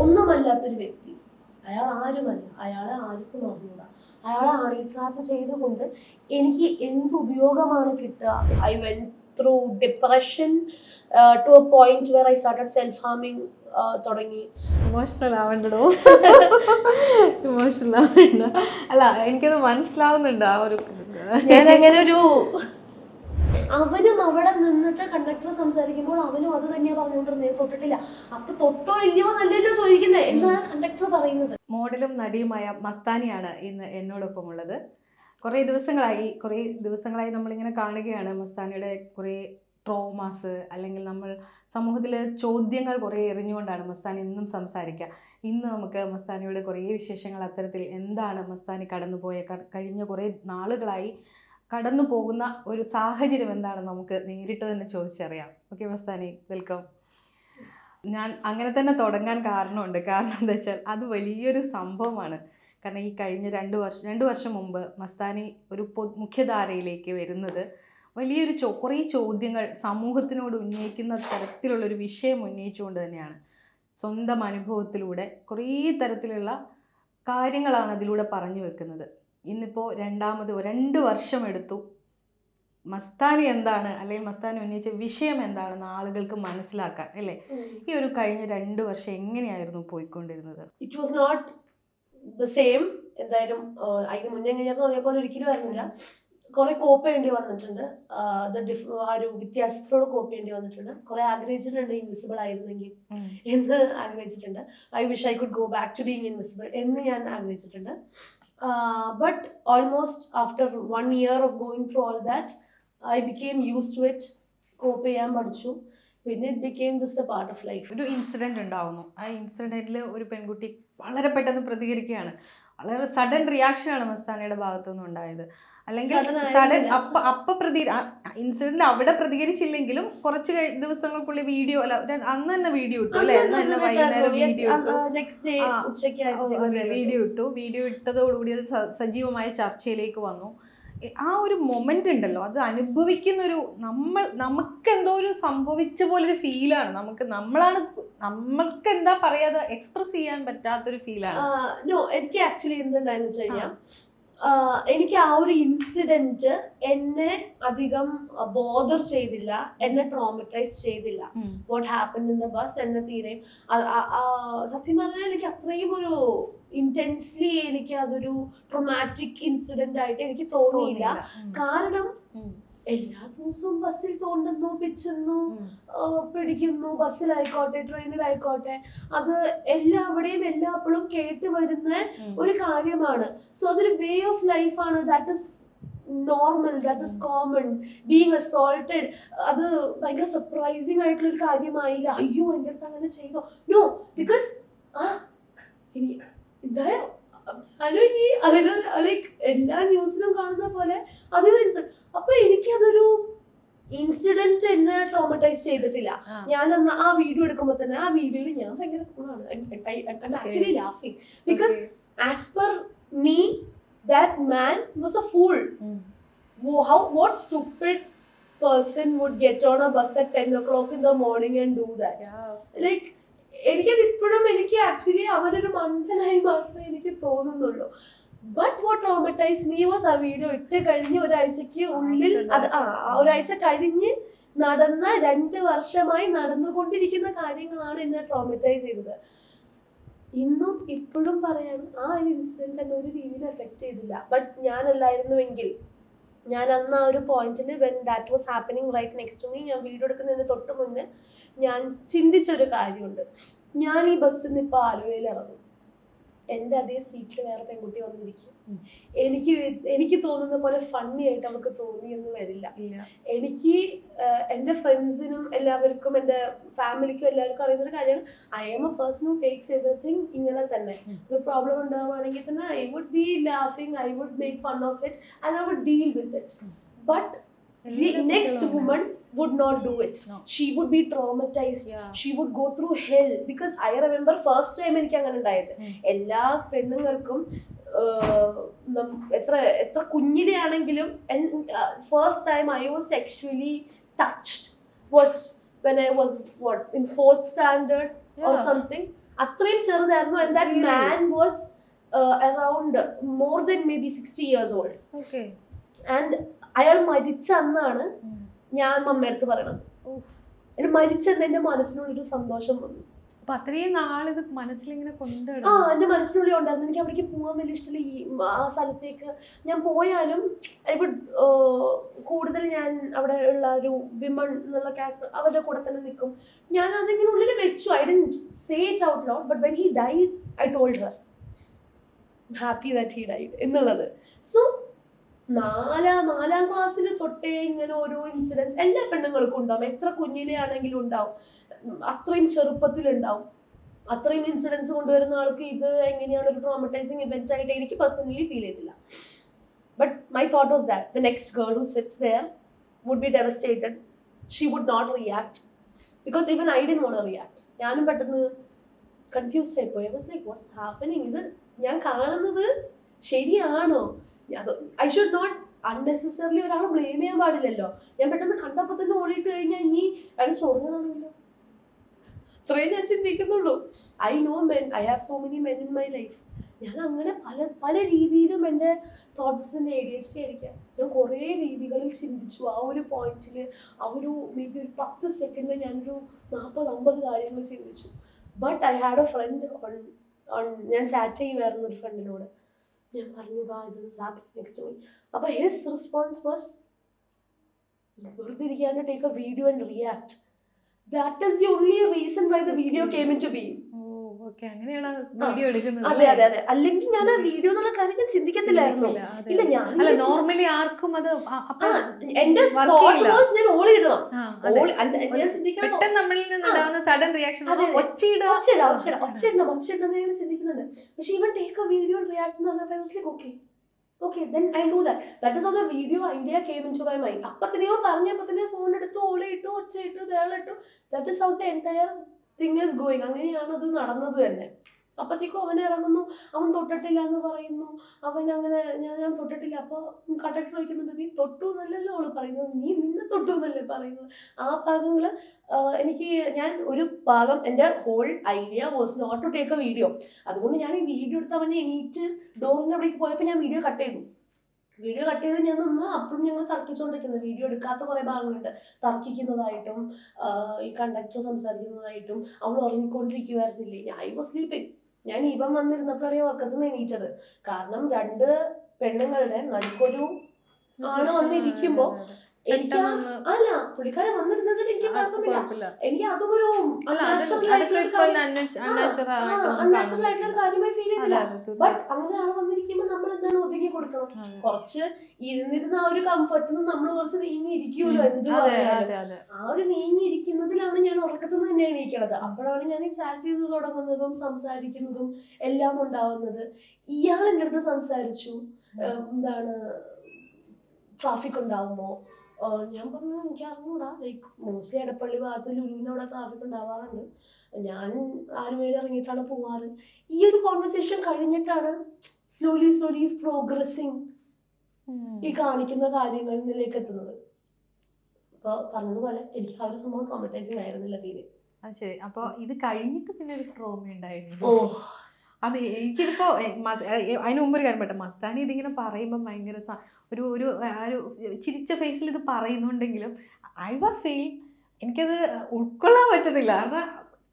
ഒന്നുമല്ലാത്തൊരു വ്യക്തി. അയാൾ ആരുമല്ല, അയാളെ ആർക്കും അറിഞ്ഞൂടാ. അയാളെ ഹണി ട്രാപ്പ് ചെയ്തുകൊണ്ട് എനിക്ക് എന്ത് ഉപയോഗമാണ് കിട്ടുക? I went through depression to a point where I started self harming തുടങ്ങി. ഇമോഷണൽ ആവണ്ടോ? ഇമോഷണൽ ആവണ്ട. അല്ല, എനിക്കത് മനസ്സിലാവുന്നുണ്ട് ആ ഒരു. ഞാൻ അങ്ങനെ ഒരു അവനും അവിടെ നിന്നിട്ട് കണ്ടക്ടർ സംസാരിക്കുമ്പോൾ അവനും അത് തന്നെയാ പറഞ്ഞുകൊണ്ടിരുന്നത്, തൊട്ടിട്ടില്ല. അപ്പൊ തൊട്ടോ ഇല്ലയോ നല്ലല്ലോ ചോദിക്കുന്നത് എന്നാണ് കണ്ടക്ടർ പറയുന്നത്. മോഡലും നടിയുമായ മസ്താനിയാണ് ഇന്ന് എന്നോടൊപ്പം ഉള്ളത്. കുറേ ദിവസങ്ങളായി നമ്മളിങ്ങനെ കാണുകയാണ് മസ്താനിയുടെ കുറേ ട്രോമാസ്, അല്ലെങ്കിൽ നമ്മൾ സമൂഹത്തിൽ ചോദ്യങ്ങൾ കുറേ എറിഞ്ഞുകൊണ്ടാണ് മസ്താനി എന്നും സംസാരിക്കുക. ഇന്ന് നമുക്ക് മസ്താനിയുടെ കുറേ വിശേഷങ്ങൾ, അത്തരത്തിൽ എന്താണ് മസ്താനി കടന്നുപോയ കഴിഞ്ഞ കുറേ നാളുകളായി കടന്നു പോകുന്ന ഒരു സാഹചര്യം എന്താണെന്ന് നമുക്ക് നേരിട്ട് തന്നെ ചോദിച്ചറിയാം. Okay Mastani, welcome. ഞാൻ അങ്ങനെ തന്നെ തുടങ്ങാൻ കാരണമുണ്ട്. കാരണം എന്താ വെച്ചാൽ അത് വലിയൊരു സംഭവമാണ്. കാരണം ഈ കഴിഞ്ഞ 2 വർഷം മുമ്പ് മസ്താനി ഒരു മുഖ്യധാരയിലേക്ക് വരുന്നത് വലിയൊരു കുറേ ചോദ്യങ്ങൾ സമൂഹത്തിനോട് ഉന്നയിക്കുന്ന തരത്തിലുള്ളൊരു വിഷയം ഉന്നയിച്ചുകൊണ്ട് തന്നെയാണ്. സ്വന്തം അനുഭവത്തിലൂടെ കുറേ തരത്തിലുള്ള കാര്യങ്ങളാണ് അതിലൂടെ പറഞ്ഞു വെക്കുന്നത്. ഇന്നിപ്പോൾ 2 വർഷം എടുത്തു മസ്താനി എന്താണ്, അല്ലെങ്കിൽ മസ്താനി ഉന്നയിച്ച വിഷയം എന്താണെന്ന് ആളുകൾക്ക് മനസ്സിലാക്കാൻ, അല്ലേ? ഈ ഒരു കഴിഞ്ഞ 2 വർഷം എങ്ങനെയായിരുന്നു പോയിക്കൊണ്ടിരുന്നത്? It was not the same. എന്തായാലും അതിന് മുന്നേ എങ്ങനെയായിരുന്നു അതേപോലെ ഒരിക്കലും ആയിരുന്നില്ല. കുറെ കോപ്പ് ചെയ്യേണ്ടി വന്നിട്ടുണ്ട്, ആ ഒരു വ്യത്യാസത്തിലൂടെ കോപ്പ് ചെയ്യേണ്ടി വന്നിട്ടുണ്ട്. കുറെ ആഗ്രഹിച്ചിട്ടുണ്ട് ഇൻവിസിബിൾ ആയിരുന്നെങ്കിൽ എന്ന് ആഗ്രഹിച്ചിട്ടുണ്ട്. I wish I could go back to being invisible എന്ന് ഞാൻ ആഗ്രഹിച്ചിട്ടുണ്ട്. But almost after 1 year of going through all that, I became used to it. കോപ്പ് ചെയ്യാൻ പഠിച്ചു. പിന്നെ it became just a part of life. ഒരു incident ഉണ്ടാവുന്നു. ആ ഇൻസിഡന്റിൽ ഒരു പെൺകുട്ടി വളരെ പെട്ടെന്ന് പ്രതികരിക്കുകയാണ്. വളരെ സഡൻ റിയാക്ഷനാണ് മസ്താനിയുടെ ഭാഗത്തുനിന്ന് ഉണ്ടായത്. അല്ലെങ്കിൽ ഇൻസിഡന്റ് അവിടെ പ്രതികരിച്ചില്ലെങ്കിലും കുറച്ച് ദിവസങ്ങൾക്കുള്ളിൽ വീഡിയോ, അന്ന് തന്നെ വീഡിയോ ഇട്ടു, അല്ലെ? അന്ന് തന്നെ വൈകുന്നേരം വീഡിയോ ഇട്ടു. വീഡിയോ ഇട്ടതോടുകൂടി അത് സജീവമായ ചർച്ചയിലേക്ക് വന്നു. ആ ഒരു മൊമെന്റ് ഉണ്ടല്ലോ, അത് അനുഭവിക്കുന്ന ഒരു നമുക്ക് എന്തോ ഒരു സംഭവിച്ച പോലൊരു ഫീലാണ്. നമ്മൾക്ക് എന്താ പറയാതെ എക്സ്പ്രസ് ചെയ്യാൻ പറ്റാത്തൊരു ഫീലാണ്. എനിക്ക് ആക്ച്വലി എന്തുണ്ടായെന്ന് വെച്ച് കഴിഞ്ഞാൽ, എനിക്ക് ആ ഒരു ഇൻസിഡന്റ് എന്നെ അധികം ബോദർ ചെയ്തില്ല, എന്നെ ട്രോമറ്റൈസ് ചെയ്തില്ല. What happen in the bus എന്നെ തീരെയും സത്യം പറഞ്ഞാൽ എനിക്ക് അത്രയും ഒരു ഇന്റൻസ്ലി എനിക്ക് അതൊരു ട്രോമാറ്റിക് ഇൻസിഡന്റ് ആയിട്ട് എനിക്ക് തോന്നിയില്ല. കാരണം എല്ലാ ദിവസവും ബസ്സിൽ തോണ്ടുന്നു, പിച്ചുന്നു, പിടിക്കുന്നു, ബസ്സിലായിക്കോട്ടെ ട്രെയിനിലായിക്കോട്ടെ, അത് എല്ലാവിടെയും എല്ലാപ്പോഴും കേട്ട് വരുന്ന ഒരു കാര്യമാണ്. സോ അതൊരു വേ ഓഫ് ലൈഫാണ്. That is normal, that is common. Being assaulted, അത് ഭയങ്കര സർപ്രൈസിങ് ആയിട്ടുള്ള ഒരു കാര്യമായില്ല. അയ്യോ എൻ്റെ അടുത്ത് അങ്ങനെ ചെയ്തോ, നോ. ബിക്കോസ് ഉണ്ടായോ അതിൽ ലൈക്ക് എല്ലാ ന്യൂസിലും കാണുന്ന പോലെ അതൊരു ഇൻസിഡന്റ്. അപ്പൊ എനിക്കതൊരു ഇൻസിഡന്റ് എന്നെ ട്രോമറ്റൈസ് ചെയ്തിട്ടില്ല. ഞാനന്ന് ആ വീഡിയോ എടുക്കുമ്പോൾ തന്നെ ആ വീഡിയോയിൽ ഞാൻ ഭയങ്കര കൂളാണ്. ആക്ച്വലി ലാഫിങ് because as per me that man was a fool. What stupid person would get on a bus at 10 o'clock in the morning and do that? Like എനിക്കത് ഇപ്പോഴും എനിക്ക് ആക്ച്വലി അവനൊരു മണ്ടനായി മാത്രമേ എനിക്ക് തോന്നുന്നുള്ളൂ. But what traumatised me was ആ video ഇട്ട് കഴിഞ്ഞ് ഒരാഴ്ചക്ക് ഉള്ളിൽ ഒരാഴ്ച കഴിഞ്ഞ് നടന്ന 2 വർഷമായി നടന്നുകൊണ്ടിരിക്കുന്ന കാര്യങ്ങളാണ് എന്നെ ട്രോമറ്റൈസ് ചെയ്തത്. ഇന്നും ഇപ്പോഴും പറയാണ് ആ ഒരു ഇൻസിഡന്റ് എന്നെ ഒരു രീതിയിൽ എഫക്ട് ചെയ്തില്ല. ബട്ട് ഞാനല്ലായിരുന്നുവെങ്കിൽ, ഞാൻ അന്ന് ആ ഒരു പോയിന്റിൽ when that was happening right next to me, ഞാൻ വീഡിയോ എടുക്കുന്നതിന് തൊട്ട് മുന്നേ ഞാൻ ചിന്തിച്ചൊരു കാര്യമുണ്ട്. ഞാൻ ഈ ബസ്സിൽ നിന്ന് ഇപ്പോൾ ആലുവയിൽ ഇറങ്ങും, എൻ്റെ അതേ സീറ്റിൽ വേറെ പെൺകുട്ടി വന്നിരിക്കും. എനിക്ക് തോന്നുന്ന പോലെ ഫണ്ണി ആയിട്ട് അവൾക്ക് തോന്നിയെന്ന് വരില്ല. എനിക്ക് എൻ്റെ ഫ്രണ്ട്സിനും എല്ലാവർക്കും എൻ്റെ ഫാമിലിക്കും എല്ലാവർക്കും അറിയുന്നൊരു കാര്യമാണ്, I am a person who takes everything ഇങ്ങനെ തന്നെ. ഒരു പ്രോബ്ലം ഉണ്ടാവുകയാണെങ്കിൽ തന്നെ ഐ വുഡ് ബി ലാഫിങ്, I would make fun of it and I would deal with it. But the next woman would not do it. No. She would be traumatized. Yeah. She would go through hell. Because I remember first time എനിക്ക് അങ്ങനെ ഉണ്ടായത്. എല്ലാ പെണ്ണുങ്ങൾക്കും എത്ര കുഞ്ഞിലെ ആണെങ്കിലും first time I was sexually touched was when I was in 4th standard or something. അത്രയും ചെറുതായിരുന്നു. And that man was around more than maybe 60 years old. And അയാൾ മരിച്ച അന്നാണ് ഞാൻ മമ്മയടുത്ത് പറയണത്. അയാൾ മരിച്ചെന്ന് എന്റെ മനസ്സിനുള്ളൊരു സന്തോഷം വന്നു. അപ്പൊ അത്രയും നാളിത് മനസ്സിലിങ്ങനെ എന്റെ മനസ്സിനുള്ളിൽ ഉണ്ടായിരുന്നു. എനിക്ക് അവിടേക്ക് പോകാൻ വലിയ ഇഷ്ടമില്ല. ഈ ആ സ്ഥലത്തേക്ക് ഞാൻ പോയാലും കൂടുതൽ ഞാൻ അവിടെ ഉള്ള ഒരു വിമൺ എന്നുള്ള ക്യാരക്ടർ അവരുടെ കൂടെ തന്നെ നിൽക്കും. ഞാൻ അതിങ്ങനെ ഉള്ളിൽ വെച്ചു. I didn't say it out loud, but when he died I told her happy that he died എന്നുള്ളത്. സോ നാലാം ക്ലാസ്സിൽ തൊട്ടേ ഇങ്ങനെ ഓരോ ഇൻസിഡൻസ് എല്ലാ പെണ്ണുങ്ങൾക്കും ഉണ്ടാവും. എത്ര കുഞ്ഞിലെ ആണെങ്കിലും ഉണ്ടാവും. അത്രയും ചെറുപ്പത്തിലുണ്ടാവും. അത്രയും ഇൻസിഡൻസ് കൊണ്ടുവരുന്ന ആൾക്ക് ഇത് എങ്ങനെയാണ് ഒരു ട്രോമറ്റൈസിങ് ഇവന്റ് ആയിട്ട് എനിക്ക് പേഴ്സണലി ഫീൽ ചെയ്തില്ല. But my thought was that the next girl who sits there would be devastated. She would not react because even I didn't want to react. ഞാനും പെട്ടെന്ന് കൺഫ്യൂസ്ഡ് ആയിപ്പോയി. I was like what happening? ഇത് ഞാൻ കാണുന്നത് ശരിയാണോ? I should not unnecessarily ഒരാളെ blame ചെയ്യാൻ പാടില്ലല്ലോ. ഞാൻ പെട്ടെന്ന് കണ്ടപ്പോൾ തന്നെ ഓടിയിട്ട് കഴിഞ്ഞാൽ ഇനി അയാൾ ചൊറഞ്ഞതാണെങ്കിലോ? അത്രയും ഞാൻ ചിന്തിക്കുന്നുള്ളൂ. I know men, I have so many men in my life. ഞാൻ അങ്ങനെ പല രീതിയിലും എൻ്റെ തോട്ട്സിൻ്റെ ADHD ആയിരിക്കാം. ഞാൻ കുറേ രീതികളിൽ ചിന്തിച്ചു. ആ ഒരു പോയിന്റിൽ ആ ഒരു മേ ബി ഒരു 10 സെക്കൻഡിൽ ഞാനൊരു 40-50 കാര്യങ്ങൾ ചിന്തിച്ചു. But I had a friend on ഞാൻ ചാറ്റ് ചെയ്യുമായിരുന്നു ഒരു ഫ്രണ്ടിനോട്. ഞാൻ പറഞ്ഞു this happening next to me. അപ്പോൾ ഹിസ് റെസ്പോൺസ് വാസ് വെറുതെ ഇരിക്കാണ്ട് take a video and react. That is the only reason why the video came into being. അങ്ങനെയാണ് വീഡിയോ എടുക്കുന്നത്. അതെ അതെ അതെ. അല്ലെങ്കിൽ ഞാൻ ആ വീഡിയോ എന്നുള്ള കാര്യം ചിന്തിക്കത്തില്ലായിരുന്നു. ഇല്ല, ഞാൻ നോർമലി ആർക്കും അത് എന്റെ ഞാൻ ഓളി ഇടണം. ഞാൻ ചിന്തിക്കണം സഡൻ റിയാക്ഷൻ ഒച്ചയിടണം ചിന്തിക്കുന്നുണ്ട്. പക്ഷെ ഇവൻ ടേക്ക് എ വീഡിയോ റിയാക്ട് എന്ന് പറഞ്ഞപ്പോൾ I was like, okay, then I'll do that. That is how the video idea came into my mind. അപ്പത്തിനെയോ പറഞ്ഞപ്പത്തിനെയോ ഫോൺ എടുത്തു, ഓളിയിട്ടു, ഒച്ചയിട്ടു, വേളിട്ടു. That is how the entire thing is going. അങ്ങനെയാണ് അത് നടന്നത് തന്നെ. അപ്പത്തേക്കും അവൻ ഇറങ്ങുന്നു, അവൻ തൊട്ടിട്ടില്ല എന്ന് പറയുന്നു. അവൻ അങ്ങനെ ഞാൻ തൊട്ടിട്ടില്ല. അപ്പോൾ കണ്ടക്ടർ ചോദിക്കുന്നുണ്ട്, നീ തൊട്ടു എന്നല്ലല്ലോ അവള് പറയുന്നത്, നീ നിന്നെ തൊട്ടു എന്നല്ലേ പറയുന്നത്. ആ ഭാഗങ്ങൾ എനിക്ക് ഞാൻ ഒരു ഭാഗം എൻ്റെ whole idea was not to take a video. അതുകൊണ്ട് ഞാൻ ഈ വീഡിയോ എടുത്ത് അവനെ എണീറ്റ് ഡോറിൻ്റെ അവിടേക്ക് പോയപ്പോൾ ഞാൻ വീഡിയോ കട്ട് ചെയ്തു. ഞാൻ നിന്ന് അപ്പോഴും ഞങ്ങൾ തർക്കിച്ചുകൊണ്ടിരിക്കുന്നത്. വീഡിയോ എടുക്കാത്ത കുറേ ഭാഗങ്ങളുണ്ട്, തർക്കിക്കുന്നതായിട്ടും ഈ കണ്ടക്ടർ സംസാരിക്കുന്നതായിട്ടും. അവൾ ഉറങ്ങിക്കൊണ്ടിരിക്കുമായിരുന്നില്ലേ, ഐ വാസ് സ്ലീപ്പിംഗ്. ഞാൻ ഇവൻ വന്നിരുന്നപ്പോഴാണ് ഉറക്കത്തിൽ നിന്ന് എണീറ്റത്. കാരണം 2 പെണ്ണുങ്ങളുടെ നടുക്കൊരു ആണ് വന്നിരിക്കുമ്പോ എനിക്ക് അല്ല പുള്ളിക്കാരൻ വന്നിരുന്നതിൽ എനിക്ക് കുഴപ്പമില്ല. എനിക്ക് അതും ഒരു അൺനാച്ചുറൽ ആയിട്ടുള്ള കാര്യമായി ഫീൽ ചെയ്തില്ല. ബട്ട് അങ്ങനെ ആൾ വന്നിരിക്കുമ്പോൾ നമ്മൾ എന്താണ് ഒതുങ്ങി കൊടുക്കണം. കുറച്ച് ഇരുന്നിരുന്ന ആ ഒരു കംഫർട്ടിൽ നിന്ന് നമ്മൾ കുറച്ച് നീങ്ങിയിരിക്കുമല്ലോ. എന്ത് ആ ഒരു നീങ്ങിയിരിക്കുന്നതിലാണ് ഞാൻ ഉറക്കത്തിൽ നിന്ന് തന്നെ എണീക്കണത്. അപ്പോഴാണ് ഞാൻ ഈ ചാറ്റ് ചെയ്ത് തുടങ്ങുന്നതും സംസാരിക്കുന്നതും എല്ലാം ഉണ്ടാവുന്നത്. ഇയാൾ എൻ്റെ അടുത്ത് സംസാരിച്ചു, എന്താണ് ട്രാഫിക് ഉണ്ടാവുമോ? ഞാൻ പറഞ്ഞു എനിക്ക് അറിഞ്ഞൂടാ. ലൈക്ക് മോസ്റ്റ്ലി എടപ്പള്ളി ഭാഗത്ത് ലുലുവിന് അവിടെ ട്രാഫിക് ഉണ്ടാവാറുണ്ട്. ഞാൻ ആലുവയിൽ ഇറങ്ങിയിട്ടാണ് പോവാറ്. ഈ ഒരു കോൺവെർസേഷൻ കഴിഞ്ഞിട്ടാണ് സ്ലോലി പ്രോഗ്രസിങ് ഈ കാണിക്കുന്ന കാര്യങ്ങളിലേക്ക് എത്തുന്നത്. അപ്പോൾ പറഞ്ഞതുപോലെ എനിക്ക് ആ ഒരു സംഭവം ട്രോമറ്റൈസിങ് ആയിരുന്നില്ല തീരെ. അത് ശരി. അപ്പോൾ ഇത് കഴിഞ്ഞിട്ട് പിന്നെ ഒരു ട്രോമ ഉണ്ടായിരുന്നു. അത് എനിക്കിതിപ്പോൾ അതിന് മുമ്പ് ഒരു കാര്യം പറ്റും. മസ്താനി ഇതിങ്ങനെ പറയുമ്പോൾ ഭയങ്കര ഒരു ചിരിച്ച ഫേസിൽ ഇത് പറയുന്നുണ്ടെങ്കിലും ഐ വാസ് ഫീൽ എനിക്കത് ഉൾക്കൊള്ളാൻ പറ്റുന്നില്ല. കാരണം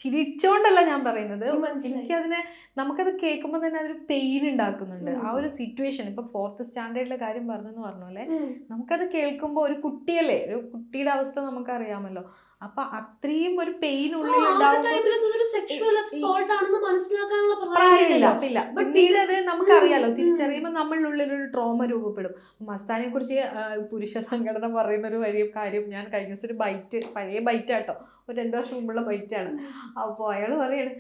ചിരിച്ചോണ്ടല്ല ഞാൻ പറയുന്നത്, എനിക്കതിനെ നമുക്കത് കേൾക്കുമ്പോൾ തന്നെ അതൊരു പെയിൻ ഉണ്ടാക്കുന്നുണ്ട്. ആ ഒരു സിറ്റുവേഷൻ ഇപ്പൊ 4th സ്റ്റാൻഡേർഡിലെ കാര്യം പറഞ്ഞെന്ന് പറഞ്ഞോലെ നമുക്കത് കേൾക്കുമ്പോൾ ഒരു കുട്ടിയല്ലേ, ഒരു കുട്ടിയുടെ അവസ്ഥ നമുക്കറിയാമല്ലോ. അപ്പൊ അത്രയും ഒരു പെയിൻ ഉള്ളിൽ പിന്നീട് അത് നമുക്കറിയാലോ, തിരിച്ചറിയുമ്പോൾ നമ്മളുള്ളിൽ ഒരു ട്രോമ രൂപപ്പെടും. മസ്താനിയെ കുറിച്ച് പുരുഷ സംഘടന പറയുന്ന ഒരു കാര്യം ഞാൻ കഴിഞ്ഞ ദിവസം ഒരു ബൈറ്റ്, പഴയ ബൈറ്റാട്ടോ, ഒരു 2 വർഷം മുമ്പുള്ള ബൈറ്റാണ്. അപ്പോൾ അയാൾ പറയാണ്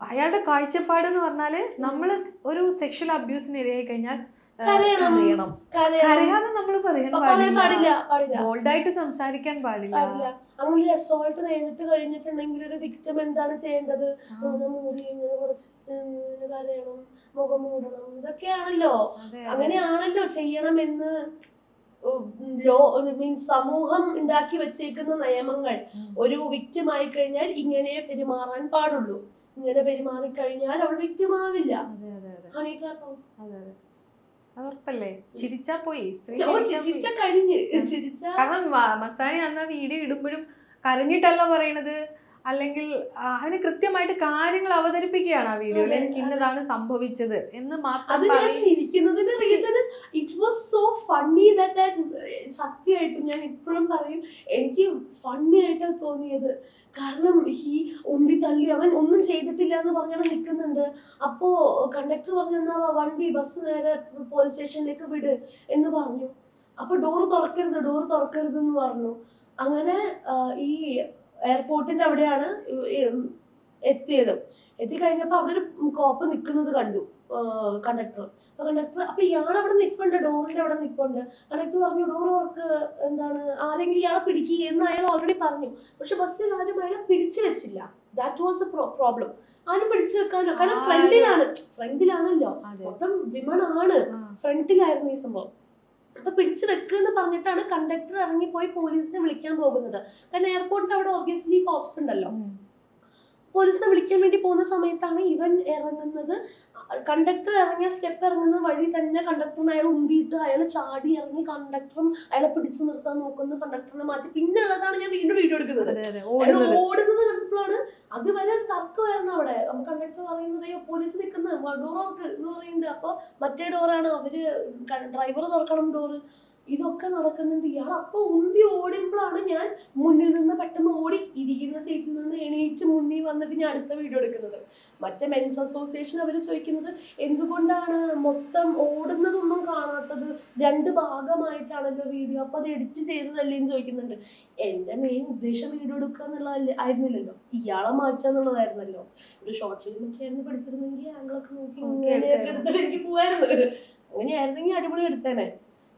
അയാളുടെ കാഴ്ചപ്പാട് എന്ന് പറഞ്ഞാല് നമ്മൾ ഒരു സെക്ഷൽ അബ്യൂസിന് ഇരയായി കഴിഞ്ഞാൽ കരയണം. കരയാതെ നമ്മൾ പറയാൻ പാടില്ല, ബോൾഡായിട്ട് സംസാരിക്കാൻ പാടില്ല. അങ്ങനെ ഒരു അസോൾട്ട് നേരിട്ട് കഴിഞ്ഞിട്ടുണ്ടെങ്കിൽ ഒരു വിക്ടിം എന്താണ് ചെയ്യേണ്ടത്? മൂടി കരയണം, മുഖം മൂടണം, ഇതൊക്കെയാണല്ലോ, അങ്ങനെയാണല്ലോ ചെയ്യണമെന്ന് മീൻസ് സമൂഹം ഉണ്ടാക്കി വെച്ചേക്കുന്ന നിയമങ്ങൾ. ഒരു വിക്ടിം ആയി കഴിഞ്ഞാൽ ഇങ്ങനെ പെരുമാറാൻ പാടുള്ളൂ. ഇങ്ങനെ പെരുമാറിക്കഴിഞ്ഞാൽ അവൾ വിക്ടിം ആവില്ല. അതെ അതെ അതെ ഹണി ട്രാപ്പ് ആവും. അതെ അതെ അത് ഉറപ്പല്ലേ. ചിരിച്ചാ പോയി, സ്ത്രീ ചിരിച്ച കഴിഞ്ഞ് ചിരിച്ച കാരണം മസ്താനി അന്ന് വീഡിയോ ഇടുമ്പോഴും കരഞ്ഞിട്ടല്ല പറയണത്, അല്ലെങ്കിൽ അതിന് കൃത്യമായിട്ട് കാര്യങ്ങൾ അവതരിപ്പിക്കുകയാണ് ആ വീഡിയോയിൽ. എനിക്ക് ഇന്നതാണ് സംഭവിച്ചത് എന്ന് മാത്രം അത് ഞാൻ ചിരിക്കുന്നതിന്റെ reason it was so funny that സത്യമായിട്ടും ഞാൻ ഇപ്പോഴും പറയും എനിക്ക് ഫണ്ണി ആയിട്ട് തോന്നിയത്. കാരണം ഉന്തി തള്ളി, അവൻ ഒന്നും ചെയ്തിട്ടില്ല എന്ന് പറഞ്ഞവൻ നിൽക്കുന്നുണ്ട്. അപ്പോ കണ്ടക്ടർ പറഞ്ഞു എന്നാ വണ്ടി ബസ് നേരെ പോലീസ് സ്റ്റേഷനിലേക്ക് വിട് എന്ന് പറഞ്ഞു. അപ്പൊ ഡോറ് തുറക്കരുത് എന്ന് പറഞ്ഞു. അങ്ങനെ ഈ എയർപോർട്ടിന്റെ അവിടെയാണ് എത്തിയത്. എത്തിക്കഴിഞ്ഞപ്പോ അവിടെ ഒരു കോപ്പ് നിൽക്കുന്നത് കണ്ടു കണ്ടക്ടർ. അപ്പൊ ഇയാൾ അവിടെ നിൽപ്പുണ്ട്, ഡോറിന്റെ അവിടെ നിൽപ്പുണ്ട്. കണ്ടക്ടർ പറഞ്ഞു ഡോർ തുറക്ക്, എന്താണ് ആരെങ്കിലും ഇയാളെ പിടിക്കുക എന്ന് അയാൾ ഓൾറെഡി പറഞ്ഞു. പക്ഷെ ബസ്സിൽ ആരും അയാളെ പിടിച്ചു വെച്ചില്ല. That was A problem. ആരും പിടിച്ചു വെക്കാനോ, കാരണം ഫ്രണ്ടിലാണല്ലോ, മൊത്തം വിമൺ ആണ്, ഫ്രണ്ടിലായിരുന്നു ഈ സംഭവം. അപ്പൊ പിടിച്ചു വെക്കെന്ന് പറഞ്ഞിട്ടാണ് കണ്ടക്ടർ ഇറങ്ങിപ്പോയി പോലീസിനെ വിളിക്കാൻ പോകുന്നത്. കാരണം എയർപോർട്ടിന്റെ അവിടെ ഒബ്വിയസ്ലി കോപ്സ് ഉണ്ടല്ലോ. പോലീസിനെ വിളിക്കാൻ വേണ്ടി പോകുന്ന സമയത്താണ് ഇവൻ ഇറങ്ങുന്നത്. കണ്ടക്ടർ ഇറങ്ങിയ സ്റ്റെപ്പ് ഇറങ്ങുന്ന വഴി തന്നെ കണ്ടക്ടറിനെ അയാൾ ഉന്തിയിട്ട് അയാൾ ചാടി ഇറങ്ങി കണ്ടക്ടറും അയാളെ പിടിച്ചു നിർത്താൻ നോക്കുന്നു, കണ്ടക്ടറിനെ മാറ്റി. പിന്നെ ഉള്ളതാണ് ഞാൻ വീണ്ടും വീഡിയോ എടുക്കുന്നത്. ഓടുന്നത് കണ്ടപ്പോഴാണ് അതുവരെ തർക്കമായിരുന്നു അവിടെ. കണ്ടക്ടർ പറയുന്നത് പോലീസ് നിൽക്കുന്നത് ഡോർ തുറക്ക് എന്ന് പറയുന്നുണ്ട്. അപ്പൊ മറ്റേ ഡോറാണ്, അവര് ഡ്രൈവർ തുറക്കണം ഡോറ്. ഇതൊക്കെ നടക്കുന്നുണ്ട്. ഇയാൾ അപ്പൊ ഉന്തി ഓടിയപ്പോഴാണ് ഞാൻ മുന്നിൽ നിന്ന് പെട്ടെന്ന് ഓടി ഇരിക്കുന്ന സീറ്റിൽ നിന്ന് എണീറ്റ് മുന്നിൽ വന്നിട്ട് ഞാൻ അടുത്ത വീഡിയോ എടുക്കുന്നത്. മറ്റേ മെൻസ് അസോസിയേഷൻ അവർ ചോദിക്കുന്നത് എന്തുകൊണ്ടാണ് മൊത്തം ഓടുന്നതൊന്നും കാണാത്തത്, 2 ഭാഗമായിട്ടാണല്ലോ വീഡിയോ, അപ്പൊ അത് എഡിറ്റ് ചെയ്തതല്ലേന്ന് ചോദിക്കുന്നുണ്ട്. എന്റെ മെയിൻ ഉദ്ദേശം വീഡിയോ എടുക്കുക എന്നുള്ളത് ആയിരുന്നില്ലല്ലോ, ഇയാളെ മാറ്റുക എന്നുള്ളതായിരുന്നല്ലോ. ഒരു ഷോർട്ട് ഫിലിം ഒക്കെ ആയിരുന്നു പിടിച്ചിരുന്നെങ്കിൽ ആംഗിളൊക്കെ നോക്കി ഇങ്ങനെയൊക്കെ എടുത്തിട്ട് എനിക്ക് പോവായിരുന്നു. അങ്ങനെയായിരുന്നെങ്കിൽ അടിപൊളി എടുത്തേനെ.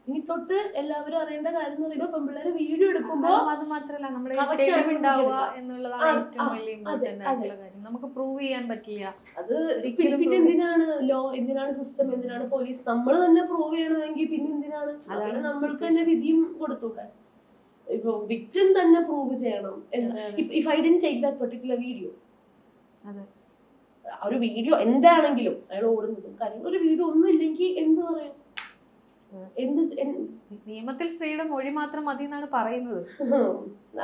ഇനി തൊട്ട് എല്ലാവരും അറിയേണ്ട കാര്യം എന്ന് പറയുമ്പോൾ പെൺപിള്ളേര് വീഡിയോ എടുക്കുമ്പോ അത് മാത്രല്ല നമ്മുടെ തെളിവുണ്ടാവുക എന്നുള്ളതാണ് ഏറ്റവും വലിയ ഇമ്പോർട്ടന്റ് ആയിട്ടുള്ള കാര്യം. നമുക്ക് പ്രൂവ് ചെയ്യാൻ പറ്റില്ല. അത് പിന്നെ എന്തിനാണ് എന്തിനാണ് സിസ്റ്റം, എന്തിനാണ് പോലീസ്? നമ്മൾ തന്നെ പ്രൂവ് ചെയ്യണമെങ്കിൽ പിന്നെ എന്തിനാണ്? അതാണ് നമ്മൾക്ക് തന്നെ വിധിയും കൊടുത്തൂടെ. ഇപ്പൊ വിക്ടിം തന്നെ പ്രൂവ് ചെയ്യണം. If I didn't take that particular video, ഒരു വീഡിയോ എന്താണെങ്കിലും അയാൾ ഓടുന്നതും കാര്യം, ഒരു വീഡിയോ ഒന്നും ഇല്ലെങ്കിൽ എന്ത് പറയാം? നിയമത്തിൽ സ്ത്രീയുടെ മൊഴി മാത്രം മതി എന്നാണ് പറയുന്നത്.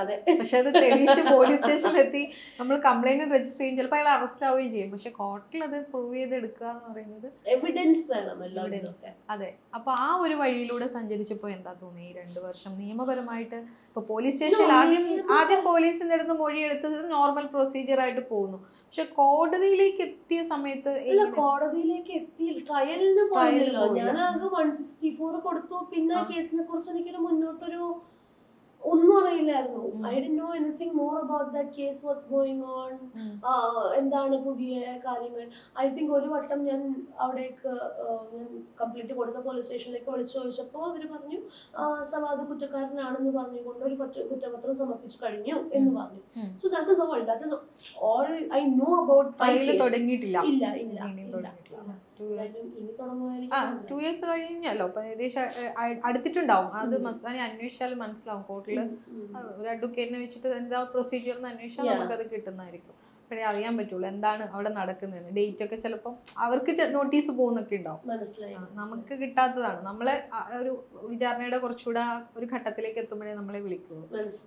അതെ, പക്ഷെ അത് തെളിയിച്ച് പോലീസ് സ്റ്റേഷനിലെത്തി നമ്മൾ കംപ്ലൈന്റ് രജിസ്റ്റർ ചെയ്യും, ചിലപ്പോൾ അയാൾ അറസ്റ്റ് ആവുകയും ചെയ്യും. പക്ഷെ കോർട്ടിൽ അത് പ്രൂവ് ചെയ്ത് എടുക്കുക എന്ന് പറയുന്നത് എവിഡൻസ് വേണമല്ലോ. അതെ. അപ്പൊ ആ ഒരു വഴിയിലൂടെ സഞ്ചരിച്ചപ്പോ എന്താ തോന്നി? ഈ 2 വർഷം നിയമപരമായിട്ട് ഇപ്പൊ പോലീസ് സ്റ്റേഷനിൽ ആദ്യം പോലീസിന്റെ അടുത്ത് മൊഴിയെടുത്ത് നോർമൽ പ്രൊസീജിയർ ആയിട്ട് പോകുന്നു. പക്ഷെ കോടതിയിലേക്ക് എത്തിയ സമയത്ത് കോടതിയിലേക്ക് എത്തി ട്രയലിന് പോയല്ലോ. ഞാൻ ആകെ 164 കൊടുത്തു. പിന്നെ ആ കേസിനെ കുറിച്ച് എനിക്കൊരു മുന്നോട്ടൊരു ഒന്നും അറിയില്ലായിരുന്നു. I didn't know anything more about that case, what's going on, എന്താണ് പുതിയ കാര്യങ്ങൾ. ഐ തിങ്ക് ഒരു വട്ടം ഞാൻ അവിടേക്ക് ഞാൻ കംപ്ലീറ്റ് കൊടുത്ത പോലീസ് സ്റ്റേഷനിലേക്ക് വിളിച്ചു ചോദിച്ചപ്പോൾ അവർ പറഞ്ഞു സവാദ് കുറ്റക്കാരനാണെന്ന് പറഞ്ഞുകൊണ്ട് ഒരു കുറ്റപത്രം സമർപ്പിച്ചു കഴിഞ്ഞു എന്ന് പറഞ്ഞു. So that is all I know about. തുടങ്ങിയിട്ടില്ല. ഇല്ല. 2 years കഴിഞ്ഞല്ലോ. അപ്പൊ ഏകദേശം അടുത്തിട്ടുണ്ടാവും. അത് മസ്താനി അന്വേഷിച്ചാലും മനസ്സിലാവും. കോർട്ടിൽ ഒരു അഡ്വക്കേറ്റിനെ വെച്ചിട്ട് എന്താ പ്രൊസീജിയർ എന്ന് അന്വേഷിച്ചാൽ നമുക്കത് കിട്ടുന്നതായിരിക്കും. അപ്പോഴേ അറിയാൻ പറ്റുള്ളൂ എന്താണ് അവിടെ നടക്കുന്നതെന്ന്. ഡേറ്റ് ഒക്കെ ചിലപ്പം അവർക്ക് നോട്ടീസ് പോകുന്നൊക്കെ ഉണ്ടാവും, നമുക്ക് കിട്ടാത്തതാണ്. നമ്മളെ ഒരു വിചാരണയുടെ കുറച്ചുകൂടെ ഒരു ഘട്ടത്തിലേക്ക് എത്തുമ്പോഴേ നമ്മളെ വിളിക്കുള്ളൂ.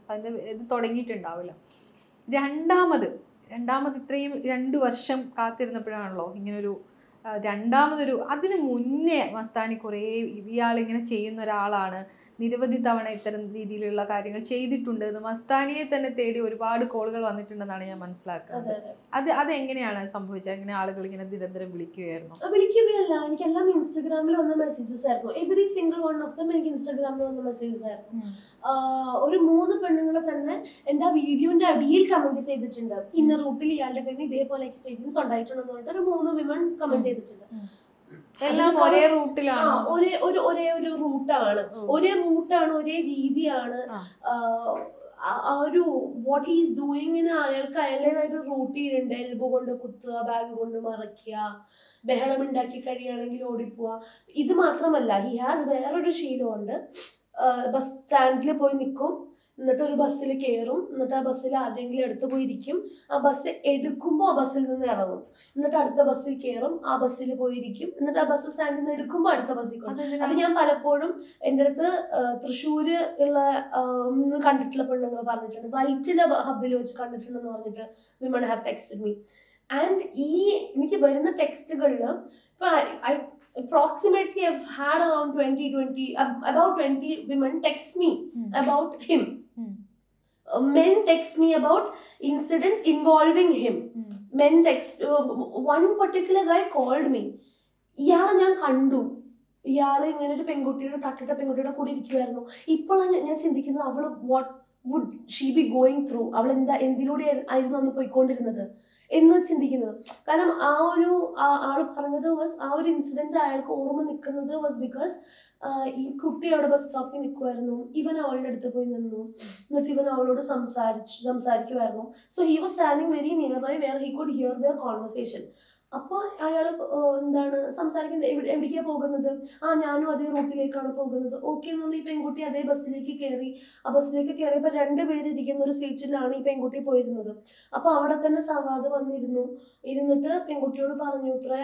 അതിന്റെ ഇത് തുടങ്ങിയിട്ടുണ്ടാവില്ല. രണ്ടാമത് ഇത്രയും 2 വർഷം കാത്തിരുന്നപ്പോഴാണല്ലോ ഇങ്ങനൊരു രണ്ടാമതൊരു. അതിന് മുന്നേ മസ്താനി കുറേ ഇയാളിങ്ങനെ ചെയ്യുന്ന ഒരാളാണ്, നിരവധി തവണ ഇത്തരം രീതിയിലുള്ള കാര്യങ്ങൾ ചെയ്തിട്ടുണ്ട് എന്ന് മസ്താനിയെ തന്നെ തേടി ഒരുപാട് കോളുകൾ വന്നിട്ടുണ്ടെന്നാണ് ഞാൻ മനസ്സിലാക്കുന്നത്. അതെങ്ങനെയാണ് സംഭവിച്ചത്? അങ്ങനെ ആളുകൾ ഇങ്ങനെ നിരന്തരം വിളിക്കുകയായിരുന്നു? വിളിക്കുകയല്ല, എനിക്കെല്ലാം ഇൻസ്റ്റാഗ്രാമിൽ വന്ന മെസ്സേജസ് ആയിരുന്നു. Every single one of them എനിക്ക് ഇൻസ്റ്റാഗ്രാമിൽ വന്ന മെസ്സേജസ് ആയിരുന്നു. ഒരു 3 പെണ്ണുങ്ങൾ തന്നെ എന്റെ ആ വീഡിയോന്റെ അടിയിൽ കമന്റ് ചെയ്തിട്ടുണ്ട്. ഇന്ന റൂട്ടിൽ ഇയാളുടെ കഴിഞ്ഞ് ഇതേപോലെ എക്സ്പീരിയൻസ് ഉണ്ടായിട്ടുണ്ടെന്ന് പറഞ്ഞിട്ട് ഒരു 3 വിമൺ കമന്റ് ചെയ്തിട്ടുണ്ട്. എല്ലാം ഒരേ റൂട്ടിലാണ്, ഒരേ ഒരു റൂട്ടാണ്, ഒരേ രീതിയാണ്. ആ ഒരു വാട്ട് ഹീസ് ഡൂയിങ്ങിന് അയാൾക്ക് അയാളുടേതായത് റൂട്ടീനുണ്ട്. എൽബോ കൊണ്ട് കുത്തുക, ബാഗ് കൊണ്ട് മറയ്ക്കുക, ബഹളം ഉണ്ടാക്കി കഴിയുകയാണെങ്കിൽ ഓടിപ്പോവുക. ഇത് മാത്രമല്ല, ഹി ഹാസ് വേറൊരു ശീലമുണ്ട്. ബസ് സ്റ്റാൻഡിൽ പോയി നിൽക്കും, എന്നിട്ട് ഒരു ബസ്സിൽ കയറും, എന്നിട്ട് ആ ബസ്സിൽ ആരെങ്കിലും അടുത്ത് പോയിരിക്കും, ആ ബസ് എടുക്കുമ്പോൾ ആ ബസ്സിൽ നിന്ന് ഇറങ്ങും, എന്നിട്ട് അടുത്ത ബസ്സിൽ കയറും, ആ ബസ്സിൽ പോയിരിക്കും, എന്നിട്ട് ആ ബസ് സ്റ്റാൻഡിൽ നിന്ന് എടുക്കുമ്പോൾ അടുത്ത ബസ്സിൽ കയറും. അത് ഞാൻ പലപ്പോഴും എൻ്റെ അടുത്ത് തൃശ്ശൂര് ഉള്ള കണ്ടിട്ടുള്ള പെണ്ണുങ്ങൾ പറഞ്ഞിട്ടുണ്ട്, വൈറ്റില ഹബിൽ വെച്ച് കണ്ടിട്ടുണ്ടെന്ന് പറഞ്ഞിട്ട് women have texted me. And ഈ എനിക്ക് വരുന്ന ടെക്സ്റ്റുകളിൽ ഇപ്പൊ approximately I've had around 20 about 20 women text me about him. Men text me about incidents involving him. Men text one particular guy called me, ഇയാളെ ഞാൻ കണ്ടു, ഇയാള് ഇങ്ങനെ ഒരു പെൺകുട്ടിയുടെ തട്ടിട്ട പെൺകുട്ടിയുടെ കൂടെ ഇരിക്കുമായിരുന്നു. ഇപ്പോഴാണ് ഞാൻ ചിന്തിക്കുന്നത് അവള് what would she be going through, അവൾ എന്തിലൂടെ ആയിരുന്നു അന്ന് പോയിക്കൊണ്ടിരുന്നത് എന്ന് ചിന്തിക്കുന്നത്. കാരണം ആള് പറഞ്ഞത് വാസ്, ആ ഒരു ഇൻസിഡന്റ് അയാൾക്ക് ഓർമ്മ നിൽക്കുന്നത് വാസ് ബിക്കോസ് ഈ കുട്ടി അവിടെ ബസ് സ്റ്റോപ്പിൽ നിൽക്കുമായിരുന്നു, ഇവൻ അവളുടെ അടുത്ത് പോയി നിന്നു, എന്നിട്ട് ഇവൻ അവളോട് സംസാരിക്കുമായിരുന്നു. So he was standing very nearby where he could hear their conversation. അപ്പോൾ അയാൾ എന്താണ് സംസാരിക്കുന്നത്, എവിടേക്കാണ് പോകുന്നത്, ഞാനും അതേ റൂട്ടിലേക്കാണ് പോകുന്നത്, ഓക്കെ എന്ന് പറഞ്ഞാൽ ഈ പെൺകുട്ടി അതേ ബസ്സിലേക്ക് കയറി. ആ ബസ്സിലേക്ക് കയറിയപ്പോൾ 2 പേര് ഇരിക്കുന്ന ഒരു സീറ്റിലാണ് ഈ പെൺകുട്ടി പോയിരുന്നത്. അപ്പോൾ അവിടെ തന്നെ സവാദ് ഇരുന്നിട്ട് പെൺകുട്ടിയോട് പറഞ്ഞു ഇത്രേ,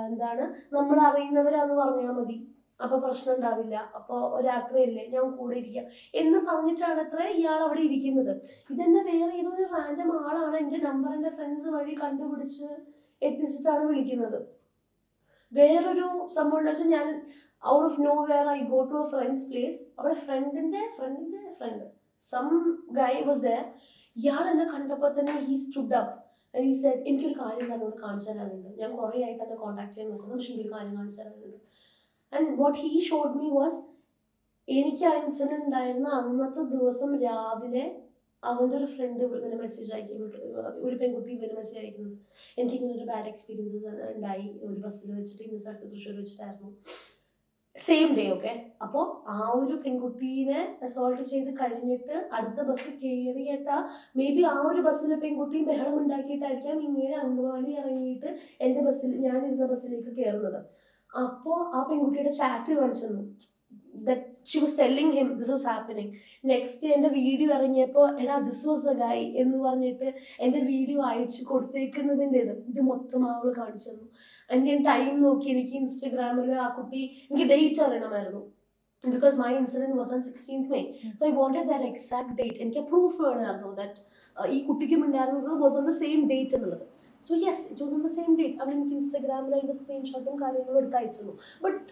എന്താണ് നമ്മൾ അറിയുന്നവരാന്ന് പറഞ്ഞാൽ മതി, അപ്പൊ പ്രശ്നം ഉണ്ടാവില്ല, അപ്പൊ രാത്രിയല്ലേ ഞാൻ കൂടെ ഇരിക്കാം എന്ന് പറഞ്ഞിട്ടാണ് അത്ര ഇയാൾ അവിടെ ഇരിക്കുന്നത്. ഇതെന്നെ വേറെ ഏതൊരു റാൻഡം ആളാണ് എൻ്റെ നമ്പർ എൻ്റെ ഫ്രണ്ട്സ് വഴി കണ്ടുപിടിച്ച് എത്തിച്ചിട്ടാണ് വിളിക്കുന്നത്. വേറൊരു സംഭവം എന്താ വെച്ചാൽ, ഞാൻ out of nowhere I go to a friend's place, അവിടെ ഫ്രണ്ടിന്റെ friend some guy was there. ഇയാൾ എന്നെ കണ്ടപ്പോൾ തന്നെ he stood up and he said, എനിക്കൊരു കാര്യം തന്നോട് കാണിച്ചു തരാനുണ്ട്, ഞാൻ കുറേ ആയി തന്നെ കോൺടാക്ട് ചെയ്യാൻ നോക്കുന്നു, പക്ഷെ എനിക്കൊരു കാര്യം കാണിച്ചു തരാനുണ്ട്. And what he showed me was, എനിക്ക് ആ ഇൻസിഡന്റ് ഉണ്ടായിരുന്ന അന്നത്തെ ദിവസം രാവിലെ അവൻ്റെ ഒരു ഫ്രണ്ട് ഇവന് മെസ്സേജ് അയക്കുന്നത്, ഒരു പെൺകുട്ടി ഇവന് മെസ്സേജ് അയക്കുന്നത്, എനിക്കിങ്ങനെ ഒരു ബാഡ് എക്സ്പീരിയൻസസ് ഉണ്ടായി ഒരു ബസ്സിൽ വെച്ചിട്ട്, ഇന്ന സ്ഥലത്ത് തൃശ്ശൂർ വെച്ചിട്ടായിരുന്നു, സെയിം ഡേ. ഓക്കെ, അപ്പോൾ ആ ഒരു പെൺകുട്ടീനെ അസോൾട്ട് ചെയ്ത് കഴിഞ്ഞിട്ട് അടുത്ത ബസ് കയറിയിട്ട മേ ബി ആ ഒരു ബസ്സിലെ പെൺകുട്ടി ബഹളം ഉണ്ടാക്കിയിട്ടായിരിക്കാം ഇങ്ങനെ അങ്കമാലി ഇറങ്ങിയിട്ട് എൻ്റെ ബസ്സിൽ, ഞാനിരുന്ന ബസ്സിലേക്ക് കയറുന്നത്. അപ്പോൾ ആ പെൺകുട്ടിയുടെ ചാറ്റ് കാണിച്ചു തന്നു, that she was telling him this was happening. Next എൻ്റെ വീഡിയോ ഇറങ്ങിയപ്പോൾ എടാ ദിസ് വാസ് ദ ഗൈ എന്ന് പറഞ്ഞിട്ട് എൻ്റെ വീഡിയോ അയച്ചു കൊടുത്തേക്കുന്നതിൻ്റെ ഇത് മൊത്തം അവൾ കാണിച്ചു തന്നു. ഞാൻ ടൈം നോക്കി, എനിക്ക് ഇൻസ്റ്റഗ്രാമിൽ ആ കുട്ടി, എനിക്ക് ഡേറ്റ് അറിയണമായിരുന്നു, because my incident was on 16th May. So I wanted that exact date. എനിക്ക് പ്രൂഫ് വേണമായിരുന്നു ദാറ്റ് ഈ കുട്ടിക്കും ഉണ്ടായിരുന്നത് was on the same date എന്നുള്ളത്. So yes, it was on the same date. അവൻ എനിക്ക് ഇൻസ്റ്റഗ്രാമിൽ അതിൻ്റെ സ്ക്രീൻഷോട്ടും കാര്യങ്ങളും എടുത്ത് അയച്ചു. But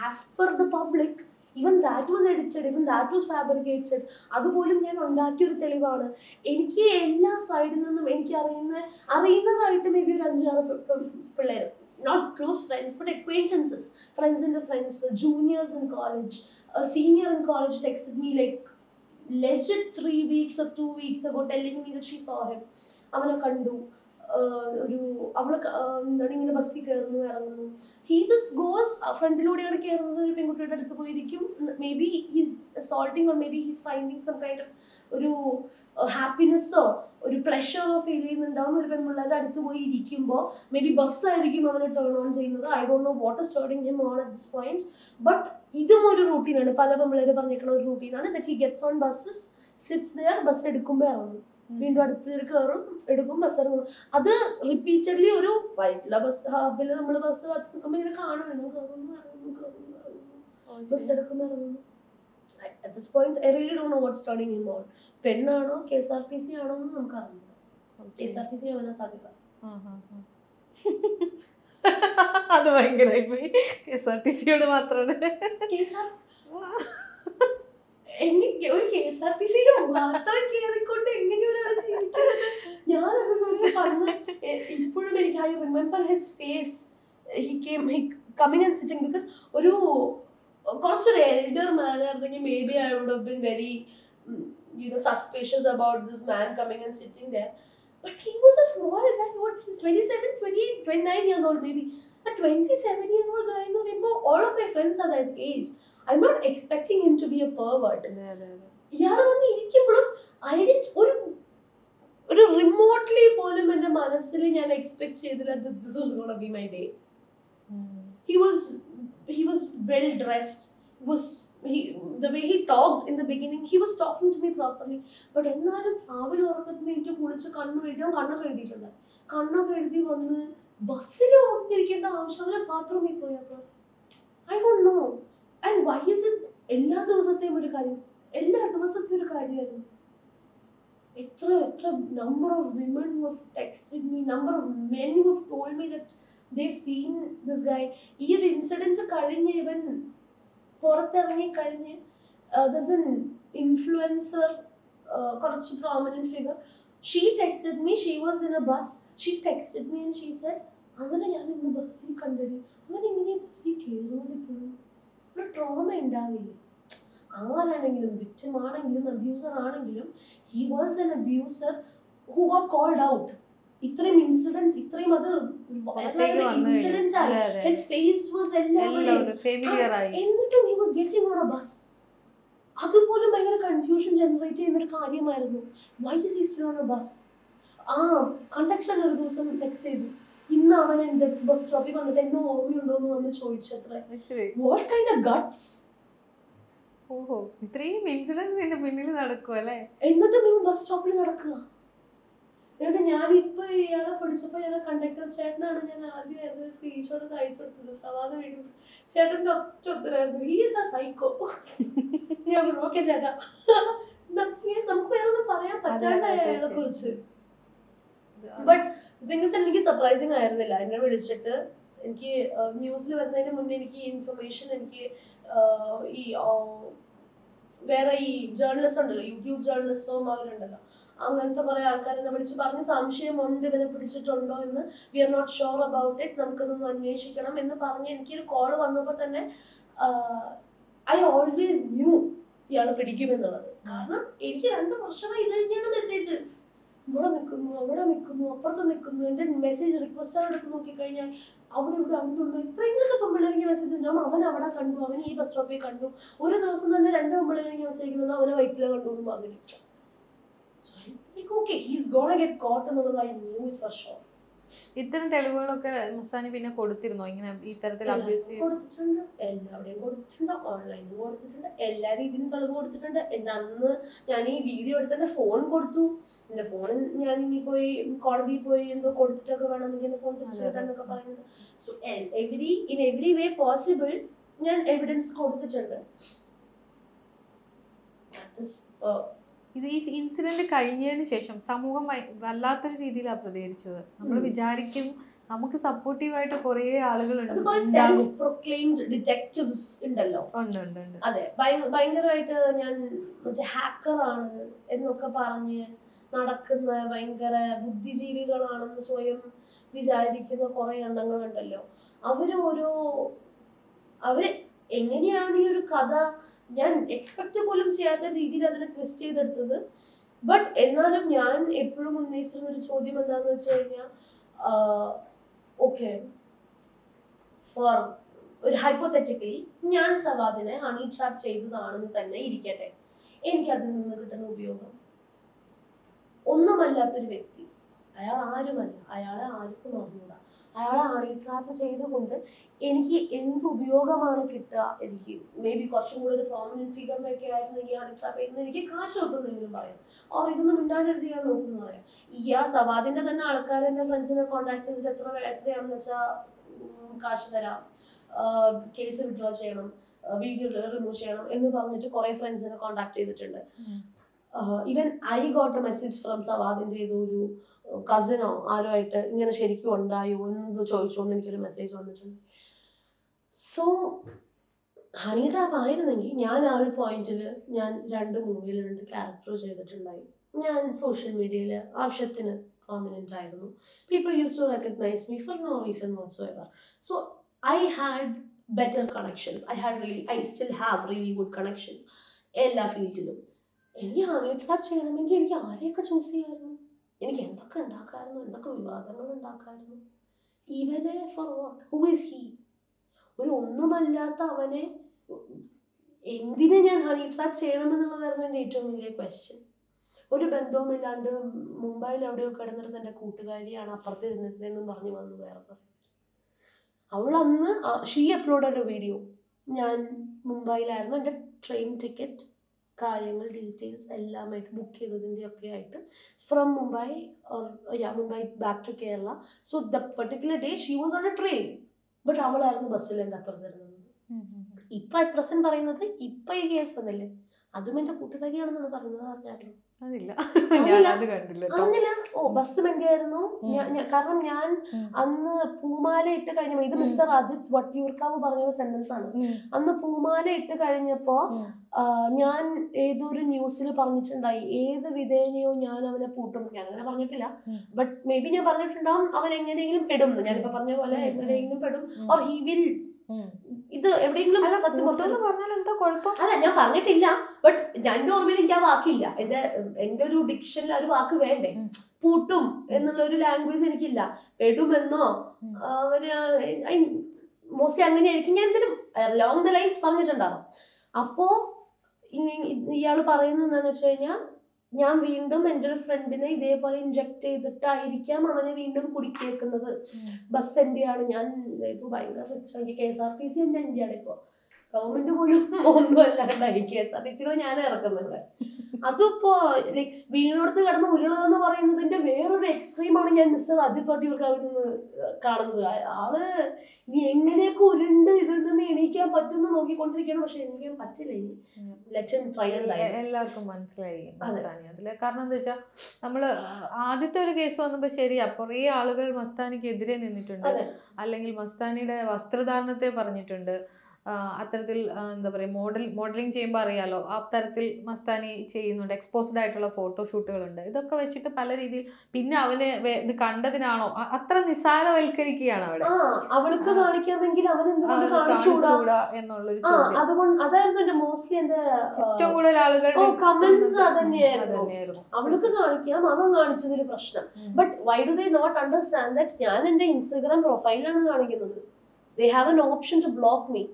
as per the public, even that was edited, even that was fabricated. അതുപോലും ഞാൻ ഉണ്ടാക്കിയൊരു തെളിവാണ്. എനിക്ക് എല്ലാ സൈഡിൽ നിന്നും എനിക്ക് അറിയുന്നതായിട്ട് മേ ബി ഒരു 5-6 പിള്ളേർ, not close friends but acquaintances, friends in the friends, juniors in college, a senior in college texted me like legit 3 weeks or 2 weeks ago telling me that she saw him. അവനെ കണ്ടു, അവള് എന്താണ് ഇങ്ങനെ ബസ്സിൽ കയറുന്നു ഇറങ്ങുന്നു. ഹീ ജസ്റ്റ് ഗോസ്, ഫ്രണ്ടിലൂടെയാണ് കയറുന്നത്, ഒരു പെൺകുട്ടിയുടെ അടുത്ത് പോയിരിക്കും, maybe he's assaulting or maybe he's finding some kind of ഒരു ഹാപ്പിനെസ്സോ ഒരു പ്ലഷറോ ഫീൽ ചെയ്യുന്നുണ്ടാവും. ഒരു പെൺപിള്ളേരുടെ അടുത്ത് പോയി ഇരിക്കുമ്പോൾ മേ ബി ബസ്സായിരിക്കും അവനെ ടേൺ ഓൺ ചെയ്യുന്നത്. I don't know what is turning him on at this point. But ഇതും ഒരു റൂട്ടീനാണ്, പല പെൺപിള്ളേർ പറഞ്ഞിട്ടുള്ള ഒരു റൂട്ടീനാണ്. That he gets on buses, sits there, bus എടുക്കുമ്പോൾ ഇറങ്ങും, വീണ്ടും അടുത്ത് കയറും, എടുക്കും, ബസ് ഇറങ്ങും. അത് റിപ്പീറ്റഡ്ലി ഒരു വൈറ്റില ബസ് ഹബിൽ നമ്മൾ ബസ് കാത്ത് നിൽക്കുമ്പോൾ ഇങ്ങനെ കാണുന്നു, ബസ് എടുക്കുമ്പോൾ ഇറങ്ങുന്നു. At this point, I really don't know what's turning him on. പെണ്ണാണോ KSRTC ആണോ എന്ന് നമുക്ക് അറിയില്ല. KSRTC ആവാനാ സാധ്യത. അത് ഭയങ്കരമായി പോയി. KSRTCയോട് മാത്രമാണ് ഒരു KSRTCയിൽ മാത്രം കയറിക്കൊണ്ട് എങ്ങനെ ഒരാളെ ജീവിക്കുന്നത്? ഞാനത് നോക്കി പറഞ്ഞു. ഇപ്പോഴും എനിക്ക് I remember his face. He coming and sitting, because ഒരു കുറച്ചൊരു എൽഡർ മാൻ ആയിരുന്നെങ്കിൽ maybe I would have been very suspicious about this man coming and sitting there. But he was a small guy. He's 27, 28, 29 years old maybe. A 27-year-old guy, all of my friends are that age. I'm not expecting him to be a pervert. ഇയാൾ വന്ന് ഇരിക്കുമ്പോഴും ഒരു remotely പോലും എൻ്റെ മനസ്സിൽ ഞാൻ expect ചെയ്തില്ല this was going to be my day. He was well dressed. He was the way he talked in the beginning, he was talking to me properly. But എന്നാലും രാവിലെ ഉറക്കത്തിന് എനിക്ക് കുളിച്ച് കണ്ണൊക്കെ എഴുതിയിട്ടുണ്ട്. കണ്ണൊക്കെ എഴുതി വന്ന് ബസ്സിൽ ഉറങ്ങിയിരിക്കേണ്ട ആവശ്യം ബാത്റൂമിൽ പോയപ്പോൾ I don't know. And why is it എല്ലാ ദിവസത്തെയും ഒരു കാര്യം, എല്ലാ ദിവസത്തെയും ഒരു കാര്യമായിരുന്നു. എത്ര number of women who have texted me, number of men who have told me that they've seen this guy. ഈ ഒരു ഇൻസിഡന്റ് കഴിഞ്ഞ് ഇവൻ പുറത്തിറങ്ങി കഴിഞ്ഞ് there's an influencer, കുറച്ച് prominent figure, she texted me, she was in a bus, she texted me and she said അവനെ ഞാൻ ഇന്ന് ബസ്സിൽ കണ്ടടി, അവൻ ഇങ്ങനെ ബസ്സിൽ കയറുന്നത് ഇപ്പോഴും ഒരു ട്രോമ ഉണ്ടാവില്ല. ആരാണെങ്കിലും വിക്ടിം ആണെങ്കിലും അബ്യൂസർ ആണെങ്കിലും he was an abuser who got called out. ഇത്രയും ഇൻസിഡൻസ്, ഇത്രയും അത് ഇൻസിഡന്റ് ആയി, his face was എല്ലാവരും ഫെമിലിയർ ആയി. എന്നിട്ടും he was getting on a bus. അതുപോലും ഭയങ്കര കൺഫ്യൂഷൻ ജനറേറ്റ് ചെയ്യുന്ന ഒരു കാര്യമായിരുന്നു. why is he still on a bus? Conductor ഒരു ദിവസം ടെക്സ്റ്റ് ചെയ്തു, ഇന്ന് അവൻ എന്റെ ബസ് സ്റ്റോപ്പിൽ വന്നിട്ട് എന്നെ ഓർമ്മയുണ്ടോ എന്ന് വന്ന് ചോദിച്ചത്രേ. what kind of guts? ഓഹോ, ഇത്രയും ഇൻസിഡൻസ് എന്റെ പിന്നിൽ നടക്കും അല്ലേ. എന്നിട്ടും ഈ ബസ് സ്റ്റോപ്പിൽ നടക്കുക. എന്നിട്ട് ഞാനിപ്പോ ഇയാളെ പിടിച്ചപ്പോ ഞാൻ കണ്ടക്ടർ ചേട്ടനാണ് ഞാൻ ആദ്യം സ്ക്രീൻഷോട്ട് അയച്ചു കൊടുത്തത്. സവാദ് വീടും ചേട്ടന്റെ ഒറ്റ ഉത്തരവായിരുന്നു, he is a psycho. ഞാൻ ഓക്കെ ചേട്ടാ, നമുക്ക് വേറെ ഒന്നും പറയാൻ പറ്റാണ്ടായ അയാളെ കുറിച്ച്. ബട്ട് എനിക്ക് സർപ്രൈസിങ് ആയിരുന്നില്ല. എന്നെ വിളിച്ചിട്ട് എനിക്ക് ന്യൂസിൽ വരുന്നതിന് മുന്നേ എനിക്ക് ഇൻഫർമേഷൻ, എനിക്ക് ഈ വേറെ ഈ ജേർണലിസ്റ്റ് ഉണ്ടല്ലോ, യൂട്യൂബ് ജേർണലിസ്റ്റും അവരുണ്ടല്ലോ, അങ്ങനത്തെ കുറെ ആൾക്കാർ എന്നെ വിളിച്ച് പറഞ്ഞ് സംശയമുണ്ട് ഇവനെ പിടിച്ചിട്ടുണ്ടോ എന്ന്, we are not sure about it, നമുക്കതൊന്ന് അന്വേഷിക്കണം എന്ന് പറഞ്ഞ് എനിക്കൊരു കോള് വന്നപ്പോൾ തന്നെ ഐ ഓൾവേസ് ന്യൂ ഇയാളെ പിടിക്കുമെന്നുള്ളത്. കാരണം എനിക്ക് 2 വർഷമായി ഇത് തന്നെയാണ് മെസ്സേജ്. ഇവിടെ നിൽക്കുന്നു, അവിടെ നിൽക്കുന്നു, അപ്പുറത്ത് നിൽക്കുന്നു, എൻ്റെ മെസ്സേജ് റിക്വസ്റ്റ് എടുത്ത് നോക്കിക്കഴിഞ്ഞാൽ അവിടെ ഇവിടെ അങ്ങോട്ടുണ്ടോ, ഇത്രയെങ്കിലും പെമ്പിള്ളേർക്ക് മെസ്സേജ് ഉണ്ടാവും. അവൻ അവിടെ കണ്ടു, അവൻ ഈ ബസ് സ്റ്റോപ്പിൽ കണ്ടു, ഒരു ദിവസം തന്നെ 2 പെമ്പിള്ളേർക്ക് മെസ്സേജ് അയക്കുന്നത് അവനെ വൈറ്റിലെ കണ്ടു എന്ന് പറഞ്ഞു. Okay, he's gonna get caught എന്നുള്ളത് I knew it for sure. ഇത്തരം തെളിവുകളൊക്കെ മസ്താനി പിന്നെ കൊടുത്തിരുന്നോ ഇങ്ങനെ ഇത്തരത്തിൽ അബ്യൂസ് കൊടുത്തിട്ടുണ്ട്? എല്ലാവരുടെയും കൊടുത്തിട്ടുണ്ട്, ഓൺലൈനിൽ കൊടുത്തിട്ടുണ്ട്, എല്ലാ രീതിയിലും തെളിവ് കൊടുത്തിട്ടുണ്ട്. എന്റെ അന്ന് ഞാൻ ഈ വീഡിയോ എടുത്ത് ഫോൺ കൊടുത്തു. എന്റെ ഫോൺ ഞാൻ ഇനി പോയി കോടതിയിൽ പോയി എന്തോ കൊടുത്തിട്ടൊക്കെ വേണമെങ്കിൽ എന്റെ ഫോൺ തിരിച്ചു കിട്ടാന്നൊക്കെ പറയുന്നത്. So in every way possible ഞാൻ എവിഡൻസ് കൊടുത്തിട്ടുണ്ട്. ഇത് ഈ ഇൻസിഡന്റ് കഴിഞ്ഞതിന് ശേഷം സമൂഹം വല്ലാത്തൊരു രീതിയിലാണ് പ്രതികരിച്ചത്. നമ്മൾ വിചാരിക്കും നമുക്ക് സപ്പോർട്ടീവായിട്ട് കുറെ ആളുകളുണ്ട്, ഡിറ്റക്റ്റീവ്സ് ഉണ്ടല്ലോ. അതെ, ഭയങ്കരമായിട്ട് ഞാൻ ഹാക്കറാണ് എന്നൊക്കെ പറഞ്ഞ് നടക്കുന്ന ഭയങ്കര ബുദ്ധിജീവികളാണെന്ന് സ്വയം വിചാരിക്കുന്ന കുറെ എണ്ണങ്ങളുണ്ടല്ലോ. അവര് എങ്ങനെയാണ് ഈ ഒരു കഥ ഞാൻ എക്സ്പെക്ട് പോലും ചെയ്യാത്ത രീതിയിൽ അതിനെ ട്വിസ്റ്റ് ചെയ്തെടുത്തത്. ബട്ട് എന്നാലും ഞാൻ എപ്പോഴും ഉന്നയിച്ചിരുന്ന ഒരു ചോദ്യം എന്താന്ന് വെച്ച് കഴിഞ്ഞാൽ, ഓക്കെ, ഫോർ ഒരു ഹൈപ്പോത്തറ്റിക്കലി ഞാൻ സവാദിനെ ഹണി ട്രാപ്പ് ചെയ്തതാണെന്ന് തന്നെ ഇരിക്കട്ടെ, എനിക്ക് അതിൽ നിന്ന് കിട്ടുന്ന ഉപയോഗം ഒന്നുമല്ലാത്തൊരു വ്യക്തി, അയാൾ ആരുമല്ല, അയാളെ ആർക്കും അറിഞ്ഞൂടാ, അയാളെ ഹണി ട്രാപ്പ് ചെയ്തുകൊണ്ട് എനിക്ക് എന്ത് ഉപയോഗമാണ് കിട്ടുക? എനിക്ക് മേ ബി കുറച്ചും കൂടെ ഒരു പ്രോമിനന്റ് ഫിഗറിനൊക്കെ ആയിരുന്നെങ്കിൽ ഹണി ട്രാപ്പ് ചെയ്യുന്നത് എനിക്ക് കാശ് കിട്ടുന്നെങ്കിലും പറയാം, ഓർ ഇതൊന്നും മിണ്ടാണ്ടിരുത്തിയാൽ നോക്കുന്നു പറയാം. സവാദിന്റെ തന്നെ ആൾക്കാർ എന്റെ ഫ്രണ്ട്സിനെ കോൺടാക്ട് ചെയ്തിട്ട് എത്രയാണെന്ന് വെച്ചാൽ കാശ് തരാം, കേസ് വിഡ്രോ ചെയ്യണം, വീഡിയോ റിമൂവ് ചെയ്യണം എന്ന് പറഞ്ഞിട്ട് കുറെ ഫ്രണ്ട്സിനെ കോൺടാക്ട് ചെയ്തിട്ടുണ്ട്. Even I got a message from സവാദിന്റെ ഏതൊരു കസിനോ ആരോ ആയിട്ട് ഇങ്ങനെ ശരിക്കും ഉണ്ടായോ എന്നെന്തോ ചോദിച്ചുകൊണ്ട് എനിക്കൊരു മെസ്സേജ് വന്നിട്ടുണ്ട്. സോ ഹണി ട്രാപ്പ് ആയിരുന്നെങ്കിൽ ഞാൻ ആ ഒരു പോയിന്റിൽ ഞാൻ 2 മൂവിയിൽ 2 ക്യാരക്ടർ ചെയ്തിട്ടുണ്ടായി. ഞാൻ സോഷ്യൽ മീഡിയയിൽ ആവശ്യത്തിന് prominent ആയിരുന്നു. People used to recognize me for no reason whatsoever. So I had better connections. I still have really good connections എല്ലാ ഫീൽഡിലും. എനിക്ക് ഹണി ട്രാപ്പ് ചെയ്യണമെങ്കിൽ എനിക്ക് ആരെയൊക്കെ ചൂസ് ചെയ്യാമായിരുന്നു, എനിക്ക് എന്തൊക്കെ ഉണ്ടാക്കാമായിരുന്നു, എന്തൊക്കെ വിവാദങ്ങൾ ഉണ്ടാക്കാമായിരുന്നു. ഇവനെ for what? Who is he? ഒരു ഒന്നുമല്ലാത്ത അവനെ എന്തിനെ ഞാൻ ഹണി ട്രാപ്പ് ചെയ്യണമെന്നുള്ളതായിരുന്നു എൻ്റെ ഏറ്റവും വലിയ ക്വസ്റ്റ്യൻ. ഒരു ബന്ധവുമില്ലാണ്ട് മുംബൈയിൽ എവിടെയോ കിടന്നിരുന്ന എൻ്റെ കൂട്ടുകാരിയാണ് അപ്പുറത്ത് ഇരുന്നിരുന്നതെന്നും പറഞ്ഞു വന്നു വേറെ പറയും. അവൾ അന്ന് ഷീ അപ്ലോഡഡ് എ വീഡിയോ. ഞാൻ മുംബൈയിലായിരുന്നു, എൻ്റെ ട്രെയിൻ ടിക്കറ്റ് കാര്യങ്ങൾ ഡീറ്റെയിൽസ് എല്ലാമായിട്ട് ബുക്ക് ചെയ്തതിൻ്റെ ഒക്കെ ആയിട്ട് from Mumbai Mumbai back to Kerala. So the particular day she was on a train, but അവളായിരുന്നു ബസ്സിൽ എൻ്റെ അപ്പുറത്തിരുന്നത്. ഇപ്പൊ അറ്റ് പ്രസന്റ് പറയുന്നത് ഇപ്പൊ ഈ കേസ് വന്നല്ലേ, അതും എന്റെ കൂട്ടുകാരിയാണെന്നാണ് പറയുന്നത്. അറിഞ്ഞായിരുന്നു അതില്ല, അങ്ങനെയല്ല. ഓ ബസ് വേണ്ടിയായിരുന്നു. കാരണം ഞാൻ അന്ന് പൂമാല ഇട്ട് കഴിഞ്ഞപ്പോ, ഇത് മിസ്റ്റർ അജിത് വട്ടിയൂർക്കാവ് പറഞ്ഞ സെന്റൻസ് ആണ്. അന്ന് പൂമാല ഇട്ട് കഴിഞ്ഞപ്പോ ഞാൻ ഏതൊരു ന്യൂസിൽ പറഞ്ഞിട്ടുണ്ടായി, ഏത് വിധേനയോ ഞാൻ അവനെ പൂട്ടും. ഞാൻ അങ്ങനെ പറഞ്ഞിട്ടില്ല, ബട്ട് മേ ബി ഞാൻ പറഞ്ഞിട്ടുണ്ടാവും അവൻ എങ്ങനെയെങ്കിലും പെടും. ഞാനിപ്പോ പറഞ്ഞ പോലെ എങ്ങനെയെങ്കിലും പെടും, ഓർ ഹി വിൽ. ഇത് എവിടെയെങ്കിലും പറഞ്ഞാൽ എന്താ കുഴപ്പം? അല്ല ഞാൻ പറഞ്ഞിട്ടില്ല, ബട്ട് എന്റെ ഓർമ്മയിൽ എനിക്ക് ആ വാക്കില്ല. എന്റെ ഒരു ഡിക്ഷനിൽ ഒരു വാക്ക് വേണ്ടേ, പൂട്ടും എന്നുള്ള ഒരു ലാംഗ്വേജ് എനിക്കില്ല. പെടുമെന്നോ അവര് മോസ്റ്റ്ലി അങ്ങനെയായിരിക്കും. ഞാൻ എന്തിനും ലോങ് ദ ലൈൻസ് പറഞ്ഞിട്ടുണ്ടാവും. അപ്പോ ഇയാള് പറയുന്നത് എന്താന്ന് വെച്ച് കഴിഞ്ഞാൽ, ഞാൻ വീണ്ടും എൻ്റെ ഒരു ഫ്രണ്ടിനെ ഇതേപോലെ ഇൻജെക്ട് ചെയ്തിട്ടായിരിക്കാം അവനെ വീണ്ടും കുടിക്കേക്കുന്നത്. ബസ് എന്റെയാണ്, ഞാൻ ഇത് ഭയങ്കര റിച്ച്, എനിക്ക് KSRTC എന്റെ എന്റെയാണ്. ഇപ്പൊ ഗവൺമെന്റ് പോലും ഒന്നും അല്ലാണ്ടായി KSRTC ഞാൻ ഇറക്കുന്നുണ്ട്. അതിപ്പോ ലൈക് വീടിനടുത്ത് കിടന്ന് ഉരുളുക എന്ന് പറയുന്നതിന്റെ വേറൊരു എക്സ്ട്രീമാണ് ഞാൻ മിസ്റ്റർ അജിത് വട്ടിയൂർക്കാവിൽ നിന്ന് കാണുന്നത്. ആള് ഇനി എങ്ങനെയൊക്കെ ഉരുണ്ട് ഇതിൽ നിന്ന് എണീക്കാൻ പറ്റുമെന്ന് നോക്കിക്കൊണ്ടിരിക്കുകയാണ്. പക്ഷെ എണീക്കാൻ പറ്റില്ല. ഇനി എല്ലാവർക്കും മനസ്സിലായി അതില്. കാരണം എന്താ വെച്ചാൽ നമ്മള് ആദ്യത്തെ ഒരു കേസ് വന്നപ്പോ ശരിയാ, കുറേ ആളുകൾ മസ്താനിക്ക് എതിരെ നിന്നിട്ടുണ്ട്, അല്ലെങ്കിൽ മസ്താനിയുടെ വസ്ത്രധാരണത്തെ പറഞ്ഞിട്ടുണ്ട്. അത്തരത്തിൽ എന്താ പറയുക, മോഡലിംഗ് ചെയ്യുമ്പോൾ അറിയാലോ, ആ തരത്തിൽ മസ്താനി ചെയ്യുന്നുണ്ട്, എക്സ്പോസ്ഡ് ആയിട്ടുള്ള ഫോട്ടോഷൂട്ടുകളുണ്ട്. ഇതൊക്കെ വെച്ചിട്ട് പല രീതിയിൽ പിന്നെ അവന് ഇത് കണ്ടതിനാണോ അത്ര നിസ്സാരവൽക്കരിക്കുകയാണ് അവിടെ. അവൾക്ക് കാണിക്കാമെങ്കിൽ എന്നുള്ളൊരു ചോദ്യം. അതായിരുന്നു മോസ്റ്റ്ലി എന്റെ ഏറ്റവും കൂടുതൽ ആളുകൾ കമന്റ്സ് അതന്നെയായിരുന്നു. അവൾക്ക് കാണിക്കാം, അവൻ കാണിച്ചതൊരു പ്രശ്നം. But why do they not understand that ഞാൻ എന്റെ ഇൻസ്റ്റഗ്രാം പ്രൊഫൈലിലാണ് കാണിക്കുന്നത്. They have an option to block me.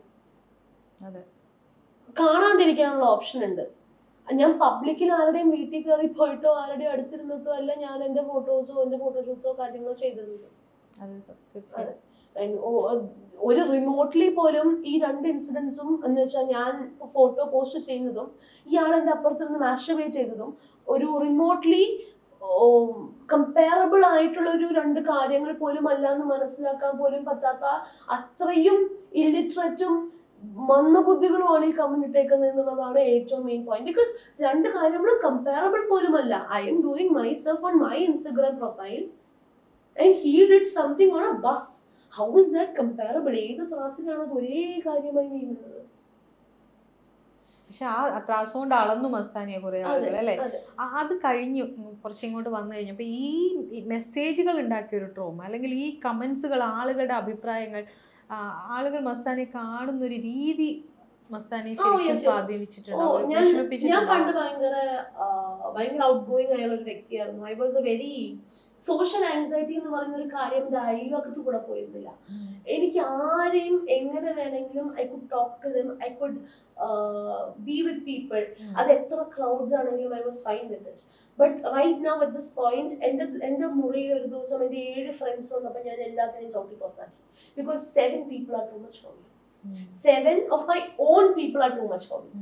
കാണാണ്ടിരിക്കാനുള്ള ഓപ്ഷൻ ഉണ്ട്. ഞാൻ പബ്ലിക്കിൽ ആരുടെയും വീട്ടിൽ കയറി പോയിട്ടോ ആരുടെയും അടുത്തിരുന്നിട്ടോ അല്ല ഞാൻ എന്റെ ഫോട്ടോസോ എന്റെ ഫോട്ടോഷൂട്ട്സോ കാര്യങ്ങളോ ചെയ്തിരുന്നത്. ഒരു റിമോട്ട്ലി പോലും ഈ 2 ഇൻസിഡൻസും എന്ന് വെച്ചാൽ, ഞാൻ ഫോട്ടോ പോസ്റ്റ് ചെയ്യുന്നതും ഇയാൾ എന്റെ അപ്പുറത്തിരുന്ന് മാസ്റ്റർബേറ്റ് ചെയ്തതും ഒരു റിമോട്ട്ലി കമ്പയറബിൾ ആയിട്ടുള്ള ഒരു 2 കാര്യങ്ങൾ പോലും അല്ല എന്ന് മനസ്സിലാക്കാൻ പോലും പറ്റാത്ത അത്രയും ഇല്ലിറ്ററേറ്റും മന്ദബുദ്ധികളുമാണ് ഈ കമന്റ് ഇട്ടേക്കുന്നത് എന്നുള്ളതാണ് ഏറ്റവും മെയിൻ പോയിന്റ്. ബിക്കോസ് 2 കാര്യങ്ങളും കമ്പയറബിൾ പോലും അല്ല. I am doing my self on my Instagram profile and he did something on A bus. How is that comparable? ഏത് ത്രാസിലാണ് അത് ഒരേ കാര്യമായി നീങ്ങുന്നത്? പക്ഷെ ആ ത്രാസ് കൊണ്ട് അളന്നു മസ്താനിയെ കുറെ ആളുകൾ അല്ലേ. അത് കഴിഞ്ഞു കുറച്ചിങ്ങോട്ട് വന്നു കഴിഞ്ഞപ്പോൾ ഈ മെസ്സേജുകൾ ഉണ്ടാക്കിയ ഒരു ട്രോമ, അല്ലെങ്കിൽ ഈ കമന്റ്സുകൾ, ആളുകളുടെ അഭിപ്രായങ്ങൾ, ആളുകൾ മസ്താനിയെ കാണുന്ന ഒരു രീതി മസ്താനിയെ ശരിക്കും സ്വാധീനിച്ചിട്ടുണ്ടാവും. ഞാൻ പണ്ട് ഭയങ്കര ഔട്ട് ഗോയിങ് ആയുള്ള ഒരു വ്യക്തിയായിരുന്നു. I was A very social anxiety എന്ന് പറയുന്ന ഒരു കാര്യം എന്റെ അയൽവക്കത്ത് കൂടെ പോയിരുന്നില്ല. എനിക്ക് ആരെയും എങ്ങനെ വേണമെങ്കിലും I could talk to them, I could be with people. അത് എത്ര ക്രൗഡ്സ് ആണെങ്കിലും I was fine with it. But right now at this point എന്റെ മുറിയിൽ ഒരു ദിവസം എന്റെ 7 ഫ്രണ്ട്സ് വന്നപ്പോൾ ഞാൻ എല്ലാത്തിനെയും ചവിട്ടി പുറത്താക്കി. Because 7 people are too much for me. 7 of my own people are too much for me.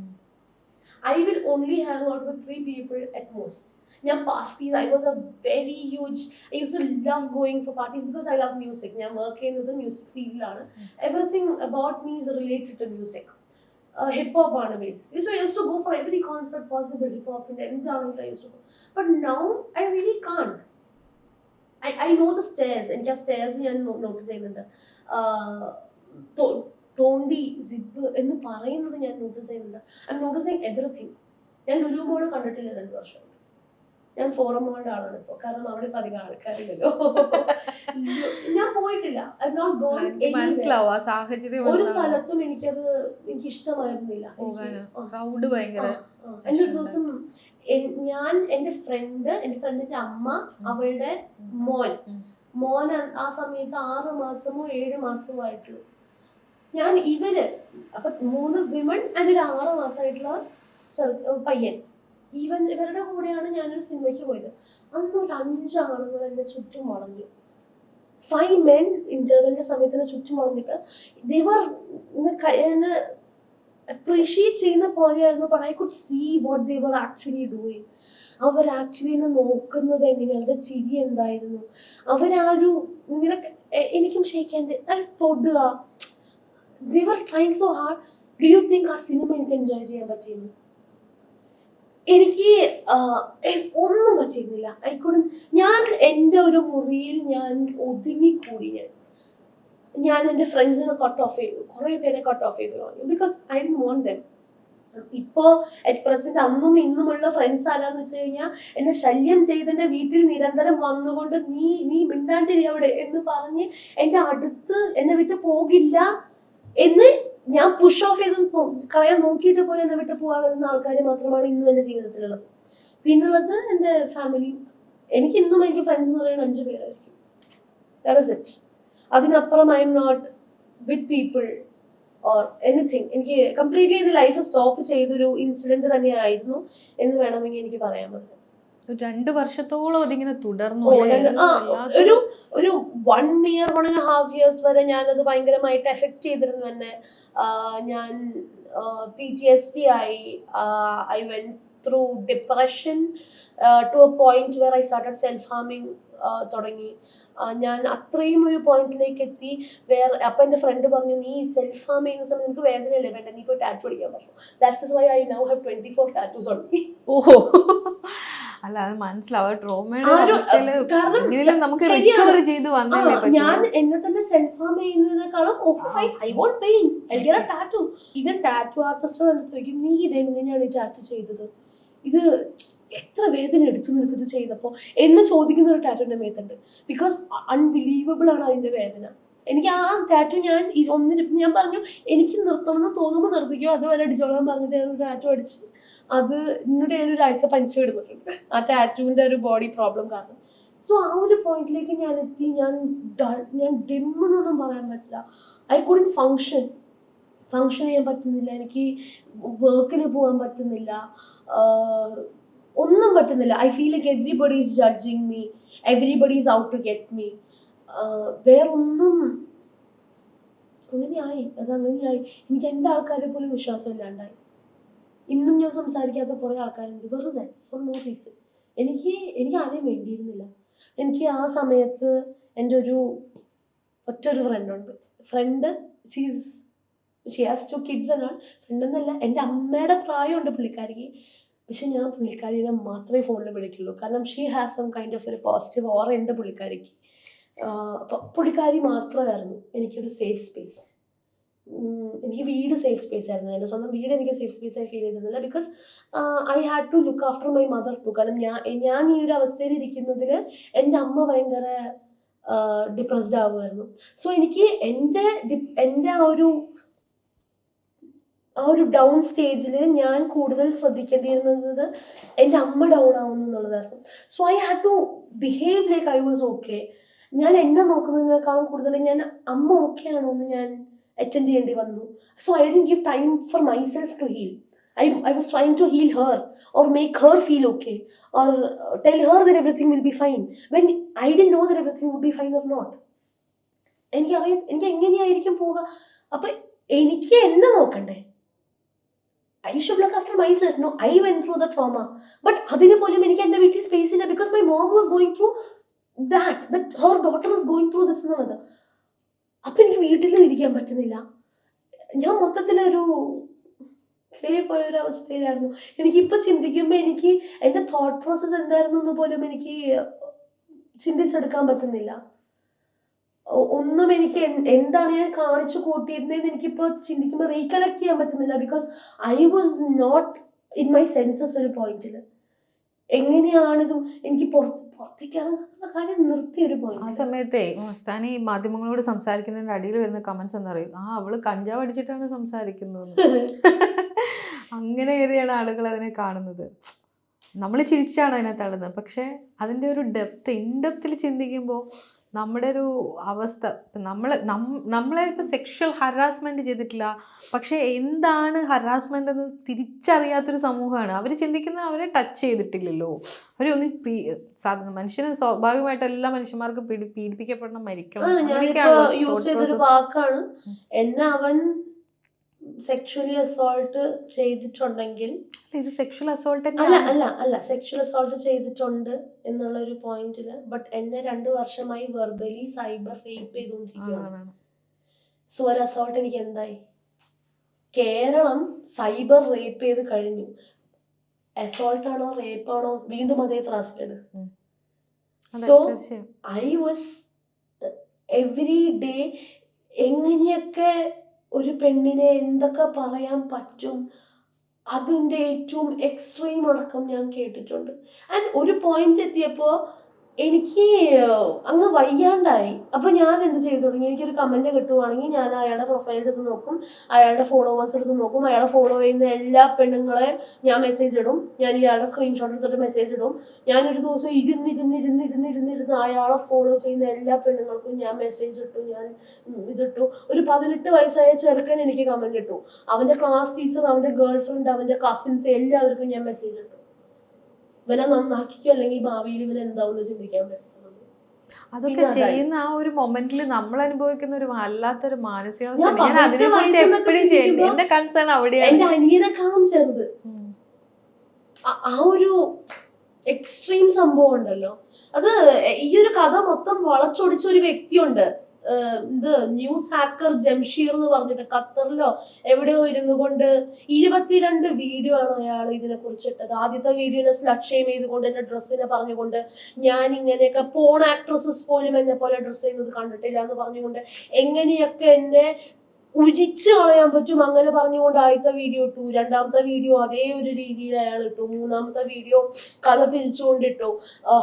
I will only hang out with 3 people at most. ഞാൻ parties, I was a very huge, I used to love going for parties because I love music. ഞാൻ work ചെയ്യുന്നത് music ഫീൽഡിലാണ്. Everything about me is related to music. Hip hop ആണ് basically. So I used to go for every concert possible, hip hop and എന്താണെങ്കിലും I used to go. But now I really can't. I know the stairs. എനിക്ക് ആ stairs ഞാൻ notice ചെയ്യുന്നുണ്ട്. തോണ്ടി zip എന്ന് പറയുന്നത് ഞാൻ നോട്ടീസ് ചെയ്യുന്നുണ്ട്. I M noticing everything. ഞാൻ ലുലു മോൾ കണ്ടിട്ടില്ല 2 വർഷം. ഞാൻ ഫോറം മോളുടെ ആളാണ് ഇപ്പോൾ, കാരണം അവിടെ ഇപ്പം അധികം ആൾക്കാരില്ലല്ലോ. ഞാൻ പോയിട്ടില്ല. I have not gone anywhere. ഒരു സ്ഥലത്തും എനിക്ക് ഇഷ്ടമായിരുന്നില്ല. എന്റെ ഒരു ദിവസം ഞാൻ എന്റെ ഫ്രണ്ടിന്റെ അമ്മ, അവളുടെ മോൻ ആ സമയത്ത് 6 മാസമോ 7 മാസമോ ആയിട്ടുള്ളൂ. ഞാൻ അപ്പൊ 3 വിമൺ ആൻഡ് ഒരു 6 മാസമായിട്ടുള്ള പയ്യൻ, ഇവരുടെ കൂടെയാണ് ഞാനൊരു സിനിമയ്ക്ക് പോയത്. അന്ന് ഒരു 5 ആളുകൾ എന്നെ ചുറ്റും വളഞ്ഞു. 5 men ഇന്റർവെല്ലിന്റെ സമയത്തിന് ചുറ്റും വളഞ്ഞിട്ട് അപ്രീഷിയേറ്റ് ചെയ്യുന്ന പോലെയായിരുന്നു. But I could see what they were actually doing. അവർ ആക്ച്വലി എന്നെ നോക്കുന്നത് എങ്ങനെയാണ്, അവരുടെ ചിരി എന്തായിരുന്നു, അവരാരു ഇങ്ങനെ എനിക്കും ഷെയ്ക്കാൻ തൊടുക. They were trying so hard. Do you think ആ സിനിമ എനിക്ക് എൻജോയ് ചെയ്യാൻ പറ്റിയിരുന്നു? എനിക്ക് ഒന്നും പറ്റിയിരുന്നില്ല. ഞാൻ എൻ്റെ ഒരു മുറിയിൽ ഞാൻ ഒതുങ്ങിക്കൂടി. ഞാൻ എൻ്റെ ഫ്രണ്ട്സിനെ കട്ട് ഓഫ് ചെയ്തു, കുറേ പേരെ കട്ട് ഓഫ് ചെയ്തു കളഞ്ഞു. Because I didn't want dum. ഇപ്പോൾ അറ്റ് പ്രസന്റ് അന്നും ഇന്നുമുള്ള ഫ്രണ്ട്സ് ആരാന്ന് വെച്ച് കഴിഞ്ഞാൽ എന്നെ ശല്യം ചെയ്തെൻ്റെ വീട്ടിൽ നിരന്തരം വന്നുകൊണ്ട് നീ മിണ്ടാണ്ടിരി അവിടെ എന്ന് പറഞ്ഞ് എൻ്റെ അടുത്ത് എന്നെ വിട്ട് പോകില്ല എന്ന് ഞാൻ പുഷ് ഓഫ് ചെയ്ത് കളയാൻ നോക്കിയിട്ട് പോലും എന്നെ വിട്ട് പോകാതിരുന്ന ആൾക്കാർ മാത്രമാണ് ഇന്നും എൻ്റെ ജീവിതത്തിലുള്ളത്. പിന്നുള്ളത് എൻ്റെ ഫാമിലി. എനിക്ക് ഇന്നും എനിക്ക് ഫ്രണ്ട്സ് എന്ന് പറയുന്നത് 5 പേരായിരിക്കും. That is it. അതിനപ്പുറം I am not with people or anything. എനിക്ക് കംപ്ലീറ്റ്ലി എൻ്റെ ലൈഫ് സ്റ്റോപ്പ് ചെയ്തൊരു ഇൻസിഡന്റ് തന്നെയായിരുന്നു എന്ന് വേണമെങ്കിൽ എനിക്ക് പറയാൻ പറ്റും. 2 വർഷത്തോളം അതിങ്ങനെ തുടർന്നു. ഒരു 1 year 1.5 years വരെ ഞാനത് ഭയങ്കരമായിട്ട് എഫക്ട് ചെയ്തിരുന്നു എന്നെ. ഞാൻ PTSD ആയി. I went through depression to a point where I started self harming തുടങ്ങി. ഞാൻ അത്രയും ഒരു പോയിന്റിലേക്ക് എത്തി. അപ്പം എൻ്റെ ഫ്രണ്ട് പറഞ്ഞു, നീ സെൽഫ് ഹാം ചെയ്യുന്ന സമയത്ത് നിനക്ക് വേദനയല്ലേ വേണ്ട, നീ പോയി ടാറ്റു അടിക്കാൻ പറഞ്ഞു. That is why I now have 24 tattoos on me. ഓഹോ, അല്ല അത് മനസ്സിലാവും. ട്രോമയുടെ നമുക്ക് റിക്കവർ ചെയ്ത് വന്നല്ലേ പറ്റൂ. ഞാൻ എന്നെ തന്നെ സെൽഫ് ഹാം ചെയ്യുന്നതിനേക്കാളും I want pain, I get a tattoo. Even tattoo ആർട്ടിസ്റ്റോട് എടുത്ത് ചോദിക്കും, നീ ഇതെങ്ങനെയാണ് ഈ ടാറ്റു ചെയ്തത്, ഇത് എത്ര വേദന എടുത്തു നിനക്കിത് ചെയ്തപ്പോൾ എന്ന് ചോദിക്കുന്ന ഒരു ടാറ്റു എൻ്റെ മേത്തുണ്ട്. ബിക്കോസ് അൺബിലീവബിൾ ആണ് അതിൻ്റെ വേദന. എനിക്ക് ആ ടാറ്റു ഞാൻ പറഞ്ഞു എനിക്ക് നിർത്തണമെന്ന് തോന്നുമ്പോൾ നിർത്തിക്കോ, അതുവരെ അടിച്ചോളാൻ പറഞ്ഞിട്ട് ഒരു ടാറ്റു അടിച്ച് അത് എന്നിട്ട് ഞാനൊരു ആഴ്ച പഞ്ച് ഇടുന്നുണ്ട് ആ ടാറ്റുവിൻ്റെ ഒരു ബോഡി പ്രോബ്ലം കാരണം. സോ ആ ഒരു പോയിന്റിലേക്ക് ഞാൻ എത്തി. ഞാൻ ഡിമ്മെന്നൊന്നും പറയാൻ പറ്റില്ല. ഐ കുഡന്റ് ഫങ്ഷൻ ചെയ്യാൻ പറ്റുന്നില്ല. എനിക്ക് വർക്കിന് പോകാൻ പറ്റുന്നില്ല, ഒന്നും പറ്റുന്നില്ല. I feel like everybody is judging me, everybody is out to get me. വേറൊന്നും അങ്ങനെയായി. എനിക്ക് എൻ്റെ ആൾക്കാരെ പോലും വിശ്വാസം ഇല്ലാണ്ടായി. ഇന്നും ഞാൻ സംസാരിക്കാത്ത കുറേ ആൾക്കാരുണ്ട് വെറുതെ ഫോർ നോ റീസൺ. എനിക്ക് ആരെയും വേണ്ടിയിരുന്നില്ല. എനിക്ക് ആ സമയത്ത് എൻ്റെ ഒറ്റൊരു ഫ്രണ്ട് ഷീ ഹാസ് 2 kids എന്നാണ്. ഫ്രണ്ട് എന്നല്ല, എൻ്റെ അമ്മയുടെ പ്രായമുണ്ട് പുള്ളിക്കാരിക്ക്. പക്ഷെ ഞാൻ പുള്ളിക്കാരിനെ മാത്രമേ ഫോണിൽ വിളിക്കുള്ളൂ. കാരണം she has some kind of ഒരു പോസിറ്റീവ് ഓറ ഉണ്ട് പുള്ളിക്കാരിക്ക്. അപ്പം പുള്ളിക്കാരി മാത്രമായിരുന്നു എനിക്കൊരു സേഫ് സ്പേസ്. എനിക്ക് വീട് സേഫ് സ്പേസ് ആയിരുന്നു. എൻ്റെ സ്വന്തം വീട് എനിക്ക് സേഫ് സ്പേസ് ആയി ഫീൽ ചെയ്തിരുന്നില്ല. Because I had to look after my mother too. കാരണം ഞാൻ ഈ ഒരു അവസ്ഥയിൽ ഇരിക്കുന്നതിൽ എൻ്റെ അമ്മ ഭയങ്കര ഡിപ്രസ്ഡ് ആവുമായിരുന്നു. സോ എനിക്ക് എൻ്റെ ആ ഒരു ഡൗൺ സ്റ്റേജിൽ ഞാൻ കൂടുതൽ ശ്രദ്ധിക്കേണ്ടിയിരുന്നത് എൻ്റെ അമ്മ ഡൗൺ ആവുന്നു എന്നുള്ളതായിരുന്നു. So I had to behave like I was okay. ഞാൻ എന്നെ നോക്കുന്നതിനേക്കാളും കൂടുതൽ ഞാൻ അമ്മ ഓക്കെ ആണോ എന്ന് ഞാൻ അറ്റൻഡ് ചെയ്യേണ്ടി വന്നു. So I didn't give time for myself to heal. I was trying to heal her or make her feel okay or tell her that everything will be fine when I didn't know that everything would be fine or not. എനിക്ക് എങ്ങനെയായിരിക്കും പോവുക? അപ്പം എനിക്ക് എന്നെ നോക്കണ്ടേ? I should look after myself. No, I went through the trauma. But അതിന് പോലും എനിക്ക് എൻ്റെ വീട്ടിൽ സ്പേസ് ഇല്ല. Because my mom was going through that her daughter is going through this എന്നുള്ളത്. അപ്പം എനിക്ക് വീട്ടിൽ ഇരിക്കാൻ പറ്റുന്നില്ല. ഞാൻ മൊത്തത്തിലൊരു പോയ ഒരു അവസ്ഥയിലായിരുന്നു. എനിക്കിപ്പോൾ ചിന്തിക്കുമ്പോൾ എനിക്ക് എൻ്റെ തോട്ട് പ്രോസസ്സ് എന്തായിരുന്നു എന്ന് പോലും എനിക്ക് ചിന്തിച്ചെടുക്കാൻ പറ്റുന്നില്ല. ഒന്നും എനിക്ക് എന്താണ് ഞാൻ കാണിച്ചു കൂട്ടിയിരുന്നതെന്ന് എനിക്കിപ്പോൾ ചിന്തിക്കുമ്പോൾ റീകലക്ട് ചെയ്യാൻ പറ്റുന്നില്ല. Because I was not in my senses ഒരു പോയിന്റിൽ. എങ്ങനെയാണിതും എനിക്ക് പുറത്തേക്ക് ഇറങ്ങുന്ന കാര്യം നിർത്തിയ ഒരു പോയിന്റ്. ആ സമയത്തെ മസ്താനി മാധ്യമങ്ങളോട് സംസാരിക്കുന്നതിൻ്റെ അടിയിൽ വരുന്ന കമന്റ്സ് എന്താ പറയും, അവള് കഞ്ചാവ് അടിച്ചിട്ടാണ് സംസാരിക്കുന്നത്. അങ്ങനെ ഏറിയാണ് ആളുകൾ അതിനെ കാണുന്നത്. നമ്മൾ ചിരിച്ചാണ് അതിനെ തള്ളുന്നത്. പക്ഷേ അതിൻ്റെ ഒരു ഇൻഡെപ്തിൽ ചിന്തിക്കുമ്പോൾ നമ്മുടെ ഒരു അവസ്ഥ, നമ്മളെ ഇപ്പോൾ സെക്ഷൽ ഹറാസ്മെൻറ്റ് ചെയ്തിട്ടില്ല, പക്ഷേ എന്താണ് ഹറാസ്മെൻ്റ് എന്ന് തിരിച്ചറിയാത്തൊരു സമൂഹമാണ്. അവർ ചിന്തിക്കുന്നത് അവരെ ടച്ച് ചെയ്തിട്ടില്ലല്ലോ, അവരൊന്നും മനുഷ്യന് സ്വാഭാവികമായിട്ട് എല്ലാ മനുഷ്യന്മാർക്കും പീഡിപ്പിക്കപ്പെടണം, മരിക്കണം. യൂസ് ചെയ്തൊരു വാക്കാണ്, എന്നെ അവൻ സെക്ഷലി അസോൾട്ട് ചെയ്തിട്ടുണ്ടെങ്കിൽ, ഇത് സെക്ഷൽ അസോൾട്ട് അല്ല സെക്ഷൽ അസോൾട്ട് ചെയ്തിട്ടുണ്ട് എന്നുള്ള ഒരു പോയിന്റില്, ബട്ട് എന്നെ 2 വർഷമായി വെർബലി സൈബർ റേപ്പ് ചെയ്തുകൊണ്ടിരിക്കുകയാണ്. സോ ഒരു അസോൾട്ട് എനിക്ക് എന്തായി? കേരളം സൈബർ റേപ്പ് ചെയ്ത് കഴിഞ്ഞു. അസോൾട്ട് ആണോ റേപ്പ് ആണോ വീണ്ടും അതേ ത്രാസിലാണ്. So I was every day എങ്ങനെയൊക്കെ ഒരു പെണ്ണിനെ എന്തൊക്കെ പറയാൻ പറ്റും, അതിൻ്റെ ഏറ്റവും എക്സ്ട്രീം അടക്കം ഞാൻ കേട്ടിട്ടുണ്ട്. ആൻഡ് ഒരു പോയിന്റ് എത്തിയപ്പോൾ എനിക്ക് അങ്ങ് വയ്യാണ്ടായി. അപ്പം ഞാൻ എന്ത് ചെയ്തു തുടങ്ങി, എനിക്കൊരു കമൻറ്റ് കിട്ടുവാണെങ്കിൽ ഞാൻ അയാളുടെ പ്രൊഫൈൽ എടുത്ത് നോക്കും, അയാളുടെ ഫോളോവേഴ്സ് എടുത്ത് നോക്കും, അയാളെ ഫോളോ ചെയ്യുന്ന എല്ലാ പെണ്ണുങ്ങളെ ഞാൻ മെസ്സേജ് ഇടും, ഞാൻ ഇയാളുടെ സ്ക്രീൻഷോട്ട് എടുത്തിട്ട് മെസ്സേജ് ഇടും. ഞാനൊരു ദിവസം ഇരുന്നിരുന്ന് അയാളെ ഫോളോ ചെയ്യുന്ന എല്ലാ പെണ്ണുങ്ങൾക്കും ഞാൻ മെസ്സേജ് ഇട്ടു, ഞാൻ ഇതിട്ടു. ഒരു 18 വയസ്സായ ചെറുക്കൻ എനിക്ക് കമൻറ്റ് ഇട്ടു. അവൻ്റെ ക്ലാസ് ടീച്ചർ, അവൻ്റെ ഗേൾ ഫ്രണ്ട്, അവൻ്റെ കസിൻസ് എല്ലാവർക്കും ഞാൻ മെസ്സേജ് ഇട്ടു. ഇവനെ നന്നാക്കിക്കോ, അല്ലെങ്കിൽ ഭാവിയിൽ ഇവന് എന്താവുന്ന ചിന്തിക്കാൻ പറ്റും. അതൊക്കെ ചെയ്യുന്ന ആ ഒരു മൊമെന്റിൽ നമ്മൾ അനുഭവിക്കുന്ന ഒരു വല്ലാത്തൊരു മാനസികാവസ്ഥ. എന്റെ കൺസേൺ അവിടെയാണ്. എന്റെ അനിയനെക്കാളും ചെറുത് ആ ഒരു എക്സ്ട്രീം സംഭവം ഉണ്ടല്ലോ. അത് ഈ ഒരു കഥ മൊത്തം വളച്ചൊടിച്ച ഒരു വ്യക്തിയുണ്ട്. ഇത് ന്യൂസ് ഹാക്കർ ജംഷീർ എന്ന് പറഞ്ഞിട്ട് ഖത്തറിലോ എവിടെയോ ഇരുന്നു കൊണ്ട് 22 വീഡിയോ ആണ് അയാൾ ഇതിനെ കുറിച്ചിട്ടത്. ആദ്യത്തെ വീഡിയോനെ സ്ലട്ട് ഷെയിം ചെയ്തുകൊണ്ട് എന്റെ ഡ്രസ്സിനെ പറഞ്ഞുകൊണ്ട്, ഞാൻ ഇങ്ങനെയൊക്കെ പോൺ ആക്ട്രസസ് പോലും എന്നെ പോലെ ഡ്രസ്സ് ചെയ്യുന്നത് കണ്ടിട്ടില്ല എന്ന് പറഞ്ഞുകൊണ്ട്, എങ്ങനെയൊക്കെ എന്നെ ഉരിച്ചു കളയാൻ പറ്റും അങ്ങനെ പറഞ്ഞുകൊണ്ട് ആദ്യത്തെ വീഡിയോ ഇട്ടു. 2ാമത്തെ വീഡിയോ അതേ ഒരു രീതിയിൽ അയാൾ ഇട്ടു. 3ാമത്തെ വീഡിയോ കഥ തിരിച്ചുകൊണ്ടിട്ടു,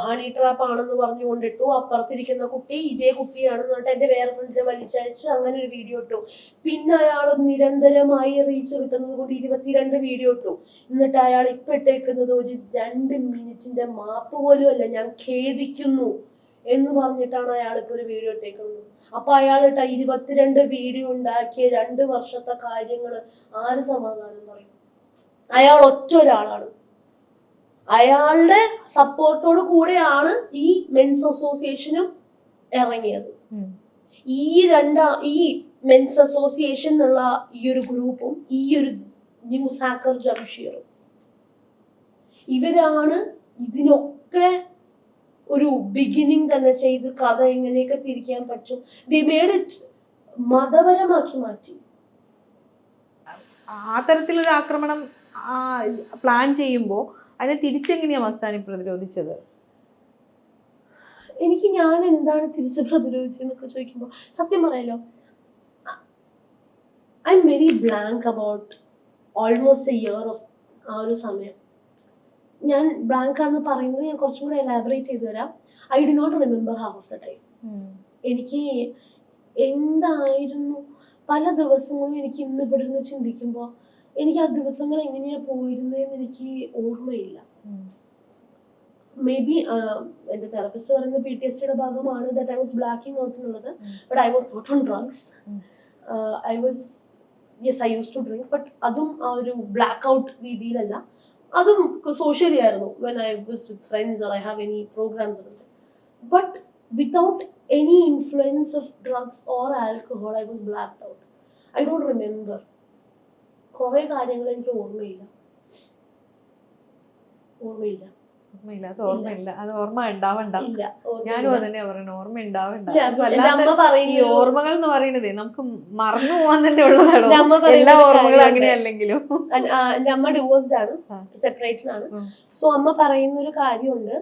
ഹണി ട്രാപ്പ് ആണെന്ന് പറഞ്ഞുകൊണ്ടിട്ടു. അപ്പുറത്തിരിക്കുന്ന കുട്ടി ഇതേ കുട്ടിയാണെന്ന് പറഞ്ഞിട്ട് എൻ്റെ വേറെ ഫ്രണ്ടിനെ വലിച്ചഴിച്ച് അങ്ങനെ ഒരു വീഡിയോ ഇട്ടു. പിന്നെ അയാൾ നിരന്തരമായി റീച്ച് കിട്ടുന്നത് കൊണ്ട് 22 വീഡിയോ ഇട്ടു. എന്നിട്ട് അയാൾ ഇപ്പം ഇട്ടേക്കുന്നത് ഒരു 2 മിനിറ്റിന്റെ മാപ്പ് പോലും അല്ല, ഞാൻ ഖേദിക്കുന്നു എന്ന് പറഞ്ഞിട്ടാണ് അയാൾ ഇപ്പൊ ഒരു വീഡിയോ ഇട്ടേക്കുന്നത്. അപ്പൊ അയാൾ ഇട്ട 22 വീഡിയോ ഉണ്ടാക്കിയ 2 വർഷത്തെ കാര്യങ്ങൾ ആര് സമാധാനം പറയും? അയാൾ ഒറ്റ ഒരാളാണ്. അയാളുടെ സപ്പോർട്ടോട് കൂടെയാണ് ഈ മെൻസ് അസോസിയേഷനും ഇറങ്ങിയത്. ഈ മെൻസ് അസോസിയേഷൻ എന്നുള്ള ഈ ഒരു ഗ്രൂപ്പും ഈ ഒരു ന്യൂസ് ഹാക്കർ ജംഷീറും ഇവരാണ് ഇതിനൊക്കെ ഒരു ബിഗിനിങ് തന്നെ ചെയ്ത് കഥ എങ്ങനെയൊക്കെ തിരിക്കാൻ പറ്റും. ദേ മേഡ് ഇറ്റ് മതപരമാക്കി മാറ്റി. ആ തരത്തിലൊരു ആക്രമണം പ്ലാൻ ചെയ്യുമ്പോൾ അതിനെ തിരിച്ചെങ്ങനെയാ മസ്താനി പ്രതിരോധിച്ചത്? ഞാൻ എന്താണ് തിരിച്ച് പ്രതിരോധിച്ചതെന്നൊക്കെ ചോദിക്കുമ്പോൾ സത്യം പറയാലോ, I am very blank about almost A year of ആ ഒരു സമയം. ഞാൻ ബ്ലാങ്ക് ആണെന്ന് പറയുന്നത് ഞാൻ കുറച്ചും കൂടെ എലാബറേറ്റ് ചെയ്തു തരാം. I do not remember half of the time. എനിക്ക് എന്തായിരുന്നു പല ദിവസങ്ങളും എനിക്ക് ഇന്ന് ഇവിടെ നിന്ന് ചിന്തിക്കുമ്പോൾ എനിക്ക് ആ ദിവസങ്ങൾ എങ്ങനെയാ പോയിരുന്നതെന്ന് എനിക്ക് ഓർമ്മയില്ല. മേ ബി എൻ്റെ തെറപ്പിസ്റ്റ് പറയുന്ന PTSDയുടെ ഭാഗമാണ് that I was blacking out എന്നുള്ളത്. But I was not on drugs. I was yes I use to drink, but അതും ആ ഒരു ബ്ലാക്ക് ഔട്ട് രീതിയിലല്ല, അതും സോഷ്യലി ആയിരുന്നു. When I was with friends or I have any programs. But without any influence of drugs or alcohol I was blacked out. I don't remember. കുറെ കാര്യങ്ങൾ എനിക്ക് ഓർമ്മയില്ല. അത് ഓർമ്മയില്ല. അത് ഓർമ്മ ഉണ്ടാവണ്ട. ഞാനും അതന്നെയാ പറയണത്, ഓർമ്മ ഉണ്ടാവണ്ട. ഈ ഓർമ്മകൾ എന്ന് പറയുന്നത് നമുക്ക് മറന്നു പോകാൻ തന്നെ ഉള്ളതാണ്. എല്ലാ ഓർമ്മകളും അങ്ങനെയല്ലെങ്കിലും. അമ്മ ഡിവോഴ്സ്ഡ് ആണ്, സെപ്പറേറ്റഡ് ആണ്. സോ അമ്മ പറയുന്ന ഒരു കാര്യമുണ്ട്,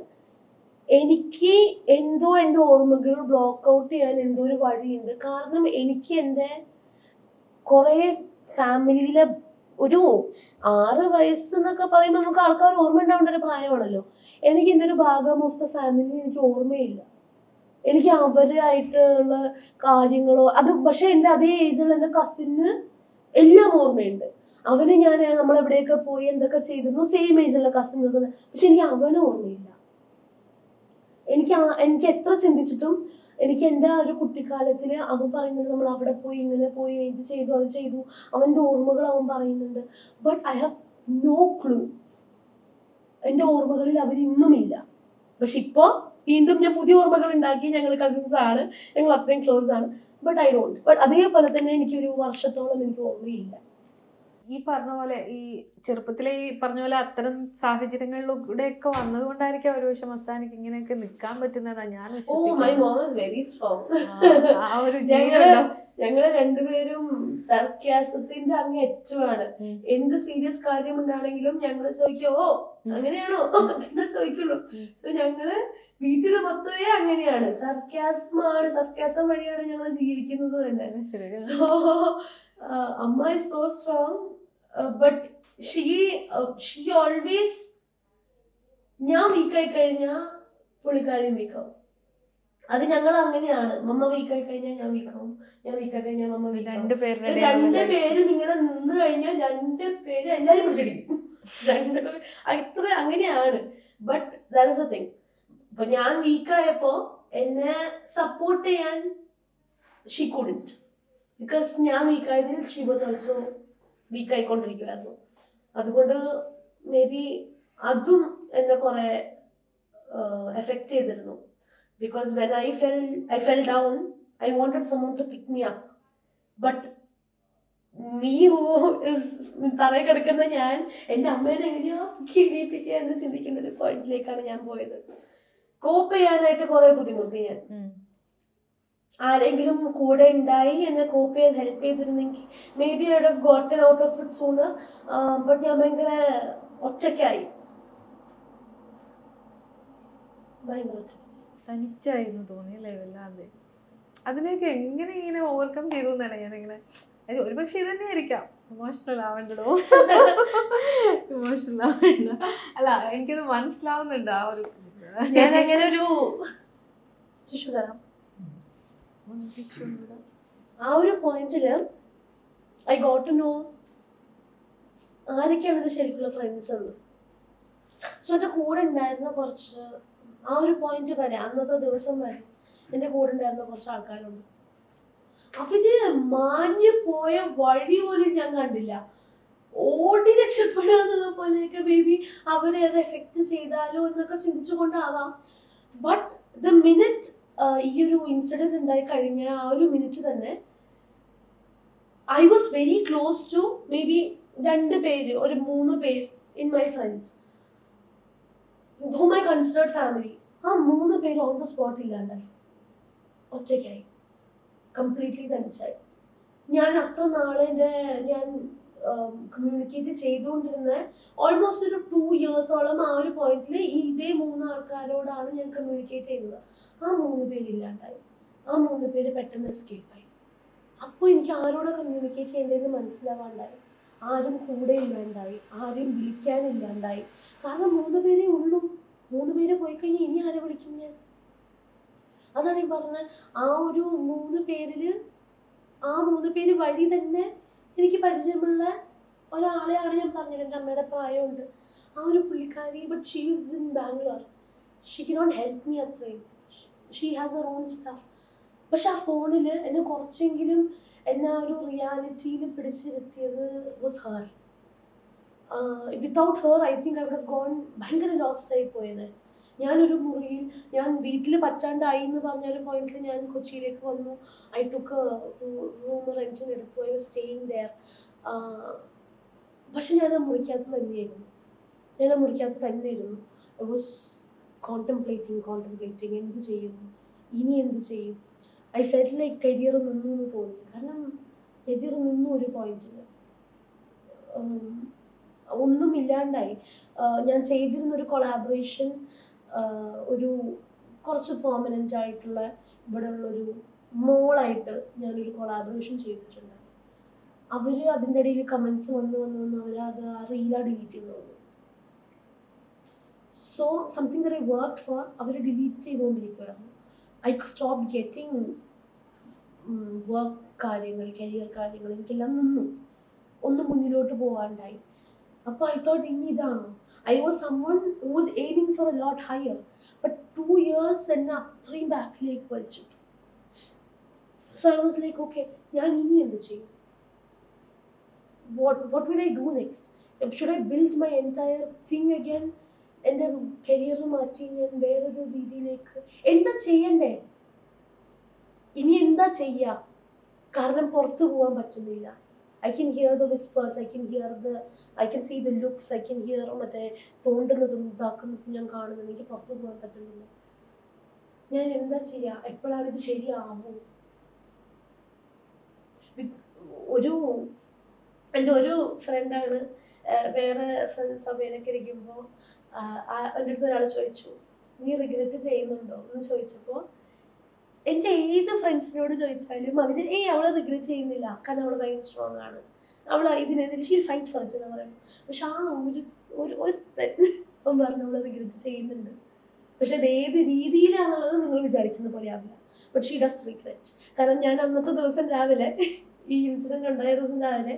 എനിക്ക് എന്തോ എൻ്റെ ഓർമ്മകൾ ബ്ലോക്ക് ഔട്ട് ചെയ്യാൻ എന്തോ ഒരു വഴിയുണ്ട്. കാരണം എനിക്ക് എൻ്റെ കുറെ ഫാമിലിയിലെ ഒരു 6 വയസ്സ് എന്നൊക്കെ പറയുമ്പോൾ നമുക്ക് ആൾക്കാർ ഓർമ്മ ഉണ്ടാവേണ്ട ഒരു പ്രായമാണല്ലോ. എനിക്ക് എൻ്റെ ഒരു ഭാഗം ഓഫ് ദ ഫാമിലി എനിക്ക് ഓർമ്മയില്ല. എനിക്ക് അവരായിട്ടുള്ള കാര്യങ്ങളോ അത്, പക്ഷെ എൻ്റെ അതേ ഏജിലുള്ള എൻ്റെ കസിന് എല്ലാം ഓർമ്മയുണ്ട്. അവന് ഞാൻ നമ്മളെവിടെയൊക്കെ പോയി എന്തൊക്കെ ചെയ്തിരുന്നു, സെയിം ഏജിലുള്ള കസിൻ. പക്ഷെ എനിക്ക് അവനും ഓർമ്മയില്ല. എനിക്ക് എത്ര ചിന്തിച്ചിട്ടും എനിക്ക് എൻ്റെ ആ ഒരു കുട്ടിക്കാലത്തിൽ അവൻ പറയുന്നുണ്ട് നമ്മൾ അവിടെ പോയി ഇങ്ങനെ പോയി ഇത് ചെയ്തു അത് ചെയ്തു, അവൻ്റെ ഓർമ്മകൾ അവൻ പറയുന്നുണ്ട്. But I have no clue. എൻ്റെ ഓർമ്മകളിൽ അവരിന്നുമില്ല. പക്ഷെ ഇപ്പോൾ വീണ്ടും ഞാൻ പുതിയ ഓർമ്മകൾ ഉണ്ടാക്കി. ഞങ്ങൾ കസിൻസ് ആണ്, ഞങ്ങൾ അത്രയും ക്ലോസ് ആണ്. But I don't. ബട്ട് അതേപോലെ തന്നെ എനിക്കൊരു വർഷത്തോളം എനിക്ക് ഓർമ്മയില്ല. ഈ പറഞ്ഞ പോലെ ഈ ചെറുപ്പത്തിലെ ഈ പറഞ്ഞ പോലെ അത്തരം സാഹചര്യങ്ങളിലൂടെ ഒക്കെ വന്നത് കൊണ്ടായിരിക്കും ഒരു പക്ഷെ മസ്താനിക്ക് ഇങ്ങനെയൊക്കെ നിൽക്കാൻ പറ്റുന്നതാ ഞാൻ my mom is very strong. ആ ഒരു ജീവിതം ഞങ്ങള് രണ്ടുപേരും സർക്യാസത്തിന്റെ അങ്ങ് ഏറ്റവുമാണ്. എന്ത് സീരിയസ് കാര്യമുണ്ടാണെങ്കിലും ഞങ്ങള് ചോദിക്കോ അങ്ങനെയാണോ എന്താ ചോദിക്കുള്ളൂ. ഞങ്ങള് വീട്ടില് മൊത്തമേ അങ്ങനെയാണ്. സർക്യാസം വഴിയാണ് ഞങ്ങൾ ജീവിക്കുന്നത് തന്നെ. സോ അമ്മ is so strong, but she always, ഞാൻ വീക്കായി കഴിഞ്ഞാ പുള്ളിക്കാരിയും വീക്കാവും. അത് ഞങ്ങൾ അങ്ങനെയാണ്. മമ്മ വീക്കായി കഴിഞ്ഞാൽ ഞാൻ വീക്കാവും, ഞാൻ വീക്കായി കഴിഞ്ഞാൽ മമ്മ വീക്കാവും. രണ്ടുപേരും ഇങ്ങനെ നിന്ന് കഴിഞ്ഞാൽ രണ്ടുപേരും എല്ലാരും പിടിച്ചിടിക്കും. അത്ര അങ്ങനെയാണ്. But that is A thing. ഇപ്പൊ ഞാൻ വീക്കായപ്പോ എന്നെ സപ്പോർട്ട് ചെയ്യാൻ ഷീ കുഡന്റ്, ബിക്കോസ് ഞാൻ വീക്കായതിൽ ഷീ വാസ് ഓൾസോ വീക്കായിക്കൊണ്ടിരിക്കുവായിരുന്നു. അതുകൊണ്ട് മേ ബി അതും എന്നെ കുറെ എഫക്ട് ചെയ്തിരുന്നു. Because when I fell down, I wanted someone to pick me up. But me who is തറയിൽ കിടക്കുന്ന ഞാൻ എൻ്റെ അമ്മേനെ എങ്ങനെയാ കിണിയിപ്പിക്കുക എന്ന് ചിന്തിക്കേണ്ട ഒരു പോയിന്റിലേക്കാണ് ഞാൻ പോയത്. കോപ്പ് ചെയ്യാനായിട്ട് കുറെ ബുദ്ധിമുട്ടി ഞാൻ. ആരെങ്കിലും കൂടെ ഉണ്ടായി എന്നെ കോപ്പ് ചെയ്യാൻ ഹെൽപ്പ് ചെയ്തിരുന്നെങ്കിൽ maybe I would have gotten out of it sooner. But ഞാൻ ഭയങ്കര ഒറ്റയ്ക്കായി, ഭയങ്കര ഒറ്റയ്ക്ക് തനിച്ചായിരുന്നു തോന്നിയല്ലേ വല്ലാതെ. അതിനെയൊക്കെ എങ്ങനെ ഇങ്ങനെ ഓവർകം ചെയ്തു എന്നാണ് ഞാനിങ്ങനെ ഒരു പക്ഷെ ഇത് തന്നെ ആയിരിക്കാം. ഇമോഷണൽ ആവേണ്ടതോ ഇമോഷണൽ ആവേണ്ട അല്ല, എനിക്കത് മനസ്സിലാവുന്നുണ്ട്. ആ ഒരു ഞാൻ അങ്ങനെ ഒരു ടിഷ്യൂ തരാം. ആ ഒരു പോയിന്റില് ഐ ഗോട്ട് ടു നോ ആരൊക്കെയാണ് എൻ്റെ ശരിക്കുള്ള ഫ്രണ്ട്സ് എന്ന്. സോ എൻ്റെ കൂടെ ഉണ്ടായിരുന്ന കുറച്ച്, ആ ഒരു പോയിന്റ് വരെ, അന്നത്തെ ദിവസം വരെ എൻ്റെ കൂടെ ഉണ്ടായിരുന്ന കുറച്ച് ആൾക്കാരുണ്ട്. അവര് മാഞ്ഞു പോയ വഴി പോലും ഞാൻ കണ്ടില്ല. ഓടി രക്ഷപ്പെടുക എന്നുള്ള പോലെയൊക്കെ ബേബി അവരെ അത് എഫക്ട് ചെയ്താലോ എന്നൊക്കെ ചിന്തിച്ചുകൊണ്ടാവാം. ബട്ട് ദ മിനിറ്റ് ഈ ഒരു ഇൻസിഡന്റ് ഉണ്ടായി കഴിഞ്ഞ ആ ഒരു മിനിറ്റ് തന്നെ I was very close to maybe 2 പേര്, ഒരു 3 പേര് in my friends whom I considered family. ആ 3 പേര് ഓൺ ദ സ്പോട്ട് ഇല്ലാണ്ടായി, ഒറ്റയ്ക്കായി, കംപ്ലീറ്റ്ലി തനിച്ചായി. ഞാൻ അത്ര നാളെ ഞാൻ കമ്മ്യൂണിക്കേറ്റ് ചെയ്തുകൊണ്ടിരുന്ന ഓൾമോസ്റ്റ് ഒരു 2 ഇയേഴ്സോളം ആ ഒരു പോയിന്റിൽ ഇതേ 3 ആൾക്കാരോടാണ് ഞാൻ കമ്മ്യൂണിക്കേറ്റ് ചെയ്യുന്നത്. ആ 3 പേര് ഇല്ലാണ്ടായി, ആ 3 പേര് പെട്ടെന്ന് എസ്കേപ്പായി. അപ്പോൾ എനിക്ക് ആരോടെ കമ്മ്യൂണിക്കേറ്റ് ചെയ്യേണ്ടതെന്ന് മനസ്സിലാവാണ്ടായി, ആരും കൂടെ ഇല്ലാണ്ടായി, ആരെയും വിളിക്കാനില്ലാണ്ടായി. കാരണം 3 പേരേ ഉള്ളൂ. 3 പേര് പോയി കഴിഞ്ഞാൽ ഇനി ആരെ വിളിക്കും ഞാൻ? അതാണ് ഈ പറഞ്ഞത്. ആ ഒരു 3 പേരില് ആ 3 പേര് വഴി തന്നെ എനിക്ക് പരിചയമുള്ള ഒരാളെയാണ് ഞാൻ പറഞ്ഞത്. എൻ്റെ അമ്മയുടെ പ്രായമുണ്ട് ആ ഒരു പുള്ളിക്കാരി. But she is in Bangalore. She cannot help me അത്രയും. She has her own stuff. പക്ഷെ ആ ഫോണിൽ എന്നെ കുറച്ചെങ്കിലും എന്നെ ആ ഒരു റിയാലിറ്റിയിൽ പിടിച്ചിരുത്തിയത് was her. Without her I think I would have gone ഭയങ്കര ലോസ്റ്റ് ആയി പോയത്. ഞാനൊരു മുറിയിൽ, ഞാൻ വീട്ടിൽ പറ്റാണ്ടായി എന്ന് പറഞ്ഞൊരു പോയിന്റിൽ ഞാൻ കൊച്ചിയിലേക്ക് വന്നു. ഐ ടുക്ക് റൂം റെന്റിന് എടുത്തു. I was staying there. പക്ഷെ ഞാൻ ആ മുറിക്കകത്ത് തന്നെയായിരുന്നു. ഐ വാസ് കോൺടെംപ്ലേറ്റിംഗ് എന്ത് ചെയ്യും, ഇനി എന്ത് ചെയ്യും. ഐ ഫെൽറ്റ് ലൈക്ക് കരിയർ നിന്നു എന്ന് തോന്നി. കാരണം കരിയർ നിന്നു ഒരു പോയിന്റിൽ, ഒന്നും ഇല്ലാണ്ടായി. ഞാൻ ചെയ്തിരുന്നൊരു കൊളാബറേഷൻ ഒരു കുറച്ച് പെർമനൻ്റ് ആയിട്ടുള്ള ഇവിടെ ഉള്ളൊരു മോളായിട്ട് ഞാനൊരു കൊളാബറേഷൻ ചെയ്തിട്ടുണ്ട്. അവർ അതിൻ്റെ ഇടയിൽ കമൻസ് വന്ന് അവരത് ആ റീലാ ഡിലീറ്റ് ചെയ്ത് തന്നു. So something that I worked for അവർ ഡിലീറ്റ് ചെയ്തുകൊണ്ടിരിക്കുകയായിരുന്നു. ഐ സ്റ്റോപ്പ് ഗെറ്റിംഗ് വർക്ക് കാര്യങ്ങൾ, കരിയർ കാര്യങ്ങൾ, എനിക്കെല്ലാം നിന്നു. ഒന്നും മുന്നിലോട്ട് പോകാണ്ടായി. അപ്പോൾ ഐ തോട്ട് ഇനി ഇതാണോ? I was someone who was aiming for a lot higher. But 2 years എന്നെ അത്രയും ബാക്കിലേക്ക് വലിച്ചിട്ടു. So I was like okay, ഞാൻ ഇനി എന്ത് ചെയ്യും? what will I do next? Should I build my entire thing again? എൻ്റെ കരിയർ മാറ്റി ഞാൻ വേറൊരു രീതിയിലേക്ക് എന്താ ചെയ്യണ്ടേ? ഇനി എന്താ ചെയ്യുക? കാരണം പുറത്തു പോകാൻ പറ്റുന്നില്ല. I can hear the whispers, I can see the looks, I can hear മറ്റേ തോണ്ടുന്നതും ഇതാക്കുന്നതും ഞാൻ കാണുന്നത്. എനിക്ക് പുറത്തു പോകാൻ പറ്റുന്നില്ല. ഞാൻ എന്താ ചെയ്യാ? എപ്പോഴാണ് ഇത് ശരിയാവും? എൻ്റെ ഒരു ഫ്രണ്ടാണ്, വേറെ ഫ്രണ്ട്സ് സഭയിലൊക്കെ ഇരിക്കുമ്പോൾ എൻ്റെ അടുത്ത് ഒരാൾ ചോദിച്ചു, നീ റിഗ്രറ്റ് ചെയ്യുന്നുണ്ടോ എന്ന് ചോദിച്ചപ്പോൾ എൻ്റെ ഏത് ഫ്രണ്ട്സിനോട് ചോദിച്ചാലും അവര് അവളെ റിഗ്രറ്റ് ചെയ്യുന്നില്ല, കാരണം അവൾ ഭയങ്കര സ്ട്രോങ് ആണ്, അവൾ ഇതിനെതിരെ ഷീ ഫൈറ്റ് ഫോർ ഇറ്റ് എന്ന് പറയും. പക്ഷെ ആ അവൻ പറഞ്ഞു അവളെ റിഗ്രറ്റ് ചെയ്യുന്നുണ്ട്, പക്ഷെ അത് ഏത് രീതിയിലാണെന്നുള്ളത് നിങ്ങൾ വിചാരിക്കുന്ന പോലെ ആവില്ല. But she does regret. കാരണം ഞാൻ അന്നത്തെ ദിവസം രാവിലെ, ഈ ഇൻസിഡൻറ്റ് ഉണ്ടായ ദിവസം രാവിലെ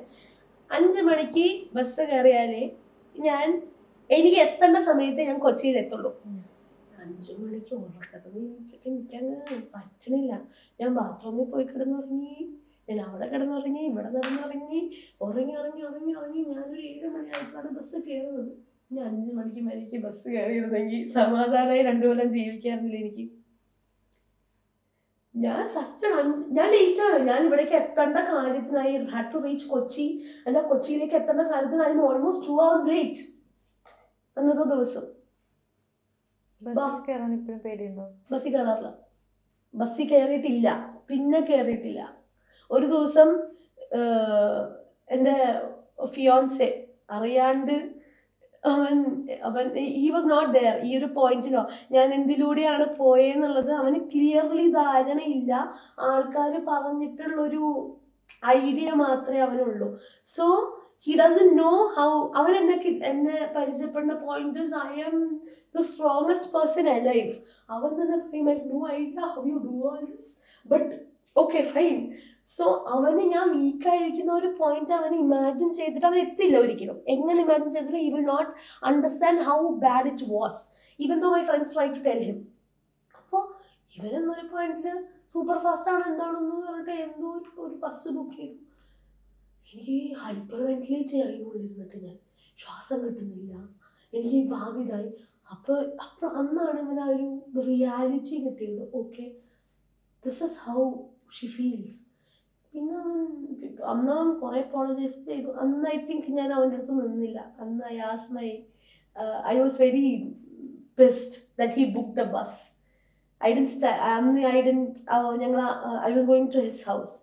5 മണിക്ക് ബസ് കയറിയാലേ എനിക്ക് എത്തേണ്ട സമയത്ത് ഞാൻ കൊച്ചിയിൽ എത്തുള്ളൂ. 5 മണിക്ക് ഉറക്കത്തിൽ എണീച്ചിട്ട് എനിക്കങ്ങ് പറ്റണില്ല. ഞാൻ ബാത്റൂമിൽ പോയി കിടന്നുറങ്ങി, ഞാൻ അവിടെ കിടന്നുറങ്ങി, ഇവിടെ നടന്നുറങ്ങി, ഉറങ്ങി ഞാനൊരു 7 മണിയായപ്പോഴാണ് ബസ് കയറുന്നത്. ഞാൻ 5 മണിക്ക് മരിക്ക് ബസ് കയറിയിരുന്നെങ്കിൽ സമാധാനമായി 2 കൊല്ലം ജീവിക്കാറില്ല എനിക്ക്. ഞാൻ ലേറ്റാണ്. ഞാൻ ഇവിടേക്ക് എത്തേണ്ട കാര്യത്തിനായി ഹാഡ് ടു റീച്ച് കൊച്ചി. എന്നാൽ കൊച്ചിയിലേക്ക് എത്തേണ്ട കാര്യത്തിനായി ഓൾമോസ്റ്റ് 2 hours ലേറ്റ് അന്നത്തെ ദിവസം. ബസ്സിൽ കയറാറില്ല, ബസ്സിൽ കയറിയിട്ടില്ല, പിന്നെ കയറിയിട്ടില്ല. ഒരു ദിവസം എൻ്റെ ഫിയോൻസെ അറിയാണ്ട് അവൻ ഹി വാസ് നോട്ട് ദെയർ. ഈ ഒരു പോയിന്റിലോ ഞാൻ എന്തിലൂടെയാണ് പോയെന്നുള്ളത് അവന് ക്ലിയർലി ധാരണയില്ല. ആൾക്കാർ പറഞ്ഞിട്ടുള്ളൊരു ഐഡിയ മാത്രമേ അവനുള്ളൂ. So he doesn't know how. അവൻ എന്നെ പരിചയപ്പെടുന്ന point I am the strongest person alive. അവൻ തന്നെ പറയും I have no idea how you do all this, but okay fine. So അവന് ഞാൻ വീക്കായിരിക്കുന്ന ഒരു പോയിന്റ് അവന് ഇമാജിൻ ചെയ്തിട്ട് അവൻ എത്തില്ല ഒരിക്കലും. എങ്ങനെ ഇമാജിൻ ചെയ്തിട്ട് he will not understand how bad it was, even though my friends try to tell him. അപ്പോൾ ഇവനെന്നൊരു പോയിന്റിൽ സൂപ്പർ ഫാസ്റ്റ് ആണ് എന്താണെന്ന് പറഞ്ഞിട്ട് എന്തോ ഒരു ബസ് ബുക്ക് ചെയ്തു. എനിക്ക് ഹൈപ്പർ വെന്റിലേറ്റ് ചെയ്യുന്നിരുന്നിട്ട് ഞാൻ ശ്വാസം കിട്ടുന്നില്ല, എനിക്ക് ഭാവിതായി. അപ്പോൾ അന്നാണ് ഇവന് ആ ഒരു റിയാലിറ്റി കിട്ടിയത്. Okay, this is how she feels. പിന്നെ അന്ന് അവൻ കുറേ അപ്പോളജൈസ് ചെയ്തു. അന്ന് ഐ തിങ്ക് ഞാൻ അവൻ്റെ അടുത്ത് നിന്നില്ല. അന്ന് I was very pissed that he booked a bus. I was going to his house.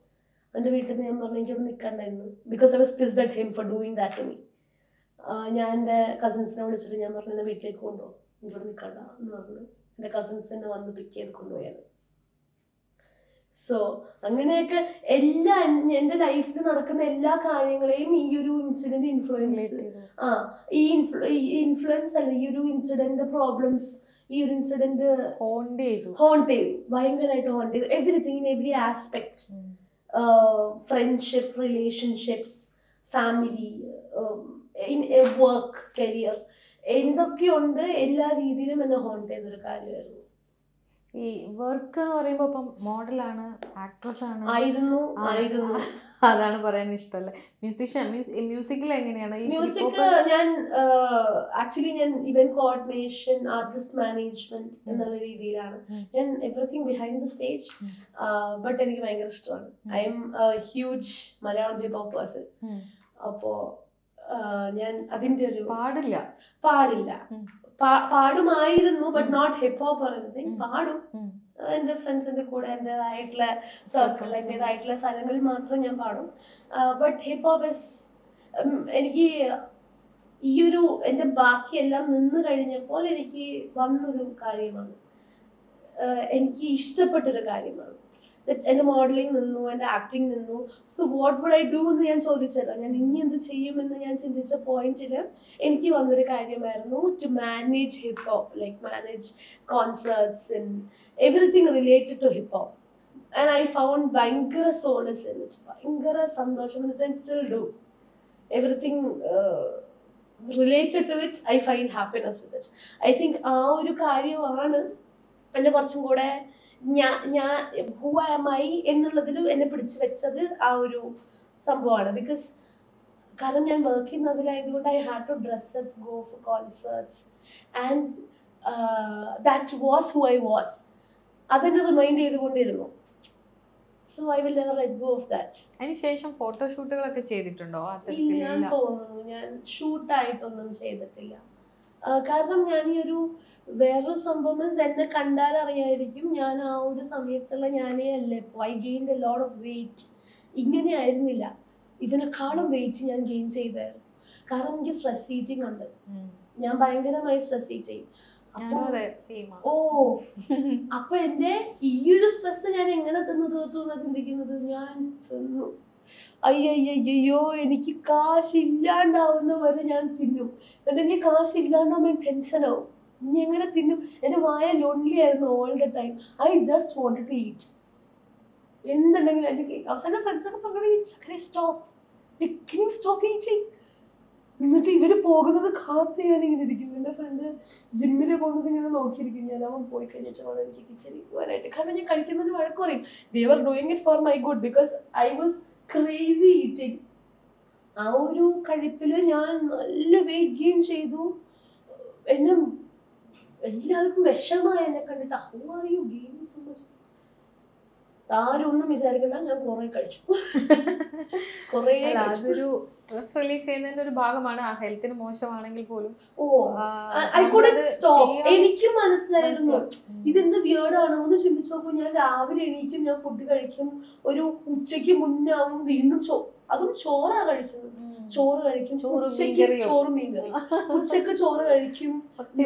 എൻ്റെ വീട്ടിൽ നിന്ന് ഞാൻ പറഞ്ഞു എനിക്കവിടെ നിൽക്കണ്ടായിരുന്നു, because I was pissed at him for doing that to me. ഞാൻ എൻ്റെ കസിൻസിനെ വിളിച്ചിട്ട് ഞാൻ പറഞ്ഞു എന്നെ വീട്ടിലേക്ക് കൊണ്ടുപോകും, എനിക്കവിടെ നിൽക്കണ്ട എന്ന് പറഞ്ഞു. എൻ്റെ കസിൻസ് എന്നെ വന്ന് പിക്ക് ചെയ്ത് കൊണ്ടുപോയത്. സോ അങ്ങനെയൊക്കെ എൻ്റെ ലൈഫിൽ നടക്കുന്ന എല്ലാ കാര്യങ്ങളെയും ഈ ഒരു ഇൻസിഡന്റ് ഇൻഫ്ലുവൻസ് അല്ല, ഈ ഒരു ഇൻസിഡന്റ് പ്രോബ്ലംസ്, ഈ ഒരു ഇൻസിഡന്റ് ഹോണ്ട് ചെയ്തു, ഭയങ്കരമായിട്ട് ഹോണ്ട് ചെയ്തു. Everything, in every aspect, friendship, relationships, family, work, career, എന്തൊക്കെയുണ്ട് എല്ലാ രീതിയിലും എന്നെ ഹോണ്ട് ചെയ്തൊരു കാര്യമായിരുന്നു. ഈ വർക്ക് എന്ന് പറയുമ്പോൾ ഇപ്പം മോഡലാണ്, ആക്ട്രസ് ആണ്, ആയിരുന്നു. അതാണ് പറയാൻ ഇഷ്ടമല്ലേ? മ്യൂസിക്കിൽ എങ്ങനെയാണ്? മ്യൂസിക് ഞാൻ ഇവന്റ് കോർഡിനേഷൻ, ആർട്ടിസ്റ്റ് മാനേജ്മെന്റ് എന്നുള്ള രീതിയിലാണ് ഞാൻ everything behind the stage. But എനിക്ക് ഭയങ്കര ഇഷ്ടമാണ്. I M huge Malayalam hip hop person. അപ്പോ ഞാൻ അതിന്റെ ഒരു പാടില്ല പാടുമായിരുന്നു, ബട്ട് നോട്ട് ഹിപ്പ് ഹോപ്പ് പറയുന്നത്. പാടും എൻ്റെ ഫ്രണ്ട്സിന്റെ കൂടെ, എൻ്റെതായിട്ടുള്ള സർക്കിൾ, എൻ്റെതായിട്ടുള്ള സ്ഥലങ്ങളിൽ മാത്രം ഞാൻ പാടും. ബട്ട് ഹിപ്പ് ഹോപ്പ് എനിക്ക് ഈ ഒരു എൻ്റെ ബാക്കിയെല്ലാം നിന്ന് കഴിഞ്ഞപ്പോൾ എനിക്ക് വന്നൊരു കാര്യമാണ്, എനിക്ക് ഇഷ്ടപ്പെട്ടൊരു കാര്യമാണ്. എൻ്റെ മോഡലിംഗ് നിന്നു, എൻ്റെ ആക്ടിങ് നിന്നു. So what would I do എന്ന് ഞാൻ ചോദിച്ചല്ലോ, ഞാൻ ഇനി എന്ത് ചെയ്യുമെന്ന് ഞാൻ ചിന്തിച്ച പോയിന്റിൽ എനിക്ക് വന്നൊരു കാര്യമായിരുന്നു to manage hip hop, like manage concerts and everything related to hip hop. And I found ഭയങ്കര സോളസ് ഇൻ ഇറ്റ്, ഭയങ്കര സന്തോഷം. And still do everything related to it. I find happiness with it. I think ആ ഒരു കാര്യമാണ് എന്നെ കുറച്ചും കൂടെ ഞാൻ ഹൂ ആം ഐ എന്നുള്ളതിലും എന്നെ പിടിച്ചു വെച്ചത് ആ ഒരു സംഭവമാണ്. ബിക്കോസ് കാരണം ഞാൻ വർക്ക് ചെയ്യുന്നതിലായതുകൊണ്ട് I had to dress up, go for concerts, and that was who I was. അതെന്നെ റിമൈൻഡ് ചെയ്തുകൊണ്ടിരുന്നു. So I will never let go of that. അതിനുശേഷം ഫോട്ടോഷൂട്ടുകളൊക്കെ ചെയ്തിട്ടുണ്ടോ ഞാൻ തോന്നുന്നു ഞാൻ ഷൂട്ടായിട്ടൊന്നും ചെയ്തിട്ടില്ല. കാരണം ഞാൻ ഈ ഒരു വേറൊരു സംഭവം എന്നെ കണ്ടാൽ അറിയായിരിക്കും ഞാൻ ആ ഒരു സമയത്തുള്ള ഞാനേ അല്ല. ഇപ്പോൾ I gained a lot of wait. ഇങ്ങനെ ആയിരുന്നില്ല, ഇതിനേക്കാളും വെയിറ്റ് ഞാൻ ഗെയിൻ ചെയ്തായിരുന്നു. കാരണം എനിക്ക് സ്ട്രെസ് ഈറ്റിംഗ് ഉണ്ട്. ഞാൻ ഭയങ്കരമായി സ്ട്രെസ് ഈറ്റ് ചെയ്യും. ഓ അപ്പൊ എന്റെ ഈ ഒരു സ്ട്രെസ് ഞാൻ എങ്ങനെ തിന്നു തീർത്തു എന്നാ ചിന്തിക്കുന്നത്. ഞാൻ തിന്നു, അയ്യോ എനിക്ക് കാശില്ലാണ്ടാവുന്ന വരെ ഞാൻ തിന്നും. എന്നിട്ട് എനിക്ക് കാശില്ലാണ്ടാവുമ്പോൾ ടെൻഷനാവും. ഇനി എങ്ങനെ തിന്നും? എന്റെ വായ ലോൺലി ആയിരുന്നു all the time. I just wanted to eat. എന്തുണ്ടെങ്കിലും എന്റെ അവസാനം ഫ്രണ്ട്സൊക്കെ പറഞ്ഞു സ്റ്റോപ്പ് ഈറ്റിംഗ്. എന്നിട്ട് ഇവര് പോകുന്നത് കാത്ത് ഞാനിങ്ങനെ ഇരിക്കും. എൻ്റെ ഫ്രണ്ട് ജിമ്മിൽ പോകുന്നത് ഇങ്ങനെ നോക്കിയിരിക്കും. ഞാൻ അവൻ പോയി കഴിഞ്ഞിട്ട് വേണം എനിക്ക് കിച്ചണിൽ പോകാനായിട്ട്. കാരണം ഞാൻ കഴിക്കുന്നതിന് വഴക്ക് പറയും. They are doing it for my good because I was crazy eating. ആ ഒരു കഴിപ്പില് ഞാൻ നല്ല വെയിറ്റ് ഗെയിൻ ചെയ്തു. എന്നെ എല്ലാവർക്കും വിഷമായി എന്നെ കണ്ടിട്ട്. How are you gaining so much? ആരും ഒന്നും വിചാരിക്കണ്ട, ഞാൻ കുറെ കഴിച്ചു. അതൊരു സ്ട്രെസ് റിലീഫ് ചെയ്യുന്നതിന്റെ ഒരു ഭാഗമാണ്. ആ ഹെൽത്തിന് മോശമാണെങ്കിൽ പോലും എനിക്കും മനസ്സിലായിരുന്നു ഇതെന്ത് വിയേർഡാണോ എന്ന് ചിന്തിച്ചു നോക്കൂ. ഞാൻ രാവിലെ എണീക്കും, ഞാൻ ഫുഡ് കഴിക്കും, ഒരു ഉച്ചയ്ക്ക് മുന്നേ ആവും വീണ്ടും അതും ചോറാ കഴിക്കുന്നത്. ചോറ് കഴിക്കും, ചോറും മീൻ കറി. ഉച്ചക്ക് ചോറ് കഴിക്കും,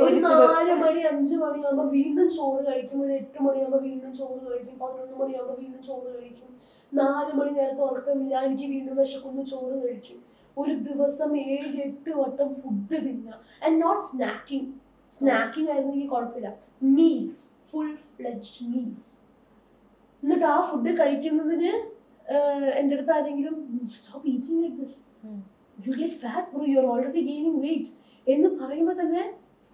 ഒരു 4 മണി 5 മണിയാകുമ്പോ വീണ്ടും ചോറ് കഴിക്കും, ഒരു 8 മണിയാകുമ്പോ വീണ്ടും ചോറ് കഴിക്കും, 11 മണിയാകുമ്പോ വീണ്ടും ചോറ് കഴിക്കും. 4 മണി നേരത്തെ ഉറക്കമില്ല, എനിക്ക് വീണ്ടും വിശക്കുന്നു, ചോറ് കഴിക്കും. ഒരു ദിവസം 7-8 വട്ടം ഫുഡ് തിന്നാം. ആൻഡ് നോട്ട് സ്നാക്കിംഗ് ആയിരുന്നെങ്കിൽ കുഴപ്പമില്ല, മീൽസ്, ഫുൾ ഫ്ലെഡ്ജ്ഡ് മീൽസ്. എന്നിട്ട് ആ ഫുഡ് കഴിക്കുന്നതിന് എൻ്റെ അടുത്ത് ആരെങ്കിലും stop eating like this, you get fat bro, you are already gaining weight എന്ന് പറയുമ്പോൾ തന്നെ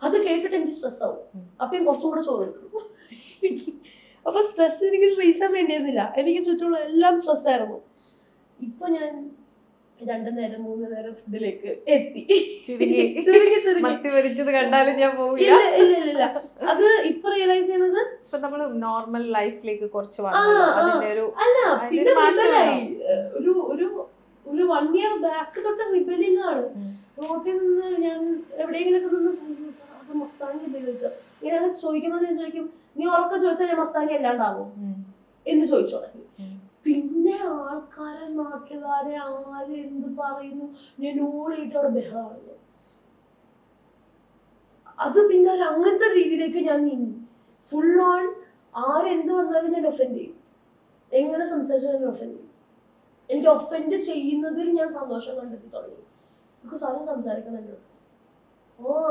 അത് കേട്ടിട്ട് എനിക്ക് സ്ട്രെസ് ആവും. അപ്പം ഞാൻ കുറച്ചും കൂടെ ചോറ് എടുക്കും. അപ്പൊ സ്ട്രെസ് എനിക്ക് റീസൺ വേണ്ടിയിരുന്നില്ല, എനിക്ക് ചുറ്റുമുള്ള എല്ലാം സ്ട്രെസ് ആയിരുന്നു. ഇപ്പൊ ഞാൻ 2 നേരം 3 നേരം ഫുഡിലേക്ക് എത്തി. കണ്ടാലും ഞാൻ ഇല്ല. അത് ഇപ്പൊ റിയലൈസ് ചെയ്യുന്നത് നമ്മള് നോർമൽ ലൈഫിലേക്ക് കുറച്ച് ഒരു 1 ഇയർ ബാക്ക് തൊട്ട് റിബലിംഗ് ആണ്. റോട്ടിൽ നിന്ന് ഞാൻ എവിടെയെങ്കിലൊക്കെ നിന്ന് അത് മസ്താനി ഉപയോഗിച്ചോ ഇങ്ങനെ ചോദിക്കുമ്പോൾ ഞാൻ ചോദിക്കും, നീ ഉറക്കം ചോദിച്ചാൽ ഞാൻ മസ്താനി അല്ലാണ്ടാവും എന്ന് ചോദിച്ചു തുടങ്ങി. പിന്നെ ആൾക്കാരെ, നാട്ടുകാരെ ആര് എന്ത് പറയുന്നു, ഞാൻ ഓടിയിട്ട് അവിടെ ബഹളമാണ്. അത് പിന്നെ ഒരു അങ്ങനത്തെ രീതിയിലേക്ക് ഞാൻ നീങ്ങി. ഫുൾ ഓൺ ആരെന്ത് വന്നാലും ഞാൻ ഒഫൻഡ് ചെയ്യും. എങ്ങനെ സംസാരിച്ചാലും ഞാൻ ഒഫൻഡ് ചെയ്യും. എനിക്ക് ഒഫൻഡ് ചെയ്യുന്നതിൽ ഞാൻ സന്തോഷം കണ്ടെത്തി തുടങ്ങി. ബിക്കോസ് ആരും സംസാരിക്കണം എൻ്റെ അടുത്ത്.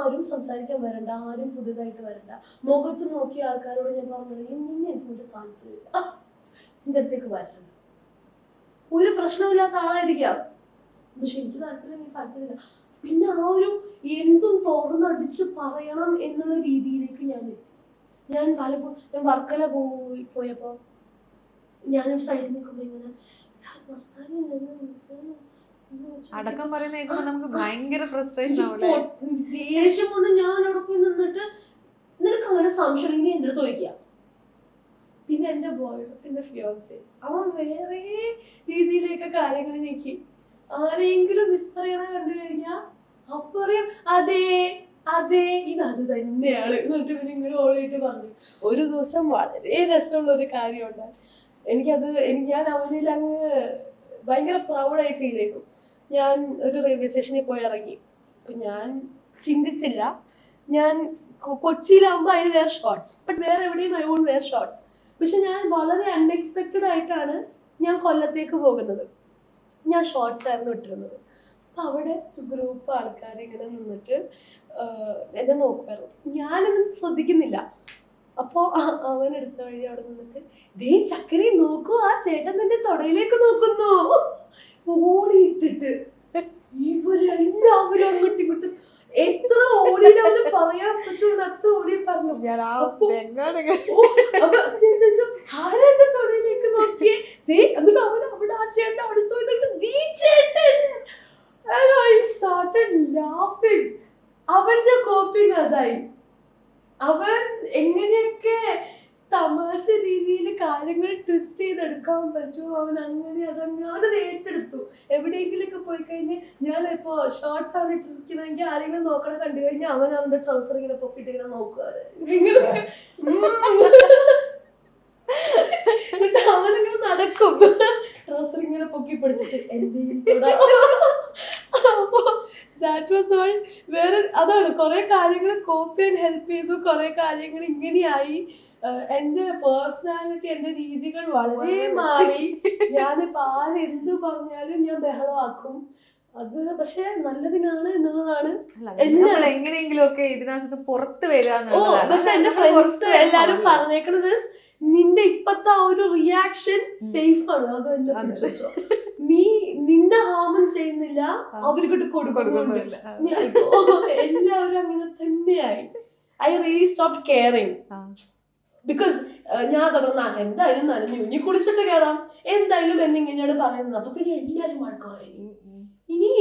ആരും സംസാരിക്കാൻ വരണ്ട, ആരും പുതിയതായിട്ട് വരണ്ട. മുഖത്ത് നോക്കിയ ആൾക്കാരോട് ഞാൻ പറഞ്ഞു, നിന്നെ എനിക്ക് ഒരു താല്പര്യമില്ല, എൻ്റെ അടുത്തേക്ക് വരരുത്. ഒരു പ്രശ്നമില്ലാത്ത ആളായിരിക്കാം, പക്ഷെ എനിക്ക് താല്പര്യമില്ല. പിന്നെ ആ ഒരു എന്തും തുറന്നടിച്ച് പറയണം എന്നുള്ള രീതിയിലേക്ക് ഞാൻ എത്തി. ഞാൻ പലപ്പോഴും ഞാൻ വർക്കല പോയപ്പോൾ ഞാനൊരു സൈഡിൽ നിൽക്കുമ്പോൾ ഇങ്ങനെ അടക്കം പറയുന്ന നമുക്ക് ഭയങ്കര ഫ്രസ്ട്രേഷൻ ആവില്ലേ? ദേഷ്യം വന്ന് ഞാൻ അവിടെ പോയി നിന്നിട്ട്, നിനക്ക് അങ്ങനെ സംശയം എന്റെ അടുത്ത് ചോദിക്കാം. പിന്നെ എന്റെ ബോയ്, പിന്നെ ഫിയോൻസി, അവൻ വേറെ രീതിയിലേക്ക് കാര്യങ്ങൾ നീക്കി. ആരെങ്കിലും വിസ്പർ ചെയ്യണ കണ്ടു കഴിഞ്ഞാൽ അപ്പൊ പറയും അതെ ഇത് അത് തന്നെയാണ് എന്നിട്ട് ഇവരിങ്ങനെ ഓളിയിട്ട് പറഞ്ഞു. ഒരു ദിവസം വളരെ രസമുള്ള ഒരു കാര്യമുണ്ട്. ഞാൻ അവനിൽ അങ്ങ് ഭയങ്കര പ്രൗഡായി ഫീൽ ചെയ്തു. ഞാൻ ഒരു റെയിൽവേ സ്റ്റേഷനിൽ പോയി ഇറങ്ങി. അപ്പൊ ഞാൻ ചിന്തിച്ചില്ല, ഞാൻ കൊച്ചിയിലാകുമ്പോൾ അതിന് വേറെ ഷോർട്സ്, ബട്ട് വേറെ എവിടെയും ഐ വോണ്ട് വെയർ ഷോർട്സ്. പക്ഷെ ഞാൻ വളരെ അൺഎക്സ്പെക്റ്റഡ് ആയിട്ടാണ് ഞാൻ കൊല്ലത്തേക്ക് പോകുന്നത്. ഞാൻ ഷോർട്സ് ആയിരുന്നു ഇട്ടിരുന്നത്. അപ്പൊ അവിടെ ഗ്രൂപ്പ് ആൾക്കാർ ഇങ്ങനെ നിന്നിട്ട് എന്നെ നോക്കുമായിരുന്നു. ഞാനത് ശ്രദ്ധിക്കുന്നില്ല. അപ്പോ അവൻ എടുത്ത വഴി അവിടെ നിന്നിട്ട്, ദേ ചക്കരയെ നോക്കൂ, ആ ചേട്ടൻ നിന്റെ തൊടയിലേക്ക് നോക്കുന്നു, ഓടിയിട്ടിട്ട് ഇവരെല്ലാവരും അങ്ങോട്ടും ഇങ്ങോട്ടും എത്ര ഓടിയിലവന് പറയാൻ പറ്റും, അത്ര ഓടി പറഞ്ഞു. ആരാ എന്റെ തൊടയിലേക്ക് നോക്കിയേ? എന്നിട്ട് അവൻ അവിടെ ആ ചേട്ടൻ അടുത്ത് പോയിട്ട് ദീ ചേട്ടൻ. I started laughing. അവന്റെ കോപ്പിങ് അതായി. അവൻ എങ്ങനെയൊക്കെ തമാശ രീതിയിൽ കാര്യങ്ങൾ ട്വിസ്റ്റ് ചെയ്തെടുക്കാൻ പറ്റും. അവൻ അങ്ങനെ അതങ്ങനെ ഏറ്റെടുത്തു. എവിടെയെങ്കിലൊക്കെ പോയി കഴിഞ്ഞ് ഞാൻ ഇപ്പോ ഷോർട്സ് ആണ് ഇട്ടിരിക്കുന്നതെങ്കിൽ ആരെങ്കിലും നോക്കണ കണ്ടു കഴിഞ്ഞാൽ അവൻ അവന്റെ ട്രൗസർ ഇങ്ങനെ പൊക്കിട്ട് ഇങ്ങനെ നോക്കുക. എന്നിട്ട് അവനിങ്ങനെ നടക്കും, ട്രൗസർ ഇങ്ങനെ പൊക്കി പിടിച്ചിട്ട് എന്ത്. അപ്പൊ ദാറ്റ് വാസ് ഓൾ. വേറെ അതാണ്, കുറെ കാര്യങ്ങൾ കോപ്പി ചെയ്യാൻ ഹെൽപ്പ് ചെയ്തു, കുറെ കാര്യങ്ങൾ ഇങ്ങനെയായി. എന്റെ പേഴ്സണാലിറ്റി, എന്റെ രീതികൾ വളരെ മാറി. ഞാനിപ്പോ ആരെന്ത് പറഞ്ഞാലും ഞാൻ ബഹളമാക്കും. അത് പക്ഷെ നല്ലതിനാണ് എന്നുള്ളതാണ്. എങ്ങനെയെങ്കിലും ഒക്കെ ഇതിനകത്ത് പുറത്ത് വരിക. പക്ഷെ എന്റെ ഫ്രണ്ട്സ് എല്ലാരും പറഞ്ഞേക്കണത് നിന്റെ ഇപ്പത്തെ ആ ഒരു റിയാക്ഷൻ സേഫ് ആണ്. അത് എന്നെ പിടിച്ചോ, നീ നിന്നെ ഹാമം ചെയ്യുന്നില്ല, അവർക്ക് കൊടുക്കുന്നുണ്ട്. എല്ലാവരും അങ്ങനെ തന്നെയായി. I really stop caring. Because ഞാൻ തുറന്ന എന്തായാലും നനഞ്ഞു, ഇനി കുളിച്ചിട്ട് കയറാം, എന്തായാലും എന്നെ ഇങ്ങനെയാണ് പറയുന്നത്. അപ്പൊ പിന്നെ എല്ലാരും മഴക്കായി. ഇനി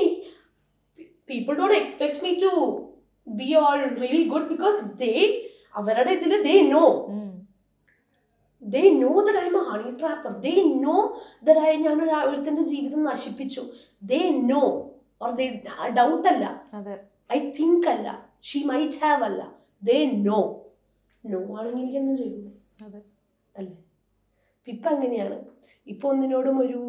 people don't expect me to be all really good because അവരുടെ ഇതില് they know that I'm a honey trapper. They know that ഞാൻ ഒരുത്തന്റെ ജീവിതം നശിപ്പിച്ചു. They know, or they doubt അല്ല, I think അല്ല, she might have അല്ല, they know. നോ ആണെങ്കിൽ എനിക്കൊന്നും ചെയ്യുന്നു അല്ലേ. ഇപ്പൊ അങ്ങനെയാണ്. ഇപ്പൊ ഒന്നിനോടും ഒരു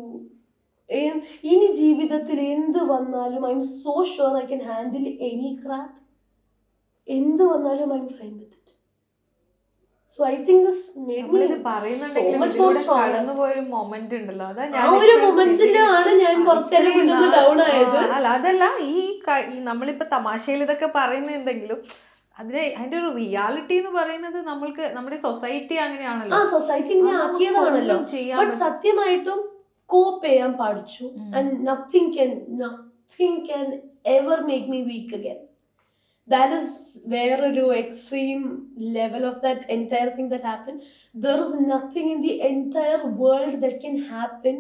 ഇനി ജീവിതത്തിൽ എന്ത് വന്നാലും I'm so sure I can handle any crap. എന്ത് വന്നാലും I'm fine with it. So I think this made me so much more strong. കടന്നുപോയൊരു മൊമെന്റ് ഉണ്ടല്ലോ, ആ ഒരു മൊമെന്റിലാണ് ഞാൻ കുറച്ചേരം മുന്നേ ഡൗൺ ആയത്. അല്ല അതല്ല, ഈ നമ്മളിപ്പോ തമാശയിൽ ഇതൊക്കെ പറയുന്നുണ്ടെങ്കിലും അതിന്റെ ഒരു റിയാലിറ്റി എന്ന് പറയുന്നത് നമ്മൾക്ക് നമ്മുടെ സൊസൈറ്റി അങ്ങനെയാണല്ലോ. സൊസൈറ്റി ഇങ്ങനെ ആക്കിയതാണല്ലോ. ബട്ട് സത്യമായിട്ടും കോപ്പ് ചെയ്യാൻ പഠിച്ചു. And nothing can ever make me weak again. That is വേറൊരു extreme level of that entire thing that happened. There is nothing in the entire world that can happen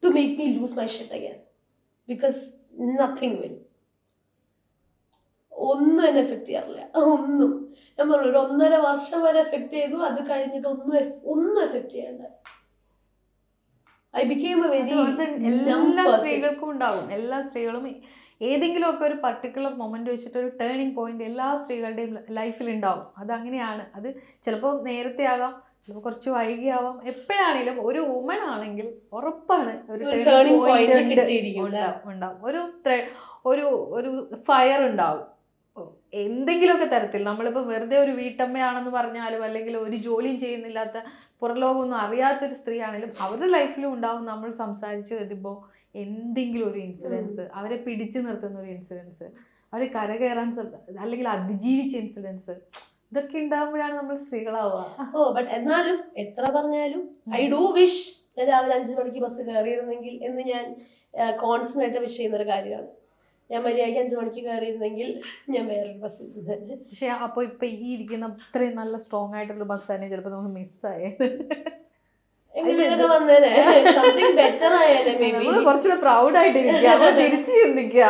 to make me lose my shit again. Because nothing will. ഒന്നും എന്നെ effect ചെയ്യാറില്ല. ഒന്നും. ഞാൻ പറഞ്ഞു, ഒരു 1.5 വർഷം വരെ എഫക്ട് ചെയ്തു. അത് കഴിഞ്ഞിട്ട് ഒന്നും എഫക്ട് ചെയ്യണ്ട. I became A very. എല്ലാ സ്ത്രീകൾക്കും ഉണ്ടാവും. എല്ലാ സ്ത്രീകളും ഏതെങ്കിലും ഒക്കെ ഒരു പർട്ടിക്കുലർ മൊമെന്റ് വെച്ചിട്ട് ഒരു ടേണിംഗ് പോയിന്റ് എല്ലാ സ്ത്രീകളുടെയും ലൈഫിൽ ഉണ്ടാവും. അതങ്ങനെയാണ്. അത് ചിലപ്പോൾ നേരത്തെ ആകാം, ചിലപ്പോൾ കുറച്ച് വൈകിയാവാം. എപ്പോഴാണെങ്കിലും ഒരു വുമൺ ആണെങ്കിൽ ഉറപ്പാണ് ഒരു ടേണിംഗ് പോയിന്റ് ഉണ്ടാവും. ഒരു ഫയർ ഉണ്ടാവും എന്തെങ്കിലുമൊക്കെ തരത്തിൽ. നമ്മളിപ്പോൾ വെറുതെ ഒരു വീട്ടമ്മയാണെന്ന് പറഞ്ഞാലും, അല്ലെങ്കിൽ ഒരു ജോലിയും ചെയ്യുന്നില്ലാത്ത, പുറലോകമൊന്നും അറിയാത്തൊരു സ്ത്രീ ആണെങ്കിലും അവരുടെ ലൈഫിലും ഉണ്ടാവും. നമ്മൾ സംസാരിച്ച് വരുമ്പോൾ എന്തെങ്കിലും ഒരു ഇൻസിഡൻസ്, അവരെ പിടിച്ചു നിർത്തുന്ന ഒരു ഇൻസിഡൻസ്, അവരെ കരകയറാൻ അല്ലെങ്കിൽ അതിജീവിച്ച ഇൻസിഡൻസ്, ഇതൊക്കെ ഉണ്ടാകുമ്പോഴാണ് നമ്മൾ സ്ത്രീകളാവുക. ബട്ട് എന്നാലും എത്ര പറഞ്ഞാലും ഐ ഡു വിഷ് ഞാൻ രാവിലെ 5 മണിക്ക് ബസ് കയറിയിരുന്നെങ്കിൽ എന്ന് ഞാൻ കോൺസ്റ്റന്റ് ആയിട്ട് വിഷ് ചെയ്യുന്ന ഒരു കാര്യമാണ്. ഞാൻ മര്യാദയ്ക്ക് 5 മണിക്ക് കയറിയിരുന്നെങ്കിൽ ഞാൻ വേറൊരു ബസ്സിൽ തന്നെ. പക്ഷെ അപ്പോൾ ഇപ്പൊ ഈ ഇരിക്കുന്ന അത്രയും നല്ല സ്ട്രോങ് ആയിട്ടുള്ള ബസ് തന്നെ ചിലപ്പോൾ നമുക്ക് മിസ്സായേ. കുറച്ചുകൂടെ പ്രൗഡായിട്ടിരിക്കുക, തിരിച്ചു ചിന്തിക്കുക.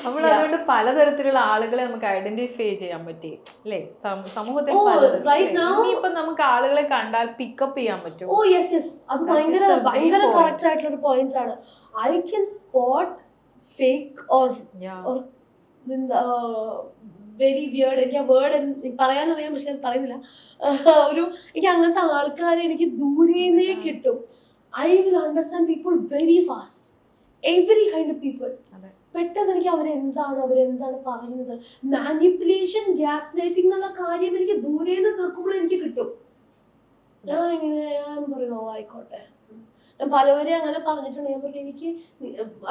നമ്മൾ അതുകൊണ്ട് പലതരത്തിലുള്ള ആളുകളെ നമുക്ക് ഐഡന്റിഫൈ ചെയ്യാൻ പറ്റി അല്ലേ സമൂഹത്തിൽ. ഇനിയിപ്പൊ നമുക്ക് ആളുകളെ കണ്ടാൽ പിക്കപ്പ് ചെയ്യാൻ പറ്റും. അത് ഭയങ്കര കറക്റ്റ് ആയിട്ടുള്ള പോയിന്റ് ആണ്. I can spot fake or very weird. എനിക്ക് ആ വേർഡ് പറയാനറിയാം, പക്ഷെ പറയുന്നില്ല. എനിക്ക് അങ്ങനത്തെ ആൾക്കാരെ എനിക്ക് ദൂരേന്നേ കിട്ടും. I will understand people very fast, every kind of people. പെട്ടെന്ന് എനിക്ക് അവരെന്താണ് പറയുന്നത്, മാനിപ്പുലേഷൻ, ഗ്യാസ് ലൈറ്റിംഗ് എന്നുള്ള കാര്യം എനിക്ക് ദൂരേന്ന് കേൾക്കുമ്പോൾ എനിക്ക് കിട്ടും. ഞാൻ പറയുമോ ആയിക്കോട്ടെ. ഞാൻ പലവരെയും അങ്ങനെ പറഞ്ഞിട്ടുണ്ട്. ഞാൻ പറഞ്ഞു, എനിക്ക്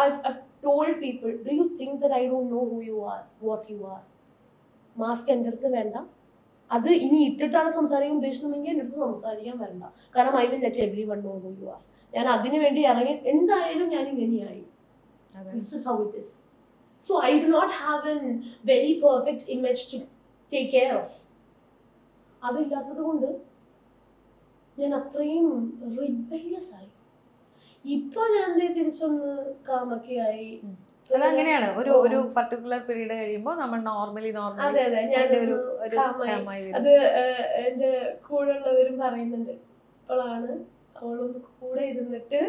I've told people, do you think that I don't know who you are, what you are? Mask എൻ്റെ അടുത്ത് വേണ്ട. അത് ഇനി ഇട്ടിട്ടാണ് സംസാരിക്കാൻ ഉദ്ദേശിക്കുന്നതെങ്കിൽ എൻ്റെ അടുത്ത് സംസാരിക്കാൻ വരണ്ട. കാരണം I will let everyone know who you are. ഞാൻ അതിനു വേണ്ടി ഇറങ്ങി എന്തായാലും ഞാൻ ഇങ്ങനെയായി. This is how it is. So I do not have a very perfect image to take care of. അതില്ലാത്തത് കൊണ്ട് ഞാൻ അത്രയും റിബല്യസ് ആയി. ഇപ്പൊ ഞാൻ തിരിച്ചൊന്ന് കാമൊക്കെയായി, അതങ്ങനെയാണ്, ഒരു പർട്ടിക്കുലർ പീരീഡ് കഴിയുമ്പോൾ നമ്മൾ നോർമലി അതെ അതെ ഞാൻ ഒരു അത് എന്റെ കൂടെ ഉള്ളവരും പറയുന്നുണ്ട് ഇപ്പോഴാണ് അവളൊന്ന് കൂടെ ഇരുന്നിട്ട്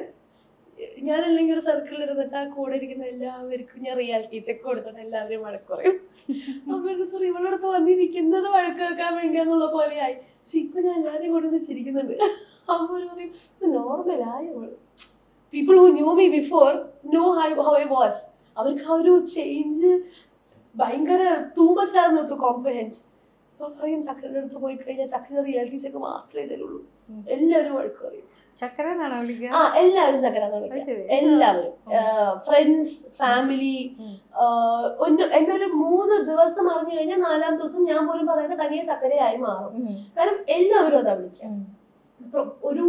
ഞാൻ അല്ലെങ്കിൽ ഒരു സർക്കിളിൽ ഇരുന്നിട്ട് ആ കൂടെ ഇരിക്കുന്ന എല്ലാവർക്കും ഞാൻ റിയാലിറ്റി ചെക്ക് കൊടുത്തിട്ട് എല്ലാവരും വഴക്ക് പറയും. അപ്പൊ പറയും ഇവളടുത്ത് വന്നിരിക്കുന്നത് വഴക്ക് വെക്കാൻ വേണ്ടിയാന്നുള്ള പോലെയായി. പക്ഷെ ഇപ്പൊ ഞാൻ എല്ലാവരെയും കൊണ്ടുവന്ന് ചിരിക്കുന്നുണ്ട്. അപ്പൊ പറയും നോർമലായി അവള്. People who new me before know how I was. അവർക്ക് ആ ഒരു ചേഞ്ച് ഭയങ്കര ടൂ മച്ച് ആയിരുന്നു ടു കോംപ്രിഹെൻഡ്. അപ്പൊ പറയും ചക്കരയുടെ അടുത്ത് പോയി കഴിഞ്ഞാൽ ചക്കര റിയാലിറ്റി ചെക്ക് മാത്രമേ തരുള്ളൂ. എല്ലാവരും വഴക്ക് പറയും. ചക്കര എന്നാണോ വിളിക്കുക? ആ എല്ലാവരും ചക്കര എന്നാണ് വിളിക്കുക. എല്ലാവരും ഫ്രണ്ട്സ് ഫാമിലി. എന്നെ ഒരു 3 ദിവസം അറിഞ്ഞു കഴിഞ്ഞാൽ 4ാം ദിവസം ഞാൻ പോലും പറയുന്നത് തനിയെ ചക്കരയായി മാറും. കാരണം എല്ലാവരും അതാ വിളിക്കാം. ഒരു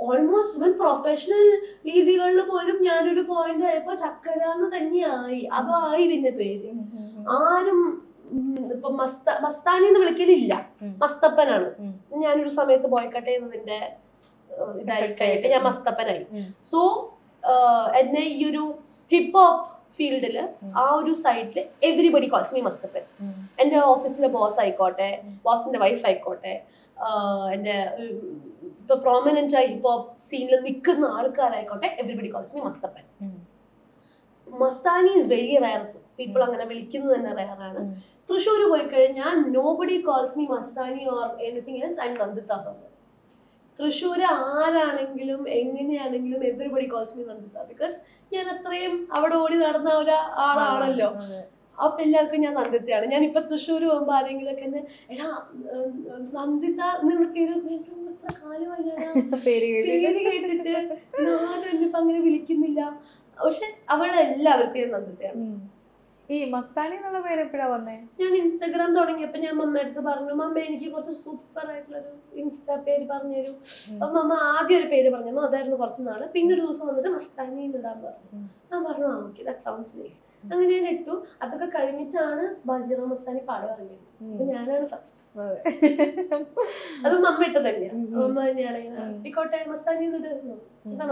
ഓൾമോസ്റ്റ് ഇവൻ പ്രൊഫഷണൽ രീതികളിൽ പോലും ഞാനൊരു പോയിന്റ് ആയപ്പോ ചക്കര എന്ന് തന്നെയായി. അതായി പിന്നെ പേര്. ആരും ഇപ്പൊ മസ്താനി എന്ന് വിളിക്കലില്ല, മസ്തപ്പനാണ്. ഞാനൊരു സമയത്ത് ബോയ്ക്കട്ടെ എന്നതിന്റെ ഇതായി കഴിഞ്ഞിട്ട് ഞാൻ മസ്തപ്പനായി. സോ എന്നെ ഈ ഒരു ഹിപ്പ് ഹോപ്പ് ഫീൽഡില് ആ ഒരു സൈഡില് എവരിബഡി കോൾസ് മീ മസ്തപ്പൻ. എന്റെ ഓഫീസിലെ ബോസ് ആയിക്കോട്ടെ, ബോസിന്റെ വൈഫ് ആയിക്കോട്ടെ, എന്റെ ഇപ്പൊ പ്രോമിനന്റ് ആയി ഹിപ്പ് ഹോപ്പ് സീനിൽ നിൽക്കുന്ന ആൾക്കാരായിക്കോട്ടെ, everybody calls me Mastappan. Mastani is very rare. People അങ്ങനെ വിളിക്കുന്നത് തന്നെ റയറാണ്. തൃശ്ശൂർ പോയി കഴിഞ്ഞാൽ nobody calls me Mastani or anything else. I'm Nandita further. Thrissur ആരാണെങ്കിലും എങ്ങനെയാണെങ്കിലും everybody calls me Nandita. Because ഞാൻ അത്രയും അവിടെ ഓടി നടന്ന ഒരാളാണല്ലോ. അപ്പൊ എല്ലാവർക്കും ഞാൻ നന്ദിതയാണ്. ഞാൻ ഇപ്പൊ തൃശ്ശൂർ പോകുമ്പോ ആരെങ്കിലും ഒക്കെ എന്നെ എടാ നന്ദിത എന്നുള്ള എത്ര കാലമായി ഞാൻ പേര് കേട്ടിട്ട് ഞാനും എന്നിപ്പോ അങ്ങനെ വിളിക്കുന്നില്ല. പക്ഷെ അവിടെ എല്ലാവർക്കും ഞാൻ നന്ദിതയാണ്. ഈ മസ്താനി എന്നുള്ള പേര് എപ്പോഴാ വന്നേ? ഞാൻ ഇൻസ്റ്റാഗ്രാം തുടങ്ങിയപ്പോ ഞാൻ മമ്മ അടുത്ത് പറഞ്ഞു, മമ്മ എനിക്ക് കുറച്ച് സൂപ്പർ ആയിട്ടുള്ളൊരു ഇൻസ്റ്റാ പേര് പറഞ്ഞു തരൂ. അപ്പൊ മമ്മ ആദ്യം ഒരു പേര് പറഞ്ഞു, അതായിരുന്നു കുറച്ച് നാള്. പിന്നെ ഒരു ദിവസം വന്നിട്ട് മസ്താനി എന്നിടാൻ പറഞ്ഞു. ഞാൻ പറഞ്ഞു ഓക്കെ ദാറ്റ് സൗണ്ട്സ് നൈസ്. അങ്ങനെ ഞാൻ ഇട്ടു. അതൊക്കെ കഴിഞ്ഞിട്ടാണ് ബാജിറ മസ്താനി പാടുക ഇറങ്ങിയത്. അപ്പൊ ഞാനാണ് ഫസ്റ്റ്. അത് മമ്മ ഇട്ടത് തന്നെയാണ്. മമ്മ തന്നെയാണ് ഇക്കോട്ടെ മസ്താനി എന്നിടുന്നു. അങ്ങനെ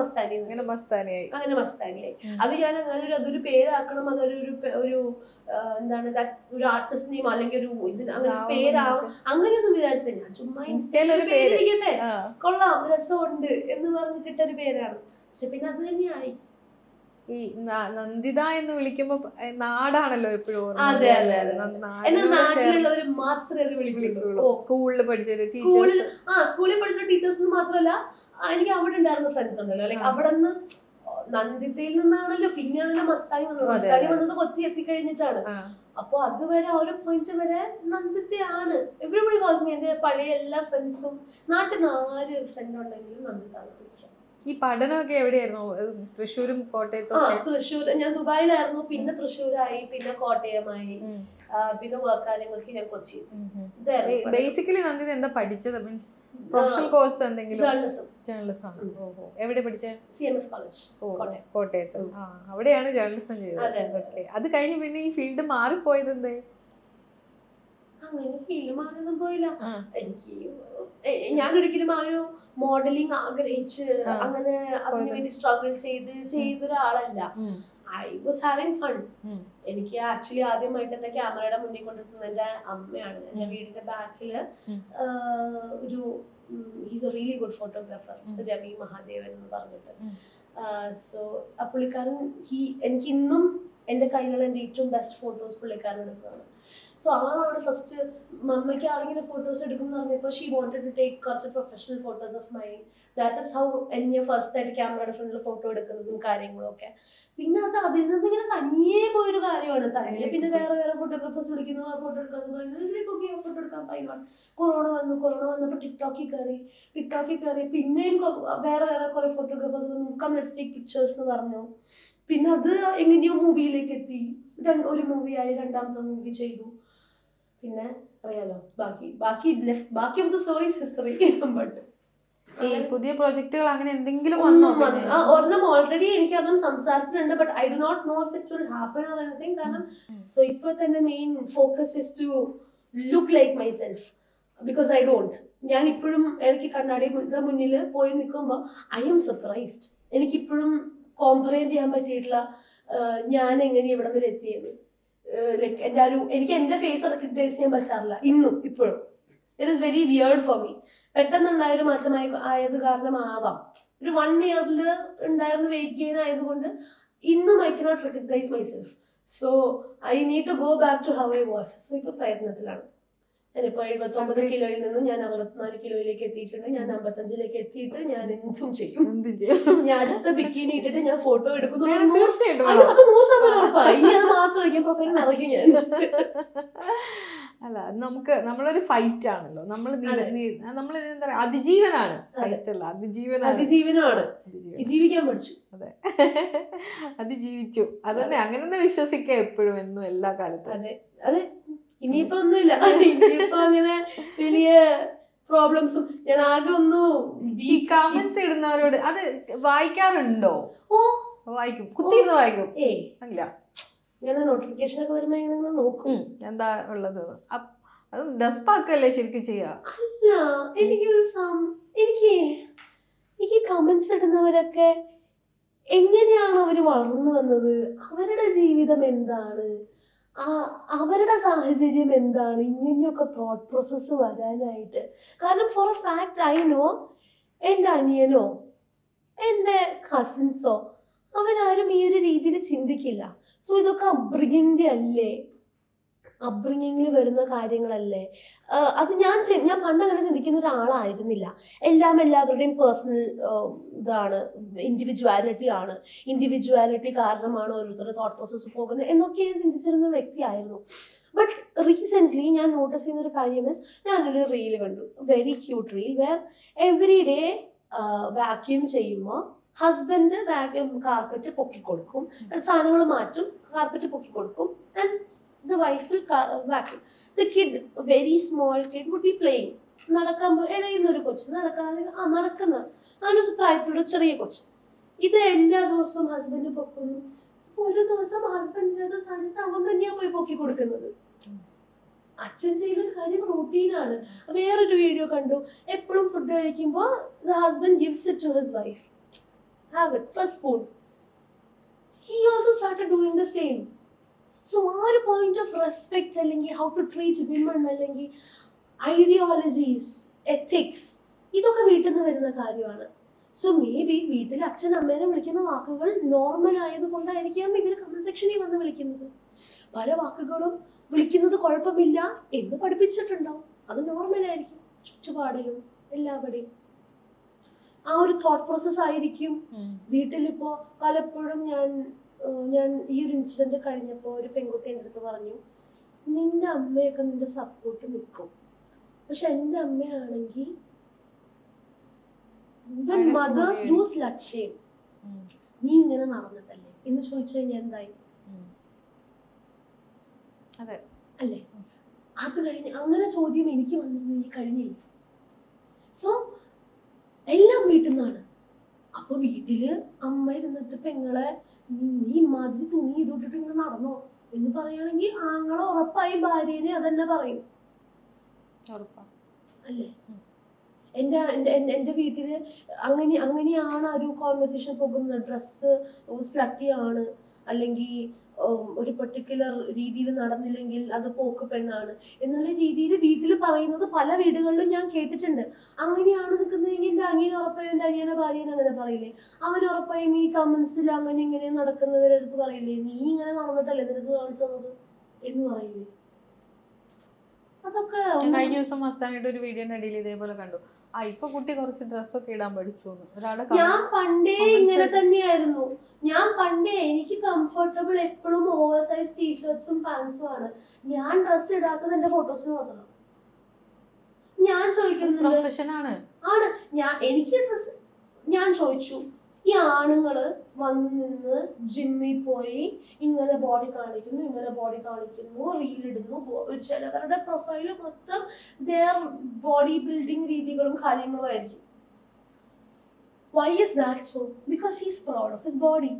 മസ്താനിയായി. അത് ഞാൻ അങ്ങനെ അതൊരു പേരാക്കണം, അതൊരു എന്താണ് ഒരു ആർട്ടിസ്റ്റ് നെയിം അല്ലെങ്കിൽ ഒരു ഇതിന് അങ്ങനെ പേരാവും അങ്ങനെയൊന്നും വിചാരിച്ചില്ല. ഞാൻ ചുമ്മാ ഇൻസ്റ്റയിലൊരു പേരിരിക്കട്ടെ, കൊള്ളാം രസമുണ്ട് എന്ന് പറഞ്ഞിട്ടൊരു പേരാണ്. പക്ഷെ പിന്നെ അത് തന്നെയായി. ഈ നന്ദിത എന്ന് വിളിക്കുമ്പോ നാടാണല്ലോ എപ്പോഴും. അതെ അതെ അതെ. എന്നാൽ നാട്ടിലുള്ളവര് മാത്രമേ അത് വിളിക്കുള്ളൂ. സ്കൂളിൽ പഠിച്ച സ്കൂളിൽ പഠിച്ച ടീച്ചേഴ്സ് മാത്രമല്ല, എനിക്ക് അവിടെ ഉണ്ടായിരുന്ന ഫ്രണ്ട്സ് ഉണ്ടല്ലോ, ലൈക്ക് അവിടെ നിന്ന് നന്ദിതയിൽ നിന്നാണല്ലോ പിന്നെയാണല്ലോ മസ്താനി വന്നത്. മസ്താനി വന്നത് കൊച്ചി എത്തിക്കഴിഞ്ഞിട്ടാണ്. അപ്പൊ അതുവരെ ആ ഒരു പോയിന്റ് വരെ നന്ദിതയാണ്. Everybody calls me. എന്റെ പഴയ എല്ലാ ഫ്രണ്ട്സും നാട്ടിൽ നിന്ന് 4 ഫ്രണ്ട് ഉണ്ടെങ്കിലും നന്ദിത. ഈ പഠനമൊക്കെ എവിടെയായിരുന്നു? തൃശ്ശൂരും കോട്ടയത്തും? തൃശ്ശൂർ, ഞാൻ ദുബായിലായിരുന്നു, പിന്നെ തൃശ്ശൂരായി, പിന്നെ കോട്ടയമായി, പിന്നെ വർക്ക് കാര്യങ്ങൾക്ക് ഞാൻ കൊച്ചി. ബേസിക്കലി നന്ദിത എന്താ പഠിച്ചത്? മീൻസ് പ്രൊഫഷണൽ കോഴ്സ് എന്തെങ്കിലും? ജേർണലിസം ആണ്. എവിടെ പഠിച്ചത്? CMS കോളേജ് കോട്ടയത്ത്. അവിടെയാണ് ജേർണലിസം ചെയ്തത്. ഓക്കെ. അത് കഴിഞ്ഞ് പിന്നെ ഈ ഫീൽഡ് മാറിപ്പോയത് എന്തേ? അങ്ങനെ ഫീൽഡ് മാറിയൊന്നും പോയില്ല. ഞാനൊരിക്കലും ആ ഒരു മോഡലിംഗ് ആഗ്രഹിച്ച് അങ്ങനെ അതിനുവേണ്ടി സ്ട്രഗിൾ ചെയ്തൊരാളല്ല. I was having fun. എനിക്ക് ആക്ച്വലി ആദ്യമായിട്ട് എന്റെ ക്യാമറയുടെ മുന്നിൽ കൊണ്ടിരുന്നത് എന്റെ അമ്മയാണ്. എന്റെ വീടിന്റെ ബാക്കില് ഒരു he's A really good photographer, Ravi Mahadevan എന്ന് പറഞ്ഞിട്ട്. സോ ആ പുള്ളിക്കാരൻ എനിക്ക് ഇന്നും എന്റെ കയ്യിലുള്ള എന്റെ ഏറ്റവും ബെസ്റ്റ് ഫോട്ടോസ് പുള്ളിക്കാരൻ എടുത്തതാണ്. സോ ആളാണ് ഫസ്റ്റ് മമ്മയ്ക്ക് ആളിങ്ങനെ ഫോട്ടോസ് എടുക്കുമെന്ന് പറഞ്ഞപ്പോൾ ഷീ വാണ്ടഡ് ടു ടേക്ക് കുറച്ച് professional photos of my. That is how എന്നെ ഫസ്റ്റ് ആയിട്ട് ക്യാമറയുടെ ഫ്രണ്ടിൽ ഫോട്ടോ എടുക്കുന്നതും കാര്യങ്ങളും ഒക്കെ. പിന്നെ അത് അതിൽ നിന്ന് ഇങ്ങനെ തനിയെ പോയൊരു കാര്യമാണ്. തനിയെ പിന്നെ വേറെ ഫോട്ടോഗ്രാഫേഴ്സ് വിളിക്കുന്നു, ആ ഫോട്ടോ എടുക്കാന്ന് പറയുന്നത് ഫോട്ടോ എടുക്കാൻ പൈവാണ്. കൊറോണ വന്നപ്പോൾ ടിക്ടോക്കിൽ കയറി പിന്നെയും വേറെ കുറെ ഫോട്ടോഗ്രാഫേഴ്സ് വന്നു, കം ലെറ്റ്സ് ടേക്ക് പിക്ചേഴ്സ് എന്ന് പറഞ്ഞു. പിന്നെ അത് എങ്ങനെയോ മൂവിയിലേക്ക് എത്തി. ഒരു മൂവിയായി, രണ്ടാമത്തെ മൂവി ചെയ്തു. പിന്നെ അറിയാലോ ബാക്കി of the story is history. But ഈ പുതിയ പ്രോജക്റ്റുകൾ അങ്ങനെ എന്തെങ്കിലും ഒരെണ്ണം ഓൾറെഡി എനിക്ക് ഒരെണ്ണം സംസാരത്തിലുണ്ട്. But I do not know if it will happen or anything. കാരണം സോ ഇപ്പൊ തന്നെ main focus is to look like myself. Because I don't. ഞാൻ ഇപ്പോഴും എനിക്ക് കണ്ണാടിയുടെ മുന്നിൽ പോയി നിൽക്കുമ്പോൾ ഐ എം സർപ്രൈസ്ഡ്. എനിക്കിപ്പോഴും കോംപ്രഹെൻഡ് ചെയ്യാൻ പറ്റിയിട്ടുള്ള ഞാൻ എങ്ങനെ ഇവിടെ വരെ എത്തിയത്. ലൈക്ക് എനിക്ക് എന്റെ ഫേസ് റെക്കഗ്നൈസ് ചെയ്യാൻ പറ്റാറില്ല ഇന്നും ഇപ്പോഴും. It is very weird for me. പെട്ടെന്നുണ്ടായ ഒരു മാറ്റമായി ആയത് കാരണമാവാം. ഒരു 1 year ഉണ്ടായിരുന്ന വെയിറ്റ് ഗെയിൻ ആയതുകൊണ്ട് ഇന്നും I cannot recognise myself. So I need to go back to how I was. So ഇപ്പൊ പ്രയത്നത്തിലാണ്. ഞാനിപ്പോ 79 കിലോയിൽ നിന്ന് ഞാൻ 64 കിലോയിലേക്ക് എത്തിയിട്ടുണ്ട്. ഞാൻ 55 എത്തിയിട്ട് ഞാൻ എന്തും ചെയ്യും. ഞാൻ അടുത്ത ബിക്കിനി ഇട്ടിട്ട് ഞാൻ ഫോട്ടോ എടുക്കുന്നു. അത് 100% ഉറപ്പായി. ഇനി അത് മാത്രം ഞാൻ പ്രൊഫൈൽ നിറയ്ക്കും ഞാൻ. അല്ല, നമ്മളൊരു ഫൈറ്റ് ആണല്ലോ, നമ്മൾ എന്താ പറയാ, അതിജീവനാണ്. അതിജീവനമാണ്. ജീവിക്കാൻ പഠിച്ചു. അതെ, അതിജീവിച്ചു. അതന്നെ, അങ്ങനെ തന്നെ വിശ്വസിക്കുക എപ്പോഴും, എന്നും, എല്ലാ കാലത്തും. അതെ അതെ. ഇനിയിപ്പോ ഒന്നുമില്ല. ഇനിയിപ്പോ അങ്ങനെ വലിയ പ്രോബ്ലംസും ഞാൻ ആകെ ഒന്നും. ഈ കമന്റ്സ് ഇടുന്നവരോട് അത് വായിക്കാറുണ്ടോ? വായിക്കും, കുത്തിയിരുന്ന് വായിക്കും? അല്ല, ഞാൻ നോട്ടിഫിക്കേഷൻ ഒക്കെ വരുമ്പോ ഇങ്ങനെ നോക്കും എന്താ ഉള്ളത്. അത് ഡസ്പാക്കല്ലേ ശരിക്കും ചെയ്യാ? അല്ല, എനിക്ക് കമന്റ്സ് ഇടുന്നവരൊക്കെ എങ്ങനെയാണ് അവര് വളർന്നു വന്നത്, അവരുടെ ജീവിതം എന്താണ്, അവരുടെ സാഹചര്യം എന്താണ്, ഇങ്ങനെയൊക്കെ തോട്ട് പ്രോസസ്സ് വരാനായിട്ട്. കാരണം for a fact I know എൻ്റെ അനിയനോ എൻ്റെ കസിൻസോ അവരാരും ഈ ഒരു രീതിയിൽ ചിന്തിക്കില്ല. സോ ഇതൊക്കെ അപ്ബ്രിങ്ങിങ്ങിൽ വരുന്ന കാര്യങ്ങളല്ലേ. അത് ഞാൻ പണ്ട് അങ്ങനെ ചിന്തിക്കുന്ന ഒരാളായിരുന്നില്ല. എല്ലാവരുടെയും പേഴ്സണൽ ഇതാണ്, ഇൻഡിവിജ്വാലിറ്റി കാരണമാണ് ഓരോരുത്തരുടെ തോട്ട് പ്രോസസ്സ് പോകുന്നത് എന്നൊക്കെ ഞാൻ ചിന്തിച്ചിരുന്ന വ്യക്തിയായിരുന്നു. ബട്ട് റീസെൻ്റ്ലി ഞാൻ നോട്ടീസ് ചെയ്യുന്ന ഒരു കാര്യം ഞാനൊരു റീൽ കണ്ടു, very cute reel, where every day vacuum ചെയ്യുമ്പോൾ ഹസ്ബൻഡ് കാർപ്പറ്റ് പൊക്കിക്കൊടുക്കും, സാധനങ്ങൾ മാറ്റും, കാർപ്പറ്റ് പൊക്കിക്കൊടുക്കും, and the wife will vacuum. The kid, a very small kid, would be playing. ഇടയുന്നൊരു കൊച്ച് നടക്കുന്ന പ്രായത്തിലുള്ള ചെറിയ കൊച്ച്. ഇത് എല്ലാ ദിവസവും ഹസ്ബൻഡ് പൊക്കുന്നു. ഒരു ദിവസം ഹസ്ബൻഡിനത് സാധിച്ച് അവൻ തന്നെയാ പോയി പൊക്കി കൊടുക്കുന്നത്. അച്ഛൻ ചെയ്യുന്ന കാര്യം റൂട്ടീനാണ്. വേറൊരു വീഡിയോ കണ്ടു, എപ്പോഴും ഫുഡ് കഴിക്കുമ്പോൾ the husband gives it to his wife. Have it, first spoon. He also started doing the same. So ആ ഒരു പോയിന്റ് ഓഫ് റെസ്പെക്ട്, അല്ലെങ്കിൽ ഹൗ ടു ട്രീറ്റ് വിമൺ, അല്ലെങ്കിൽ ഐഡിയോളജീസ്, എത്തിക്സ്, ഇതൊക്കെ വീട്ടിൽ നിന്ന് വരുന്ന കാര്യമാണ്. സോ മേ ബി വീട്ടിൽ അച്ഛൻ അമ്മേനെ വിളിക്കുന്ന വാക്കുകൾ നോർമൽ ആയതുകൊണ്ടായിരിക്കാം ഇവർ കമന്റ് സെക്ഷനിൽ വന്ന് വിളിക്കുന്നത്. പല വാക്കുകളും വിളിക്കുന്നത് കുഴപ്പമില്ല എന്ന് പഠിപ്പിച്ചിട്ടുണ്ടാവും. അത് നോർമലായിരിക്കും ചുറ്റുപാടിലും എല്ലാവരുടെയും. ആ ഒരു തോട്ട് പ്രോസസ് ആയിരിക്കും വീട്ടിലിപ്പോ. പലപ്പോഴും ഞാൻ ഈ ഒരു ഇൻസിഡന്റ് കഴിഞ്ഞപ്പോൾ ഒരു പെൺകുട്ടി എൻ്റെ അടുത്ത് പറഞ്ഞു, നിന്റെ അമ്മയൊക്കെ നിന്റെ സപ്പോർട്ട് നിൽക്കും, പക്ഷെ എൻ്റെ അമ്മയാണെങ്കിൽ മദേഴ്സ് ഡു സ്ലട്ട് ഷെയിം, നീ ഇങ്ങനെ നടന്നിട്ടല്ലേ എന്ന് ചോദിച്ചു കഴിഞ്ഞാൽ എന്തായി അല്ലേ? അത് കഴിഞ്ഞ് അങ്ങനെ ചോദ്യം എനിക്ക് വന്നിരുന്നു കഴിഞ്ഞില്ല. സോ എല്ലാം വീട്ടിൽ നിന്നാണ്. അപ്പൊ വീട്ടില് അമ്മ ഇരുന്നിട്ട് പെങ്ങളെ നീ മാതിരി തുണി ഇതോട്ടിട്ട് ഇങ്ങനെ നടന്നോ എന്ന് പറയുകയാണെങ്കിൽ ആങ്ങളെ ഉറപ്പായി ഭാര്യനെ അതന്നെ പറയും അല്ലേ? എൻ്റെ വീട്ടില് അങ്ങനെയാണ് ഒരു കോൺവെർസേഷൻ പോകുന്നത്. ഡ്രസ്സ് സ്ലട്ടിയാണ്, അല്ലെങ്കിൽ ഒരു പെർട്ടിക്കുലർ രീതിയിൽ നടന്നില്ലെങ്കിൽ അത് പോക്ക് പെണ്ണാണ് എന്നുള്ള രീതിയിൽ വീട്ടിൽ പറയുന്നത് പല വീടുകളിലും ഞാൻ കേട്ടിട്ടുണ്ട്. അങ്ങനെയാണ് നിൽക്കുന്നതെങ്കിൽ എൻ്റെ അനിയൻ ഉറപ്പായും എൻ്റെ അനിയനെ ഭാര്യനെ അങ്ങനെ പറയില്ലേ? അവൻ ഉറപ്പായും ഈ കമന്റ്സിൽ അങ്ങനെ ഇങ്ങനെ നടക്കുന്നവരടുത്ത് പറയില്ലേ, നീ ഇങ്ങനെ നടന്നിട്ടല്ലേ നിനക്ക് കാണിച്ചു തന്നത് എന്ന് പറയില്ലേ? അതൊക്കെ കഴിഞ്ഞ ദിവസം മസ്താനിയുടെ ഒരു വീഡിയോന്റെ അടിയിൽ ഇതേപോലെ കണ്ടു, ഇപ്പൊ കുട്ടി കുറച്ച് ഡ്രസ്സൊക്കെ ഇടാൻ പഠിച്ചു. ഞാൻ പണ്ടേ ഇങ്ങനെ തന്നെയായിരുന്നു. ഞാൻ പണ്ടേ എനിക്ക് കംഫർട്ടബിൾ എപ്പോഴും ഓവർ സൈസ് ടീഷർട്സും പാൻസും ആണ്. ഞാൻ ഡ്രസ് ഇടാത്തത് എന്റെ ഫോട്ടോസിന് മാത്രം. ഞാൻ ചോദിക്കുന്നത് പ്രൊഫഷനാണ് ആണ്. എനിക്ക് ഡ്രസ് ഞാൻ ചോദിച്ചു, ഈ ആണുങ്ങള് വന്ന് നിന്ന് ജിമ്മിൽ പോയി ഇങ്ങനെ ബോഡി കാണിക്കുന്നു, റീലിടുന്നു, ചിലവരുടെ പ്രൊഫൈല് മൊത്തം their ബോഡി ബിൽഡിംഗ് രീതികളും കാര്യങ്ങളും ആയിരിക്കും. Why is that so? Because he's proud of his body.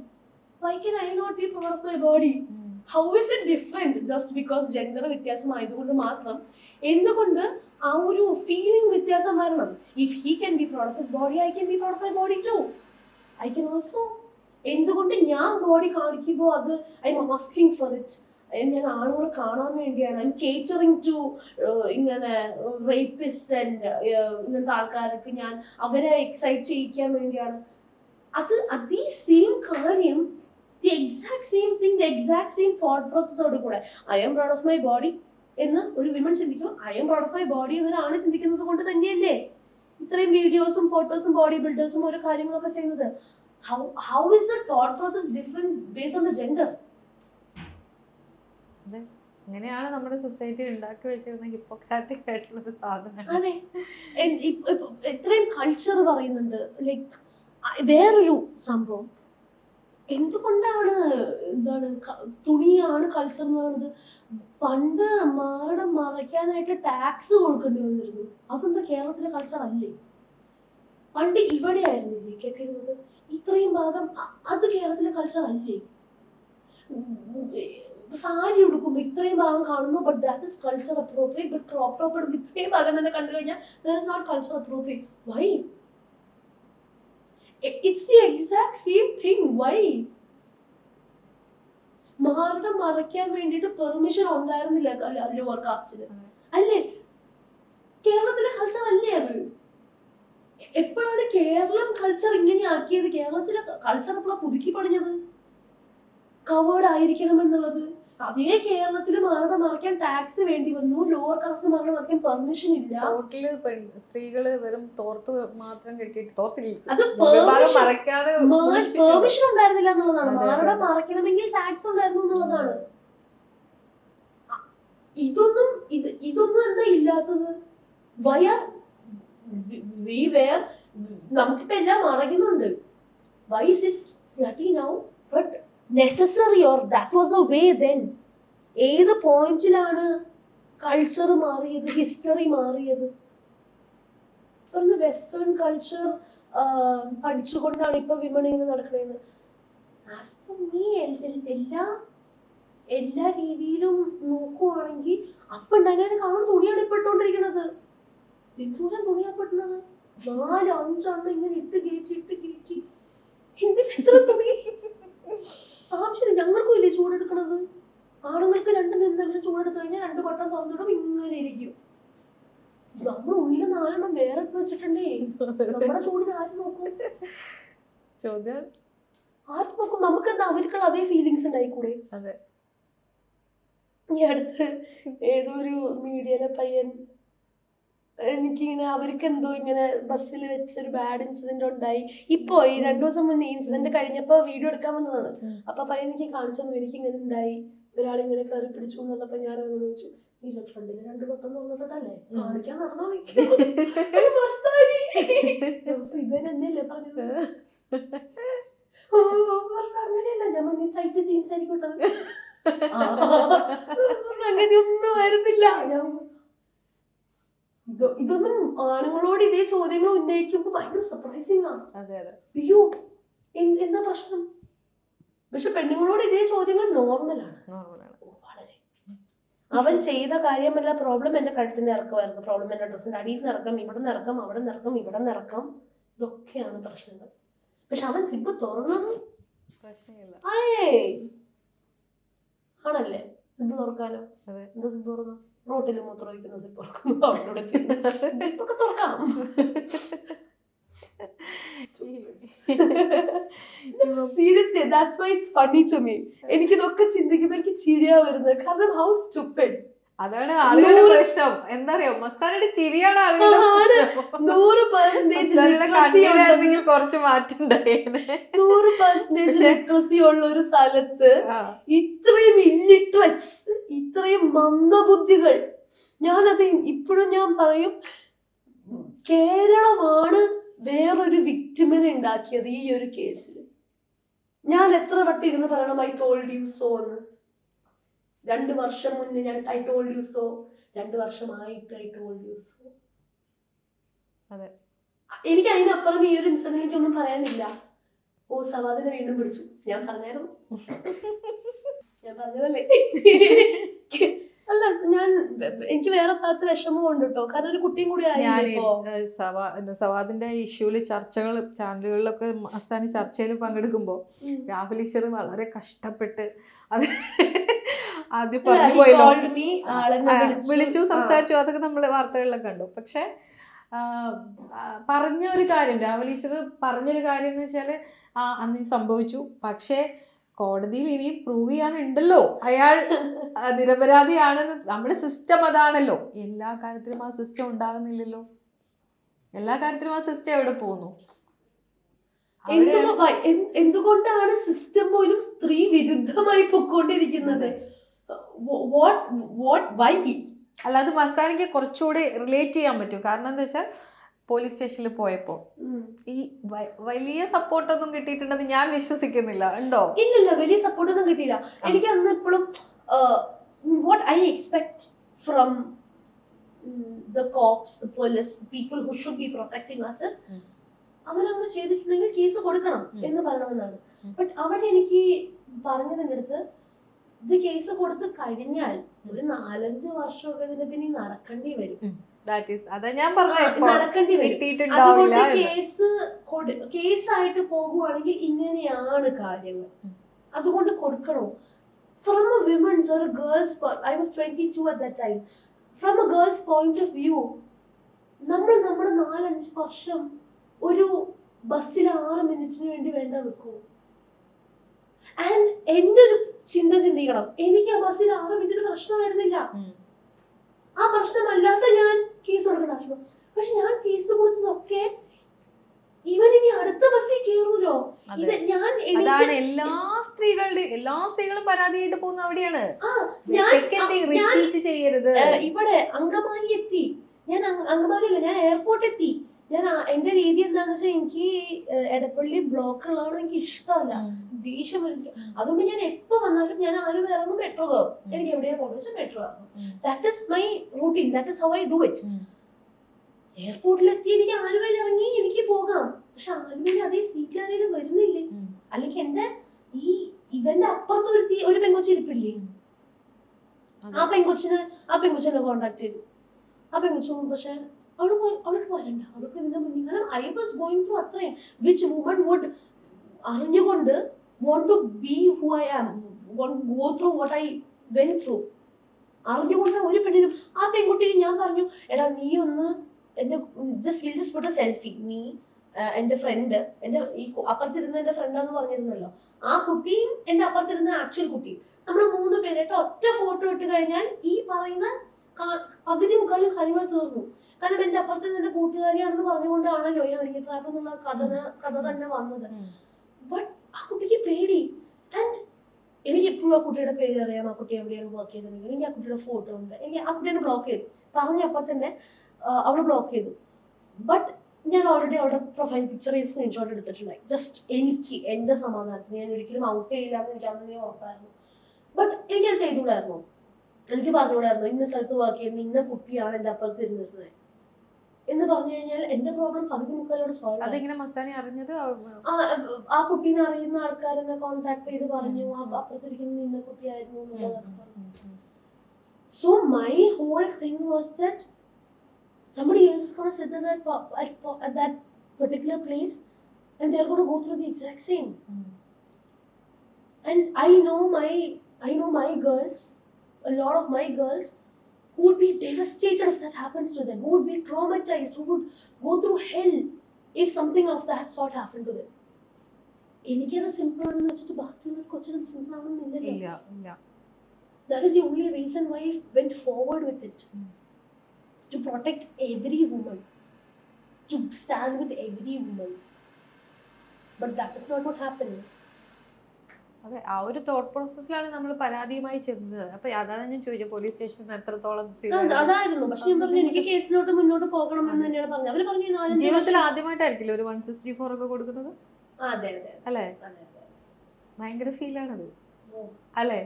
Why can I not be proud of my body? How is it different? Just because gender വ്യത്യാസമായതുകൊണ്ട് മാത്രം എന്തുകൊണ്ട് ആ ഒരു ഫീലിംഗ് വ്യത്യാസം വരണം? If he can be proud of his body, I can be proud of my body too. I can also എന്തുകൊണ്ട് ഞാൻ body കാണിക്കുമ്പോൾ അത് I am asking for it, ഞാൻ ആളുകൾ കാണാൻ വേണ്ടിയാണ്, ഐ എം കേറ്ററിങ് ടു ഇങ്ങനെ റേപ്പിസ്റ്റ് ആൻഡ് ഇങ്ങനത്തെ ആൾക്കാർക്ക് ഞാൻ അവരെ എക്സൈറ്റ് ചെയ്യിക്കാൻ വേണ്ടിയാണ്. അത് ഈ സെയിം കാര്യം, the exact same thing, the exact same thought പ്രോസസ്സോട് കൂടെ I'm proud of my body എന്ന് ഒരു വിമൺ ചിന്തിക്കും, I'm proud of my body എന്നൊരാണ് ചിന്തിക്കുന്നത് കൊണ്ട് തന്നെയല്ലേ ഇത്രയും വീഡിയോസും ഫോട്ടോസും ബോഡി ബിൽഡേഴ്സും ഓരോ കാര്യങ്ങളൊക്കെ ചെയ്യുന്നത്. How is the thought process different based on the gender? അങ്ങനെയാണ് നമ്മുടെ സൊസൈറ്റി ഉണ്ടാക്കി വെച്ചിരുന്ന ഹിപ്പോക്രാറ്റിക് ആയിട്ടുള്ള ഒരു സാധനം. അതെ, എത്രയും കൾച്ചർ പറയുന്നുണ്ട്. ലൈക്ക് വേറൊരു സംഭവം, എന്തുകൊണ്ടാണ് എന്താണ് തുണിയാണ് കൾച്ചർ എന്ന് പറയുന്നത്? പണ്ട് മാറണം മറയ്ക്കാനായിട്ട് ടാക്സ് കൊടുക്കേണ്ടി വന്നിരുന്നു. അതെന്താ കേരളത്തിലെ കൾച്ചർ അല്ലേ? പണ്ട് ഇവിടെ ആയിരുന്നില്ലേ കേട്ടിരുന്നത്? ഇത്രയും ഭാഗം അത് കേരളത്തിലെ കൾച്ചർ അല്ലേ? സാരി ഉടുക്കുമ്പോ ഇത്രയും ഭാഗം കാണുന്നു, but that is culture appropriate. But crop top ഇടുമ്പോൾ ഇത്രയും ഭാഗം തന്നെ കണ്ടു കഴിഞ്ഞാൽ that is not culture appropriate. Why? It's the exact same thing. Why? മാറിടം മറയ്ക്കാൻ വേണ്ടിയിട്ട് പെർമിഷൻ ഉണ്ടായിരുന്നില്ല ലോവർ കാസ്റ്റിന് അല്ലേ? കേരളത്തിലെ കൾച്ചർ അല്ലേ അത്? എപ്പോഴാണ് കേരളം കൾച്ചർ ഇങ്ങനെ ആക്കിയത്? കേരളത്തിലെ കൾച്ചർ എപ്പോഴാണ് പുതുക്കി പണിഞ്ഞത്? കവേർഡ് ആയിരിക്കണം എന്നുള്ളത്. അതേ കേരളത്തിൽ മാറിടം മറയ്ക്കാൻ ടാക്സ് വേണ്ടി വന്നു, ലോവർ കാസ്റ്റിന് മാറിടം മറയ്ക്കാൻ പെർമിഷൻ ഇല്ല. സ്ത്രീകള് വെറും തോർത്ത് മാത്രം കെട്ടിയിട്ട് അത് പെർമിഷൻ ഉണ്ടായിരുന്നില്ല എന്നുള്ളതാണ്. മാറിടം മറയ്ക്കണമെങ്കിൽ ടാക്സ് ഉണ്ടായിരുന്നു എന്നുള്ളതാണ്. ഇതൊന്നും എന്താ ഇല്ലാത്തത്? നമുക്കിപ്പോ എല്ലാം മറയ്ക്കുന്നുണ്ട്. Why is it slutty now? But necessary, or that was the way then. ഏത് പോയിന്റിലാണ് കൾച്ചർ മാറിയത്, ഹിസ്റ്ററി മാറിയത്? ഒന്ന് വെസ്റ്റേൺ കൾച്ചർ പഠിച്ചുകൊണ്ടാണ് ഇപ്പൊ വിമൺ ഇങ്ങനെ നടക്കണേന്ന്. ആസ് ഫോർ മീ എല്ലാ രീതിയിലും നോക്കുവാണെങ്കിൽ അപ്പൊ ഉണ്ടാകാൻ കാണും തുണിയാണ് ഇപ്പൊ ഇട്ടോണ്ടിരിക്കണത്. എന്തോരം തുണിയാപ്പെടുന്നത്? 4-5 ഇങ്ങനെ ഇട്ട് കയറ്റി എന്തിനെത്ര തുണി? ആവശ്യമില്ല. ഞങ്ങൾക്കും ഇല്ലേ ചൂടെടുക്കണത്? ആണുങ്ങൾക്ക് 2 നിന്നെങ്കിലും ചൂടെടുത്ത് കഴിഞ്ഞാൽ 2 ബട്ടൺ തുറന്നിടും, ഇങ്ങനെ ഇരിക്കും. നമ്മൾ ഉള്ളിൽ 4 വേറെ ഇട്ട് വെച്ചിട്ടുണ്ടേ. നമ്മുടെ ചൂടിന് ആര് നോക്കും? ആര് നോക്കും? നമുക്കെന്താ അവർക്കുള്ള അതേ ഫീലിങ്സ് ഉണ്ടായിക്കൂടെ? ഈ അടുത്ത് ഏതൊരു മീഡിയയിലെ പയ്യൻ എനിക്കിങ്ങനെ അവർക്ക് എന്തോ ഇങ്ങനെ ബസ്സിൽ വെച്ചൊരു ബാഡ് ഇൻസിഡന്റ് ഉണ്ടായി. ഇപ്പോ ഈ 2 ദിവസം മുന്നേ ഇൻസിഡന്റ് കഴിഞ്ഞപ്പോ വീഡിയോ എടുക്കാൻ വന്നതാണ്. അപ്പൊ പയ്യൻ എനിക്ക് കാണിച്ചു, എനിക്ക് ഇങ്ങനെ ഉണ്ടായി, ഒരാളിങ്ങനെ കയറി പിടിച്ചു എന്ന് പറഞ്ഞപ്പോ ഞാൻ അവരോട് ചോദിച്ചു, ഈ ഫ്രണ്ടില് 2 ബട്ടൺ തുറന്നിട്ടല്ലേ കാണിക്കാൻ നടന്നോ? ഇത് തന്നെയല്ലേ പറഞ്ഞത്? അങ്ങനെയല്ല, നമ്മൾ നീ ടൈറ്റ് ജീൻസ് ആയിരിക്കട്ടത്, അങ്ങനെയൊന്നും ആയിരുന്നില്ല. ഇതൊന്നും ആണുങ്ങളോട് ഇതേ ചോദ്യങ്ങൾ ഉന്നയിക്കുമ്പോ ഭയങ്കര സർപ്രൈസിംഗ് ആണ്. അയ്യോ എന്താ പ്രശ്നം? പക്ഷെ പെണ്ണുങ്ങളോട് ഇതേ ചോദ്യങ്ങൾ നോർമലാണ്. വളരെ അവൻ ചെയ്ത കാര്യമല്ല പ്രോബ്ലം. എന്റെ കഴുത്തിന്റെ ഇറക്കമായിരുന്നു പ്രോബ്ലം. എന്റെ ഡ്രസ്സിന്റെ അടിയിൽ നിന്ന് ഇറക്കം, ഇവിടെ നിന്ന് ഇറക്കം, അവിടെ നിന്ന് ഇറക്കം, ഇവിടെ നിന്ന് ഇറക്കം, ഇതൊക്കെയാണ് പ്രശ്നങ്ങൾ. പക്ഷെ അവൻ സിബ് തുറന്നത് പ്രശ്നമില്ല ആണല്ലേ? സിബ് തുറക്കാലോ? എന്താ സിബ് തുറന്നു? റോട്ടിൽ മൂത്രം ഒഴിക്കുന്ന സിബ് തുറക്കുന്നു. അവനോട് സിബൊക്കെ തുറക്കാം. Seriously, that's why it's funny to me. എനിക്കിതൊക്കെ ചിന്തിക്കുമ്പോ എനിക്ക് ചിരിയാ വരുന്നത്. കാരണം ഹൗ സ്റ്റുപ്പിഡ്. അതാണ് ആളുകളുടെ പ്രശ്നം. എന്താ അറിയോ, മസ്താനയുടെ ചിരിയാണ് ആളുകളുടെ 100% കുറച്ച് മാറ്റുണ്ടായി. 100% ലിറ്ററസി ഉള്ള ഒരു സ്ഥലത്ത് ഇത്രയും ഇല്ലിറ്ററേറ്റ്സ്, ഇത്രയും മന്ദബുദ്ധികൾ. ഞാനത് ഇപ്പോഴും ഞാൻ പറയും, കേരളമാണ് വേറൊരു വിക്ടിമിനെ ഉണ്ടാക്കിയത് ഈ ഒരു കേസിൽ. ഞാൻ എത്ര വട്ടം ഇരുന്ന് പറയണം ഐ ടോൾഡ് യു സോ എന്ന്? 2 വർഷം മുന്നേ ഞാൻ ഐ ടോൾഡ് യു സോ, 2 വർഷമായിട്ട് ഐ ടോൾഡ് യു സോ. എനിക്ക് അതിനപ്പുറം ഈ ഒരു ഇൻസിഡന്റ് എനിക്കൊന്നും പറയാനില്ല. ഓ സവാദിനെ വീണ്ടും പിടിച്ചു, ഞാൻ പറഞ്ഞായിരുന്നു, ഞാൻ പറഞ്ഞതല്ലേ. അല്ല എനിക്ക് വേറെ ഭാഗത്ത് വിഷമമുണ്ട് കേട്ടോ, കാരണം ഒരു കുട്ടിയും കൂടി ആയില്ലേ സവാദിന്റെ ഇഷ്യൂല് ചർച്ചകൾ ചാനലുകളിലൊക്കെ മസ്താനി ചർച്ചയിൽ പങ്കെടുക്കുമ്പോൾ രാഹുൽ ഈശ്വർ വളരെ കഷ്ടപ്പെട്ട് അത് ആദ്യം പറഞ്ഞു പോയല്ലോ, വിളിച്ചു സംസാരിച്ചു, അതൊക്കെ നമ്മൾ വാർത്തകളിലൊക്കെ കണ്ടു. പക്ഷെ പറഞ്ഞൊരു കാര്യം, രാഹുൽ ഈശ്വർ പറഞ്ഞൊരു കാര്യം എന്ന് വെച്ചാല് അന്ന് സംഭവിച്ചു, പക്ഷേ കോടതിയിൽ ഇനി പ്രൂവ് ചെയ്യാനുണ്ടല്ലോ അയാൾ നിരപരാധിയാണെന്ന്. നമ്മുടെ സിസ്റ്റം അതാണല്ലോ. എല്ലാ കാര്യത്തിലും ആ സിസ്റ്റം ഉണ്ടാകുന്നില്ലല്ലോ. എല്ലാ കാര്യത്തിലും ആ സിസ്റ്റം എവിടെ പോകുന്നു? എന്തുകൊണ്ടാണ് സിസ്റ്റം പോലും സ്ത്രീ വിരുദ്ധമായി പൊക്കോണ്ടിരിക്കുന്നത്? അല്ലാതെ മസ്താനിക്ക് കുറച്ചുകൂടി റിലേറ്റ് ചെയ്യാൻ പറ്റും. കാരണം എന്താ വെച്ചാൽ പോലീസ് സ്റ്റേഷനിൽ പോയപ്പോ ഈ വലിയ സപ്പോർട്ടൊന്നും കിട്ടിയിട്ടുണ്ടെന്ന് ഞാൻ വിശ്വസിക്കുന്നില്ല. ഉണ്ടോ? ഇല്ല, വലിയ സപ്പോർട്ടൊന്നും കിട്ടിയില്ല. എനിക്ക് അന്ന് എപ്പോഴും what I expect from the cops, the police, the people who should be protecting us is അവരങ്ങനെ ചെയ്തിട്ടുണ്ടെങ്കിൽ കേസ് കൊടുക്കണം എന്ന് പറയണമെന്നാണ്. ബട്ട് അവിടെ എനിക്ക് പറഞ്ഞതിൻ്റെ അടുത്ത് ഇത് കേസ് കൊടുത്ത് കഴിഞ്ഞാൽ ഒരു 4-5 വർഷമൊക്കെ ഇതിന് പിന്നെ നടക്കേണ്ടി വരും. നടക്കേണ്ടി വരും. അതുകൊണ്ട് കേസായിട്ട് പോകുവാണെങ്കിൽ ഇങ്ങനെയാണ് കാര്യങ്ങൾ, അതുകൊണ്ട് കൊടുക്കണോ? From A women's or a girl's I was 22 at that time. From a girl's point of view, നമ്മുടെ 4-5 വർഷം ഒരു ബസ്സിൽ 6 മിനിറ്റിന് വേണ്ടി വേണ്ട വെക്കൂ. ആൻഡ് എൻ്റെ ഒരു ചിന്തിക്കണം, എനിക്ക് ആ ബസ്സിൽ 6 മിനിറ്റിന് പ്രശ്നമായിരുന്നില്ല. ആ പ്രശ്നമല്ലാത്ത ഞാൻ കേസ് കൊടുക്കേണ്ട ആവശ്യം. പക്ഷെ ഞാൻ കേസ് കൊടുത്തതൊക്കെ ഇവൻ ഇനി അടുത്ത ബസ്സിൽ കയറൂലോ. അതാണ് എല്ലാ സ്ത്രീകളും പരാതിയായിട്ട് പോകുന്ന അവിടെയാണ്. ഇവിടെ അങ്കമാലി എത്തി, ഞാൻ അങ്കമാലിയല്ല, ഞാൻ എയർപോർട്ട് എത്തി. ഞാൻ എന്റെ രീതി എന്താണെന്ന് വെച്ചാൽ എനിക്ക് എടപ്പള്ളി ബ്ലോക്ക് ഉള്ളതാണ് എനിക്ക് ഇഷ്ടമല്ല, ദേഷ്യം വരില്ല. അതുകൊണ്ട് ഞാൻ എപ്പോ വന്നാലും ഞാൻ ആരും ഇറങ്ങും മെട്രോ കയറും. എനിക്ക് എവിടെയാണ് പോകുന്നത് വെച്ചാൽ മെട്രോ ഇറങ്ങും. That is my routine, that is how I do it. എയർപോർട്ടിലെത്തി എനിക്ക് ആലുവയിൽ ഇറങ്ങി എനിക്ക് പോകാം. പക്ഷെ ആലുവയിൽ അതേ സീറ്റിൽ ആരെങ്കിലും വരുന്നില്ലേ? അല്ലെങ്കിൽ എന്റെ ഇവന്റെ അപ്പുറത്ത് ഒരു പെങ്കൊച്ചി ഇരിപ്പില്ലേ, ആ പെങ്കൊച്ചിനെ കോണ്ടാക്ട് ചെയ്തു. ആ പെങ്കൊച്ചും പക്ഷെ അവൾക്ക് വരണ്ട, അവൾക്ക് ഇതിന്റെ മുന്നിൽ. കാരണം ഐ വാസ് ഗോയിങ് ത്രൂ അത്രയും, വിച്ച് വുമൺ വുഡ് അറിഞ്ഞുകൊണ്ട് want to be who I am, want to go through what I went through. അറിഞ്ഞുകൊണ്ട് ഒരു പെണ്ണിനും ആ പെൺകുട്ടിക്ക് ഞാൻ പറഞ്ഞു, എടാ നീ ഒന്ന് എന്റെ just put a selfie, നീ എന്റെ ഫ്രണ്ട്, എന്റെ ഈ അപ്പുറത്തിരുന്ന എന്റെ ഫ്രണ്ടാന്ന് പറഞ്ഞിരുന്നല്ലോ, ആ കുട്ടിയും എന്റെ അപ്പുറത്തിരുന്ന ആക്ച്വൽ കുട്ടിയും, നമ്മൾ 3 പേരായിട്ട് ഒറ്റ ഫോട്ടോ ഇട്ട് കഴിഞ്ഞാൽ ഈ പറയുന്ന പകുതി മുക്കാലും കാര്യങ്ങൾ തീർന്നു. കാരണം എന്റെ അപ്പുറത്ത് എന്റെ കൂട്ടുകാരിയാണെന്ന് പറഞ്ഞുകൊണ്ടാണല്ലോ ഈ ഒരുങ്ങി ട്രാപ്പ് എന്നുള്ള കഥ തന്നെ വന്നത്. ബട്ട് ആ കുട്ടിക്ക് പേടി. ആൻഡ് എനിക്ക് എപ്പോഴും ആ കുട്ടിയുടെ പേര് അറിയാം, ആ കുട്ടി എവിടെയാണ് വർക്ക് ചെയ്തിട്ടുണ്ടെങ്കിൽ. എനിക്ക് ആ കുട്ടിയുടെ ഫോട്ടോ ഉണ്ട്. എനിക്ക് ആ കുട്ടീനെ ബ്ലോക്ക് ചെയ്തു, പറഞ്ഞപ്പോൾ തന്നെ അവളെ ബ്ലോക്ക് ചെയ്തു. ബട്ട് ഞാൻ ഓൾറെഡി അവിടെ പ്രൊഫൈൽ പിക്ചർ സ്ക്രീൻഷോട്ട് എടുത്തിട്ടുണ്ടായി. ജസ്റ്റ് എനിക്ക് എന്റെ സമാധാനത്തിന്, ഞാൻ ഒരിക്കലും ഔട്ട് ചെയ്യില്ല എന്ന് എനിക്ക് അന്നേ ഉറപ്പായിരുന്നു. ബട്ട് എനിക്കത് ചെയ്തുകൂടായിരുന്നു. എനിക്ക് പറഞ്ഞുകൂടായിരുന്നു ഇന്ന സ്ഥലത്ത് വർക്ക് ചെയ്യുന്ന ഇന്ന കുട്ടിയാണ് എന്റെ അപ്പുറത്ത് ഇരുന്നിരുന്നത് എന്ന് പറഞ്ഞു കഴിഞ്ഞാൽ എന്റെ പ്രോബ്ലം പകുതി മുക്കാലോട് സോൾവ്. അതെങ്ങനെ മസ്താനി അറിഞ്ഞത്? ആ കുട്ടീനെ അറിയുന്ന ആൾക്കാരെന്നെ കോൺടാക്ട് ചെയ്ത് പറഞ്ഞു അപ്പുറത്തിരിക്കുന്ന ഇന്ന കുട്ടിയായിരുന്നു എന്നുള്ളതൊക്കെ പറഞ്ഞു. So my whole thing was that somebody else is going to sit there at that particular place and they're going to go through the exact same. And I know my girls, a lot of my girls who would be devastated if that happens to them, who would be traumatized, who would go through hell if something of that sort happened to them. എനിക്കത് simple ആണെന്ന് വെച്ചിട്ട് ബാക്കിയുള്ള കൊച്ചിനും simple ആണെന്നില്ലല്ലോ. That is the only reason why I went forward with it. To protect every woman, to stand with every woman. But that is not what happened. അതെ, ആ ഒരു thought പ്രോസസ്സിലാണ് നമ്മൾ പരാതിയുമായി ചെന്നത്. അപ്പൊ അതാണ് ഞാൻ ചോദിച്ചത്, പോലീസ് സ്റ്റേഷനിൽ എത്രത്തോളം അതായിരുന്നു. പക്ഷെ ഞാൻ പറഞ്ഞു എനിക്ക് കേസിലോട്ട് മുന്നോട്ട് പോകണം എന്ന് തന്നെയാണ് പറഞ്ഞത്. അവര് പറഞ്ഞു ജീവിതത്തിൽ ആദ്യമായിട്ടായിരിക്കില്ല ഒരു 164 ഒക്കെ കൊടുക്കുന്നത്. അതെ അല്ലേ? ഭയങ്കര ഫീലാണത് അല്ലേ?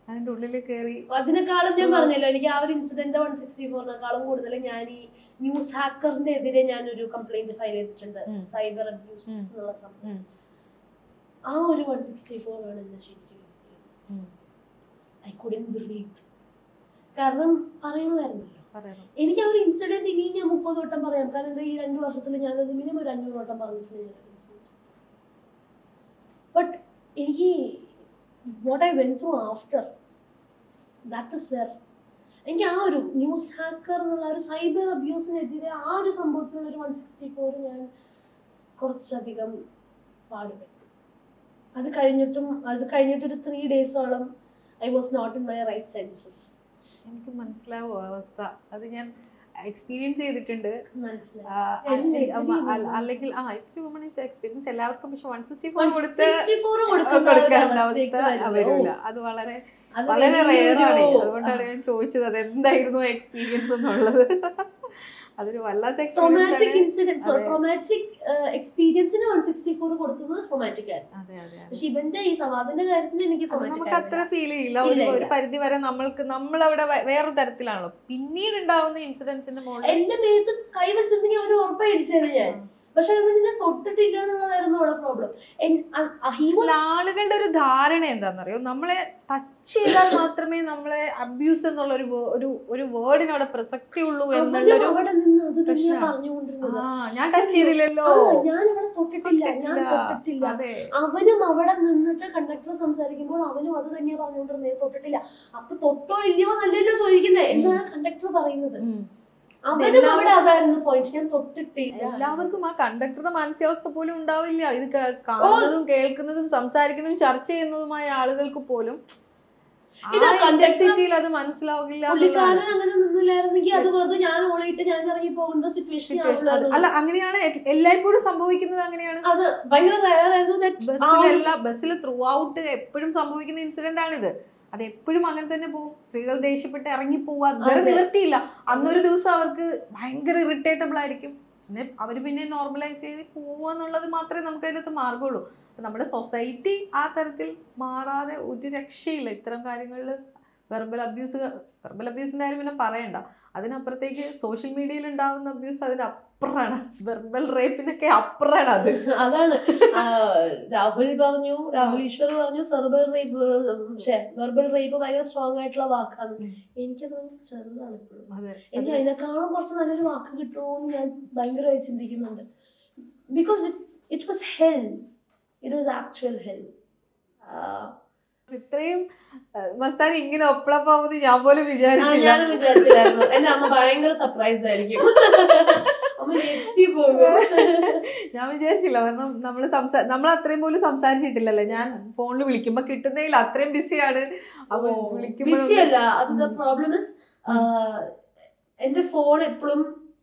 അതിന്റെ ഉള്ളിൽ കയറി. അതിനേക്കാളും ഞാൻ പറഞ്ഞല്ലോ, എനിക്ക് ആ ഒരു ഇൻസിഡന്റ് 164-നേക്കാളും കൂടുതൽ ഞാൻ ഈ ന്യൂസ് ഹാക്കറിന്റെ എതിരെ ഞാനൊരു കംപ്ലൈന്റ് ഫയൽ ചെയ്തിട്ടുണ്ട്, സൈബർ അബ്യൂസ് എന്നുള്ള സംഭവം. ആ ഒരു 164 ആണ് എന്നെ ശരിക്കും ഐ കുഡന്റ് ബ്രീത്ത്. കാരണം പറയണമായിരുന്നല്ലോ. എനിക്ക് ആ ഒരു ഇൻസിഡന്റ് ഇനി ഞാൻ 30 വട്ടം പറയാം. കാരണം ഈ 2 വർഷത്തിൽ ഞാനത് മിനിമം ഒരു 500 വട്ടം പറഞ്ഞിട്ടുണ്ട്. ബട്ട് എനിക്ക് what I went through after that is were എനിക്ക് ആ ഒരു ന്യൂസ് ഹാക്കർ എന്നുള്ള ഒരു സൈബർ അബ്യൂസിനെതിരെ ആ ഒരു സംഭവത്തിലുള്ള ഒരു 164 ഞാൻ കുറച്ചധികം പാടുപെട്ടു. അത് കഴിഞ്ഞിട്ടൊരു 3 ഡേയ്സോളം I was not in my right senses. എനിക്ക് മനസ്സിലാവും അവസ്ഥ. അത് ഞാൻ എക്സ്പീരിയൻസ് ചെയ്തിട്ടുണ്ട്. അല്ലെങ്കിൽ എക്സ്പീരിയൻസ് എല്ലാവർക്കും പക്ഷെ 164 കൊടുക്കേണ്ട അവസ്ഥ വരില്ല. അത് വളരെ വളരെ റെയറാണ്. അതുകൊണ്ടാണ് ഞാൻ ചോദിച്ചത് അത് എന്തായിരുന്നു എക്സ്പീരിയൻസ് എന്നുള്ളത്. അതൊരു വല്ലാത്ത എക്സ്പീരിയൻസിന് 164 കൊടുത്തത് ട്രോമാറ്റിക് ആയിരുന്നു. പക്ഷെ ഇവന്റെ ഈ സവാദിന്റെ കാര്യത്തിന് എനിക്ക് നമുക്ക് അത്ര ഫീൽ ചെയ്യില്ല. ഒരു പരിധി വരെ നമ്മളവിടെ വേറൊരു തരത്തിലാണല്ലോ. പിന്നീട് ഉണ്ടാവുന്ന ഇൻസിഡൻസിന്റെ മുകളിൽ എന്റെ മേത്ത് കൈ വെച്ചിരുന്നെങ്കിൽ അവർ ഉറപ്പടിച്ചത് ഞാൻ. പക്ഷെ അവനെ തൊട്ടിട്ടില്ല എന്നുള്ളതായിരുന്നു അവിടെ പ്രോബ്ലം. ആളുകളുടെ ഒരു ധാരണ എന്താണെന്നറിയോ, നമ്മളെ ടച്ച് ചെയ്താൽ മാത്രമേ നമ്മളെ അബ്യൂസ് എന്നുള്ള ഒരു വേർഡിന് അവിടെ പ്രസക്തി ഉള്ളൂ എന്നുള്ളൊരു ഞാൻ ടച്ച് ചെയ്തില്ലല്ലോ, ഞാൻ ഇവിടെ തൊട്ടിട്ടില്ല. അവനും അവിടെ നിന്നിട്ട് കണ്ടക്ടർ സംസാരിക്കുമ്പോൾ അവനും അത് തന്നെയാ പറഞ്ഞുകൊണ്ടിരുന്നത്, തൊട്ടിട്ടില്ല. അപ്പൊ തൊട്ടോ ഇല്ലയോ നല്ലല്ലോ ചോദിക്കുന്നത് എന്നാണ് കണ്ടക്ടർ പറയുന്നത്. എല്ലാവർക്കും ആ കണ്ടക്ടറുടെ മാനസികാവസ്ഥ പോലും ഉണ്ടാവില്ല. ഇത് കാണുന്നതും കേൾക്കുന്നതും സംസാരിക്കുന്നതും ചർച്ച ചെയ്യുന്നതുമായ ആളുകൾക്ക് പോലും കോംപ്ലക്സിറ്റിയിൽ അത് മനസ്സിലാവില്ല. അല്ല, അങ്ങനെയാണ് എല്ലായ്പ്പോഴും സംഭവിക്കുന്നത്. അങ്ങനെയാണ് ബസ്സിൽ ത്രൂ ഔട്ട് എപ്പോഴും സംഭവിക്കുന്ന ഇൻസിഡന്റ് ആണിത്. അത് എപ്പോഴും അങ്ങനെ തന്നെ പോകും. സ്ത്രീകൾ ദേഷ്യപ്പെട്ട് ഇറങ്ങി പോവുക, വേറെ നിവർത്തിയില്ല. അന്നൊരു ദിവസം അവർക്ക് ഭയങ്കര ഇറിറ്റേറ്റബിൾ ആയിരിക്കും. പിന്നെ അവർ പിന്നെ നോർമലൈസ് ചെയ്ത് പോവുക എന്നുള്ളത് മാത്രമേ നമുക്ക് അതിനകത്ത് മാർഗമുള്ളൂ. അപ്പം നമ്മുടെ സൊസൈറ്റി ആ തരത്തിൽ മാറാതെ ഒരു രക്ഷയില്ല. ഇത്തരം കാര്യങ്ങളിൽ വെർബൽ അബ്യൂസിൻ്റെ കാര്യം പിന്നെ പറയണ്ട. അതിനപ്പുറത്തേക്ക് സോഷ്യൽ മീഡിയയിൽ ഉണ്ടാകുന്ന അബ്യൂസ് അതിനപ്പുറമാണ്. വെർബൽ റേപ്പിനൊക്കെ അപ്പുറമാണ് അത്. അതാണ് രാഹുൽ ഈശ്വർ പറഞ്ഞു വെർബൽ റേപ്പ് ഭയങ്കര സ്ട്രോങ് ആയിട്ടുള്ള വാക്കാണ്. എനിക്കത് ചെറുതാണ് ഇപ്പോഴും. എനിക്ക് അതിനേക്കാളും കുറച്ച് നല്ലൊരു വാക്ക് കിട്ടുമോ എന്ന് ഞാൻ ഭയങ്കരമായി ചിന്തിക്കുന്നുണ്ട്. Because it was hell. It was actual hell. ഇത്രയും മസ്താനി ഇങ്ങനെ ഒപ്പളപ്പാവുന്നത് ഞാൻ പോലും വിചാരിച്ചില്ലായിരുന്നു. എന്റെ അമ്മ ഭയങ്കര സർപ്രൈസ് ആയിരിക്കും. ഞാൻ വിചാരിച്ചില്ല. കാരണം നമ്മൾ അത്രയും പോലും സംസാരിച്ചിട്ടില്ലല്ലോ. ഞാൻ ഫോണിൽ വിളിക്കുമ്പോ കിട്ടുന്നതിൽ അത്രയും ബിസിയാണ്. എന്റെ ഫോൺ എപ്പോഴും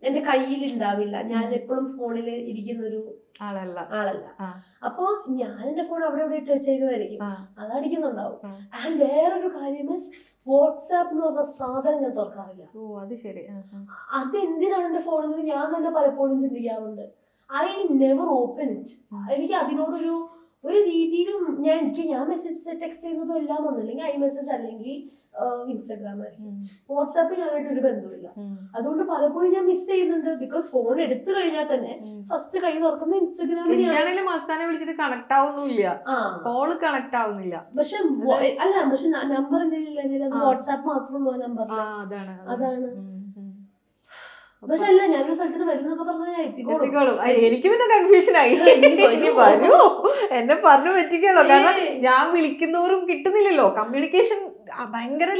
എന്റെ കയ്യിൽ ഉണ്ടാവില്ല. ഞാൻ എപ്പോഴും ഫോണിൽ ഇരിക്കുന്ന ഒരു ആളല്ല. അപ്പൊ ഞാൻ എന്റെ ഫോൺ അവിടെ ഇവിടെ ഇട്ട് വെച്ചേക്കുമായിരിക്കും, അതടിക്കുന്നുണ്ടാവും. ആൻഡ് വേറൊരു കാര്യം വാട്സാപ്പ് എന്ന് പറഞ്ഞ സാധനം ഞാൻ തുറക്കാറില്ല. അതെന്തിനാണ് എന്റെ ഫോണിൽ ഞാൻ തന്നെ പലപ്പോഴും ചിന്തിക്കാറുണ്ട്. I never open it. എനിക്ക് അതിനോടൊരു രീതിയിലും ഞാൻ മെസ്സേജ് ടെക്സ്റ്റ് ചെയ്യുന്നതും എല്ലാം ഒന്നുമില്ലെങ്കിൽ ഐ മെസ്സേജ് അല്ലെങ്കിൽ ഇൻസ്റ്റാഗ്രാം ആയിരിക്കും. വാട്സാപ്പിൽ ഞാനായിട്ട് ഒരു ബന്ധമില്ല. അതുകൊണ്ട് പലപ്പോഴും ഞാൻ മിസ് ചെയ്യുന്നുണ്ട്. ബിക്കോസ് ഫോൺ എടുത്തു കഴിഞ്ഞാൽ തന്നെ ഫസ്റ്റ് കൈ തുറക്കുന്ന ഇൻസ്റ്റാഗ്രാമിൽ മസ്താനെ വിളിച്ചിട്ട് കണക്ട് ആവുന്നില്ല, കോള് കണക്ട് ആവുന്നില്ല. പക്ഷെ നമ്പർ എന്തെങ്കിലും വാട്സാപ്പ് മാത്രമുള്ള നമ്പർ. അതാണ്. പക്ഷെ അല്ല, ഞാനൊരു സ്ഥലത്തിന് വരുന്നൊക്കെ പറഞ്ഞാൽ എത്തിക്കോളും. എനിക്ക് പിന്നെ കൺഫ്യൂഷൻ ആയി, വരുമോ എന്നെ പറഞ്ഞു പറ്റിക്കാണോ? കാരണം ഞാൻ വിളിക്കുന്നവരും കിട്ടുന്നില്ലല്ലോ. കമ്മ്യൂണിക്കേഷൻ ഭയങ്കര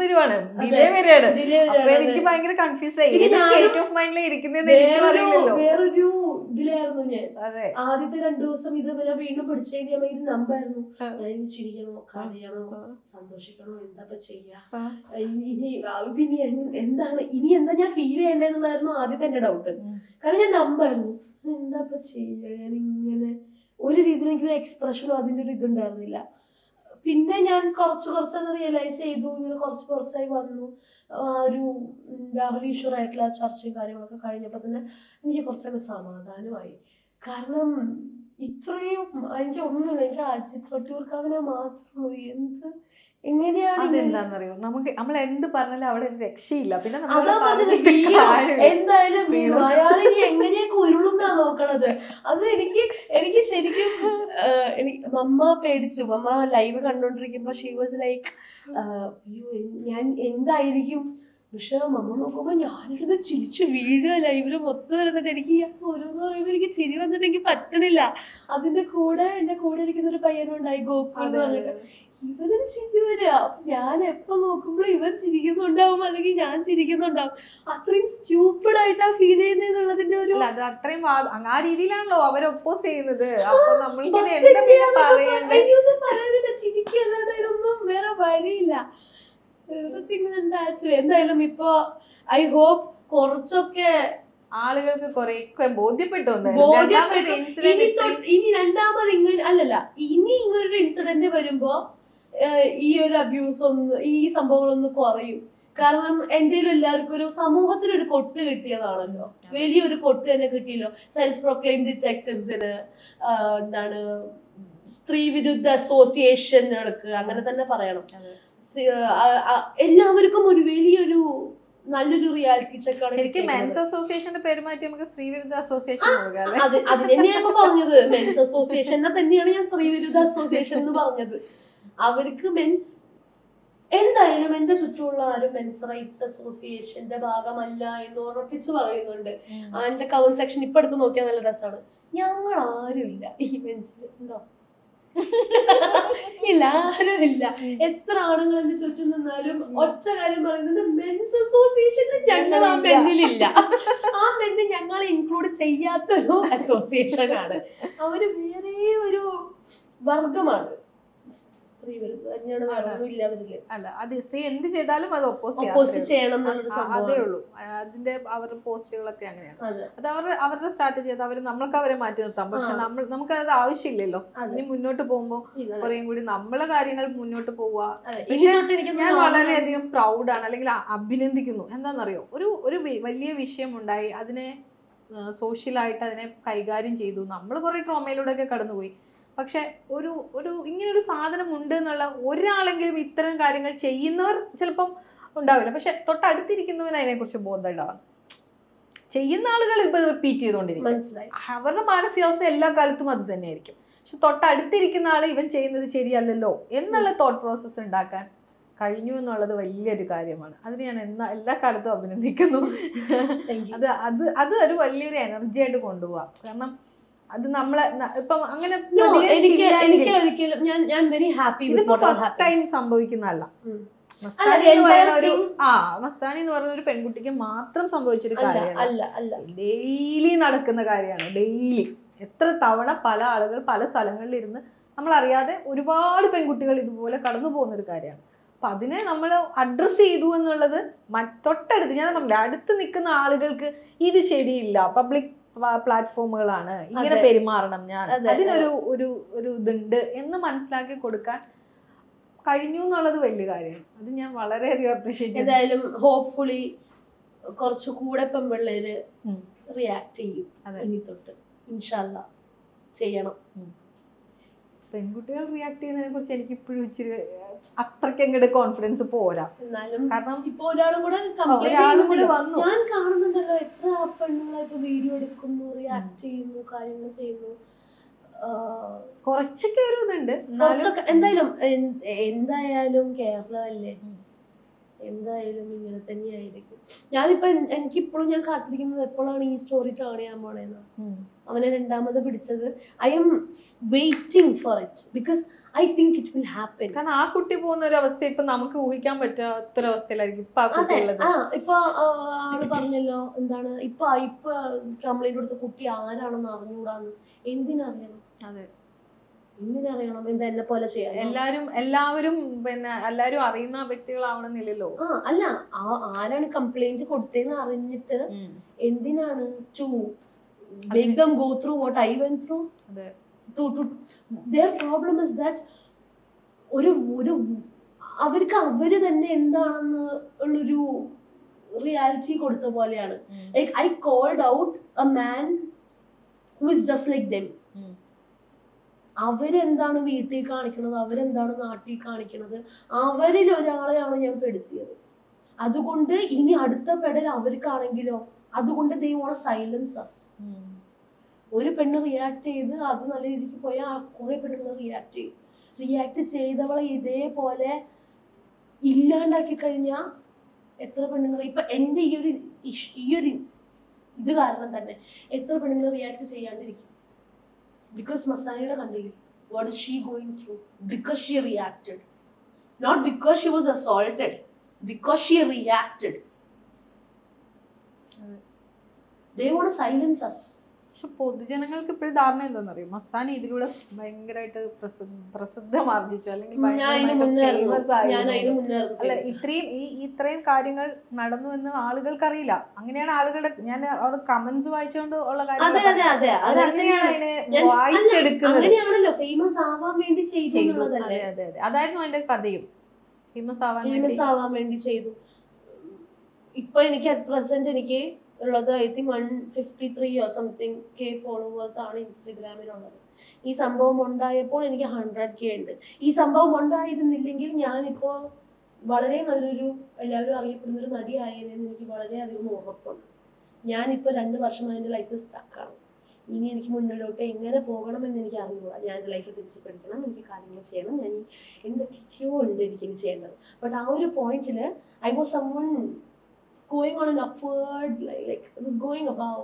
വരുവാണ്, ഡിലേ വരികയാണ്. അപ്പൊ എനിക്ക് ഭയങ്കര കൺഫ്യൂഷൻ ആയി. ഏത് സ്റ്റേറ്റ് ഓഫ് മൈൻഡിലെ ഇരിക്കുന്നതെന്ന് എനിക്ക് അറിയില്ലല്ലോ. വേറൊരു ഇതിലായിരുന്നു ഞാൻ. ആദ്യത്തെ 2 ദിവസം ഇത് വീണ്ടും പിടിച്ചു കഴിഞ്ഞാൽ ഇത് നമ്പായിരുന്നു. ഞാൻ ചിരിക്കണോ, കരയണോ, സന്തോഷിക്കണോ, എന്താ ചെയ്യാ, പിന്നെ എന്താണ് ഇനി എന്താ ഞാൻ ഫീൽ ചെയ്യേണ്ടതെന്നുള്ളായിരുന്നു ആദ്യത്തെ എന്റെ ഡൗട്ട്. കാരണം ഞാൻ നമ്പായിരുന്നു, എന്താ ചെയ്യാ. ഞാൻ ഇങ്ങനെ ഒരു രീതിയിൽ എനിക്കൊരു എക്സ്പ്രഷനോ അതിന്റെ ഒരു ഇതുണ്ടായിരുന്നില്ല. പിന്നെ ഞാൻ കുറച്ചത് റിയലൈസ് ചെയ്തു. ഇങ്ങനെ കുറച്ചായി വന്നു. ഒരു രാഹുൽ ഈശ്വറായിട്ടുള്ള ചർച്ചയും കാര്യങ്ങളൊക്കെ കഴിഞ്ഞപ്പോൾ തന്നെ എനിക്ക് കുറച്ചൊക്കെ സമാധാനമായി. കാരണം ഇത്രയും എനിക്ക് ഒന്നുമില്ല. എനിക്ക് അജിത് വട്ടിയൂർക്കാവിനെ മാത്രമേ ഉള്ളൂ. എങ്ങനെയാണ് അതെന്താണെന്നറിയോ, നമുക്ക് നമ്മൾ എന്ത് പറഞ്ഞാലും അവിടെ ഒരു രക്ഷയില്ല. പിന്നെ എന്തായാലും അയാളെ എങ്ങനെയൊക്കെ ഉരുളുന്നാ നോക്കണത്. അത് എനിക്ക് ശരിക്കും എനിക്ക് മമ്മ പേടിച്ചു. മമ്മ ലൈവ് കണ്ടോണ്ടിരിക്കുമ്പോ ഷീ വാസ് ലൈക്ക് ഞാൻ എന്തായിരിക്കും. പക്ഷെ മമ്മ നോക്കുമ്പോ ഞാനിരുന്ന് ചിരിച്ചു വീഴുക ലൈവില് മൊത്തം വരുന്നിട്ട് എനിക്ക് ഓരോന്ന് പറയുമ്പോ എനിക്ക് ചിരി വന്നിട്ട് എനിക്ക് പറ്റണില്ല. അതിന്റെ കൂടെ എന്റെ കൂടെ ഇരിക്കുന്ന ഒരു പയ്യനുണ്ടായി ഗോകു എന്ന് പറഞ്ഞിട്ട്, ഇവനും ചിരി വരിക. ഞാൻ എപ്പോ നോക്കുമ്പോഴും ഇവൻ ചിരിക്കുന്നുണ്ടാവും അല്ലെങ്കിൽ ഞാൻ ചിരിക്കുന്നുണ്ടാവും. അത്രയും സ്റ്റ്യൂപ്പിഡ് ആയിട്ടാ ഫീൽ ചെയ്യുന്നതിന്റെ ഒരു അത് അത്രയും ആ രീതിയിലാണല്ലോ അവർ ഒപ്പോസ് ചെയ്യുന്നത്. അപ്പൊ നമ്മൾക്ക് പറയാനില്ല, ചിരിക്കല്ലാണ്ട് അതിനൊന്നും വേറെ വഴിയില്ല. എന്തായാലും ഇപ്പൊ ഐ ഹോപ്പ് കുറച്ചൊക്കെ ആളുകൾക്ക് കുറെ ബോധ്യപ്പെട്ടു. ഇനി രണ്ടാമത് ഇങ്ങനെ അല്ലല്ല, ഇനി ഇങ്ങനൊരു ഇൻസിഡന്റ് വരുമ്പോ ഈ ഒരു അബ്യൂസ് ഈ സംഭവങ്ങളൊന്ന് കുറയും. കാരണം എന്തെങ്കിലും എല്ലാവർക്കും ഒരു സമൂഹത്തിനൊരു കൊട്ട് കിട്ടിയതാണല്ലോ, വലിയൊരു കൊട്ട് തന്നെ കിട്ടിയല്ലോ. സെൽഫ് പ്രൊക്ലെയിം ഡിറ്റക്റ്റീവ്സിന്, എന്താണ് സ്ത്രീ വിരുദ്ധ അസോസിയേഷനുകൾക്ക്, അങ്ങനെ തന്നെ പറയണം. എല്ലാവർക്കും ഒരു വലിയൊരു നല്ലൊരു റിയാലിറ്റി ചെക്കാണ്. ശരിക്കും മെൻസ് അസോസിയേഷന്റെ പേര് മാറ്റി നമുക്ക് സ്ത്രീവിരുദ്ധ അസോസിയേഷൻ അത് തന്നെയാണ് പറഞ്ഞത്. മെൻസ് അസോസിയേഷനെ തന്നെയാണ് ഞാൻ സ്ത്രീവിരുദ്ധ അസോസിയേഷൻ എന്ന് പറഞ്ഞത്. അവർക്ക് എന്തായാലും എന്റെ ചുറ്റുമുള്ള ആരും മെൻസ് റൈറ്റ്സ് അസോസിയേഷന്റെ ഭാഗമല്ല എന്ന് ഉറപ്പിച്ച് പറയുന്നുണ്ട്. എന്റെ കമന്റ് സെക്ഷൻ ഇപ്പൊ എടുത്ത് നോക്കിയാൽ നല്ല രസമാണ്. ഞങ്ങൾ ആരും ഇല്ല ഈ മെൻസിൽ, ഉണ്ടോ? ഇല്ല, ആരും ഇല്ല. എത്ര ആണുങ്ങൾ എന്റെ ചുറ്റും നിന്നാലും ഒറ്റ കാര്യം പറയുന്നത്, മെൻസ് അസോസിയേഷനിൽ ഞങ്ങൾ ആ മെന്നിലില്ല. ആ മെന്ന് ഞങ്ങൾ ഇൻക്ലൂഡ് ചെയ്യാത്തൊരു അസോസിയേഷൻ ആണ്. അവര് വേറെ ഒരു വർഗമാണ്. അല്ല, അത് സ്ത്രീ എന്ത് ചെയ്താലും അത് ഒപ്പോസ് ചെയ്യണം, അതേ ഉള്ളൂ. അതിന്റെ അവരുടെ പോസ്റ്റുകളൊക്കെ അങ്ങനെയാണ്. അത് അവരുടെ സ്ട്രാറ്റജി, അത് നമ്മൾക്ക് അവരെ മാറ്റി നിർത്താം. പക്ഷെ നമുക്ക് അത് ആവശ്യമില്ലല്ലോ. ഇനി മുന്നോട്ട് പോകുമ്പോ കുറേയും കൂടി നമ്മളെ കാര്യങ്ങൾ മുന്നോട്ട് പോവുക. ഞാൻ വളരെയധികം പ്രൗഡാണ്, അല്ലെങ്കിൽ അഭിനന്ദിക്കുന്നു. എന്താണെന്നറിയോ, ഒരു വലിയ വിഷയം ഉണ്ടായി, അതിനെ സോഷ്യലായിട്ട് അതിനെ കൈകാര്യം ചെയ്തു. നമ്മൾ കുറെ ട്രോമയിലൂടെ ഒക്കെ കടന്നുപോയി. പക്ഷെ ഒരു ഇങ്ങനൊരു സാധനം ഉണ്ട് എന്നുള്ള ഒരാളെങ്കിലും ഇത്തരം കാര്യങ്ങൾ ചെയ്യുന്നവർ ചിലപ്പം ഉണ്ടാവില്ല. പക്ഷെ തൊട്ടടുത്തിരിക്കുന്നവന് അതിനെക്കുറിച്ച് ബോധം ഉണ്ടാവാം. ചെയ്യുന്ന ആളുകൾ ഇപ്പൊ റിപ്പീറ്റ് ചെയ്തുകൊണ്ടിരിക്കും. അവരുടെ മാനസികാവസ്ഥ എല്ലാ കാലത്തും അത് തന്നെയായിരിക്കും. പക്ഷെ തൊട്ടടുത്തിരിക്കുന്ന ആൾ ഇവൻ ചെയ്യുന്നത് ശരിയല്ലല്ലോ എന്നുള്ള തോട്ട് പ്രോസസ്സ് ഉണ്ടാക്കാൻ കഴിഞ്ഞു എന്നുള്ളത് വലിയൊരു കാര്യമാണ്. അതിന് ഞാൻ എല്ലാ കാലത്തും അഭിനന്ദിക്കുന്നു. അത് ഒരു വലിയൊരു എനർജി ആയിട്ട് കൊണ്ടുപോവാം. കാരണം അത് നമ്മളെ ഇപ്പം അങ്ങനെ ഇതിപ്പോ ഫസ്റ്റ് ടൈം സംഭവിക്കുന്നതല്ല. മസ്താനി എന്ന് പറയുന്ന ഒരു പെൺകുട്ടിക്ക് മാത്രം സംഭവിച്ചൊരു കാര്യമാണ്. ഡെയിലി നടക്കുന്ന കാര്യമാണ്. ഡെയിലി എത്ര തവണ പല ആളുകൾ പല സ്ഥലങ്ങളിൽ ഇരുന്ന് നമ്മളറിയാതെ ഒരുപാട് പെൺകുട്ടികൾ ഇതുപോലെ കടന്നു പോകുന്നൊരു കാര്യമാണ്. അപ്പൊ അതിനെ നമ്മൾ അഡ്രസ്സ് ചെയ്തു എന്നുള്ളത് തൊട്ടടുത്ത്, ഞാൻ പറഞ്ഞില്ല, അടുത്ത് നിൽക്കുന്ന ആളുകൾക്ക് ഇത് ശരിയില്ല, പബ്ലിക് പ്ലാറ്റ്ഫോമുകളാണ്, ഇങ്ങനെ പെരുമാറണം, ഞാൻ അതിനൊരു ഒരു ഇതുണ്ട് എന്ന് മനസ്സിലാക്കി കൊടുക്കാൻ കഴിഞ്ഞു എന്നുള്ളത് വലിയ കാര്യമാണ്. അത് ഞാൻ വളരെയധികം അപ്രീഷിയേറ്റ്. ഏതായാലും ഹോപ്പ്ഫുള്ളി കുറച്ചു കൂടെ പെൺപിള്ളേര് റിയാക്ട് ചെയ്യും. ഇനി തൊട്ട് ഇൻഷാ അല്ലാഹ് ചെയ്യണം. പെൺകുട്ടികൾ റിയാക്ട് ചെയ്യുന്നതിനെ കുറിച്ച് എനിക്ക് ഇപ്പോഴും ഇച്ചിരി അത്രയ്ക്ക് അങ്ങോട്ട് കോൺഫിഡൻസ് പോരാ. കാരണം ഇപ്പൊ ഒരാളും കൂടെ വന്നു, ഞാൻ കാണുന്നുണ്ടല്ലോ എത്ര പെണ്ണുങ്ങളെ ഇപ്പൊ വീഡിയോ എടുക്കുന്നു, റിയാക്ട് ചെയ്യുന്നു, കാര്യങ്ങൾ ചെയ്യുന്നു. കുറച്ചൊക്കെ ഒരു ഇതുണ്ട്. എന്തായാലും കേരളമല്ലേ, എന്തായാലും ഇങ്ങനെ തന്നെയായിരിക്കും. ഞാനിപ്പോ എനിക്കിപ്പോഴും ഞാൻ കാത്തിരിക്കുന്നത് എപ്പോഴാണ് ഈ സ്റ്റോറി ടേൺ ചെയ്യാൻ പോണേന്ന്. അവനെ രണ്ടാമത് പിടിച്ചത്, I M waiting for it because I think it will happen. കാരണം ആ കുട്ടി പോകുന്ന ഒരു അവസ്ഥ ഇപ്പൊ നമുക്ക് ഊഹിക്കാൻ പറ്റാത്തൊരവസ്ഥയിലായിരിക്കും ഇപ്പൊ ആള് പറഞ്ഞല്ലോ, എന്താണ് ഇപ്പൊ കംപ്ലൈന്റ് കൊടുത്ത കുട്ടി ആരാണെന്ന് അറിഞ്ഞുകൂടാന്ന്. എന്തിനറിയണം? അതെ, എന്തിനറിയണം? എന്താ എന്നെ പോലെ ചെയ്യാം? എല്ലാവരും പിന്നെ എല്ലാരും അറിയുന്ന വ്യക്തികളാവണമെന്നില്ലല്ലോ. അല്ല, ആരാണ് കംപ്ലൈന്റ് കൊടുത്തതെന്ന് അറിഞ്ഞിട്ട് എന്തിനാണ് to make them go through what I went through? Their problem is that അവർക്ക് അവര് തന്നെ എന്താണെന്ന് ഉള്ളൊരു റിയാലിറ്റി കൊടുത്ത പോലെയാണ്. Like I called out a man who is just like them. അവരെന്താണ് വീട്ടിൽ കാണിക്കുന്നത്, അവരെന്താണ് നാട്ടിൽ കാണിക്കുന്നത്, അവരിൽ ഒരാളെയാണ് ഞാൻ പെടുത്തിയത്. അതുകൊണ്ട് ഇനി അടുത്ത പെടൽ അവർക്കാണെങ്കിലോ, അതുകൊണ്ട് they want to silence us. ഒരു പെണ്ണ് റിയാക്ട് ചെയ്ത് അത് നല്ല രീതിക്ക് പോയാൽ കുറെ പെണ്ണുങ്ങൾ റിയാക്ട് ചെയ്യും. റിയാക്ട് ചെയ്തവളെ ഇതേപോലെ ഇല്ലാണ്ടാക്കി കഴിഞ്ഞാൽ എത്ര പെണ്ണുങ്ങൾ ഇപ്പൊ എൻ്റെ ഈ ഒരു ഇത് കാരണം തന്നെ എത്ര പെണ്ണുങ്ങൾ റിയാക്ട് ചെയ്യാണ്ടിരിക്കും. ബിക്കോസ് മസ്താനിയുടെ കണ്ടില്ലേ, what is she going through because she reacted, not because she was assaulted, because she reacted. They want to silence us. പക്ഷെ പൊതുജനങ്ങൾക്ക് ഇപ്പോഴും ധാരണ എന്താണെന്നറിയോ, മസ്താനി ഇതിലൂടെ ഭയങ്കരമായിട്ട് പ്രസിദ്ധമാർജിച്ചു, അല്ലെങ്കിൽ അല്ല ഇത്രയും കാര്യങ്ങൾ നടന്നു എന്ന് ആളുകൾക്ക് അറിയില്ല. അങ്ങനെയാണ് ആളുകളുടെ, ഞാൻ അവർ കമന്റ്സ് വായിച്ചുകൊണ്ട് ഉള്ള കാര്യങ്ങൾ വായിച്ചെടുക്കുന്നത്. അതെ അതെ അതെ, അതായിരുന്നു അതിന്റെ കഥയും. ഫേമസ് ആവാൻ വേണ്ടി ചെയ്തു. ഇപ്പൊ എനിക്ക് അറ്റ് പ്രസന്റ് എനിക്ക് ഉള്ളത് I think 153 or something K followers ആണ് ഇൻസ്റ്റഗ്രാമിലുള്ളത്. ഈ സംഭവം ഉണ്ടായപ്പോൾ എനിക്ക് 100K ഉണ്ട്. ഈ സംഭവം ഉണ്ടായിരുന്നില്ലെങ്കിൽ ഞാനിപ്പോ വളരെ നല്ലൊരു എല്ലാവരും അറിയപ്പെടുന്ന ഒരു നടി ആയതെന്ന് എനിക്ക് വളരെയധികം ഉറപ്പുണ്ട്. ഞാനിപ്പോൾ 2 വർഷമായി എൻ്റെ ലൈഫിൽ സ്റ്റക്കാണ്. ഇനി എനിക്ക് മുന്നിലോട്ട് എങ്ങനെ പോകണമെന്ന് എനിക്ക് അറിയില്ല. ഞാൻ എൻ്റെ ലൈഫിൽ തിരിച്ചു പഠിക്കണം, എനിക്ക് കാര്യങ്ങൾ ചെയ്യണം, ഞാൻ എന്തൊക്കെയോ ഉണ്ട് എനിക്കിനി ചെയ്യേണ്ടത്. ബട്ട് ആ ഒരു പോയിന്റിൽ I was someone going on an upward, like it was going above,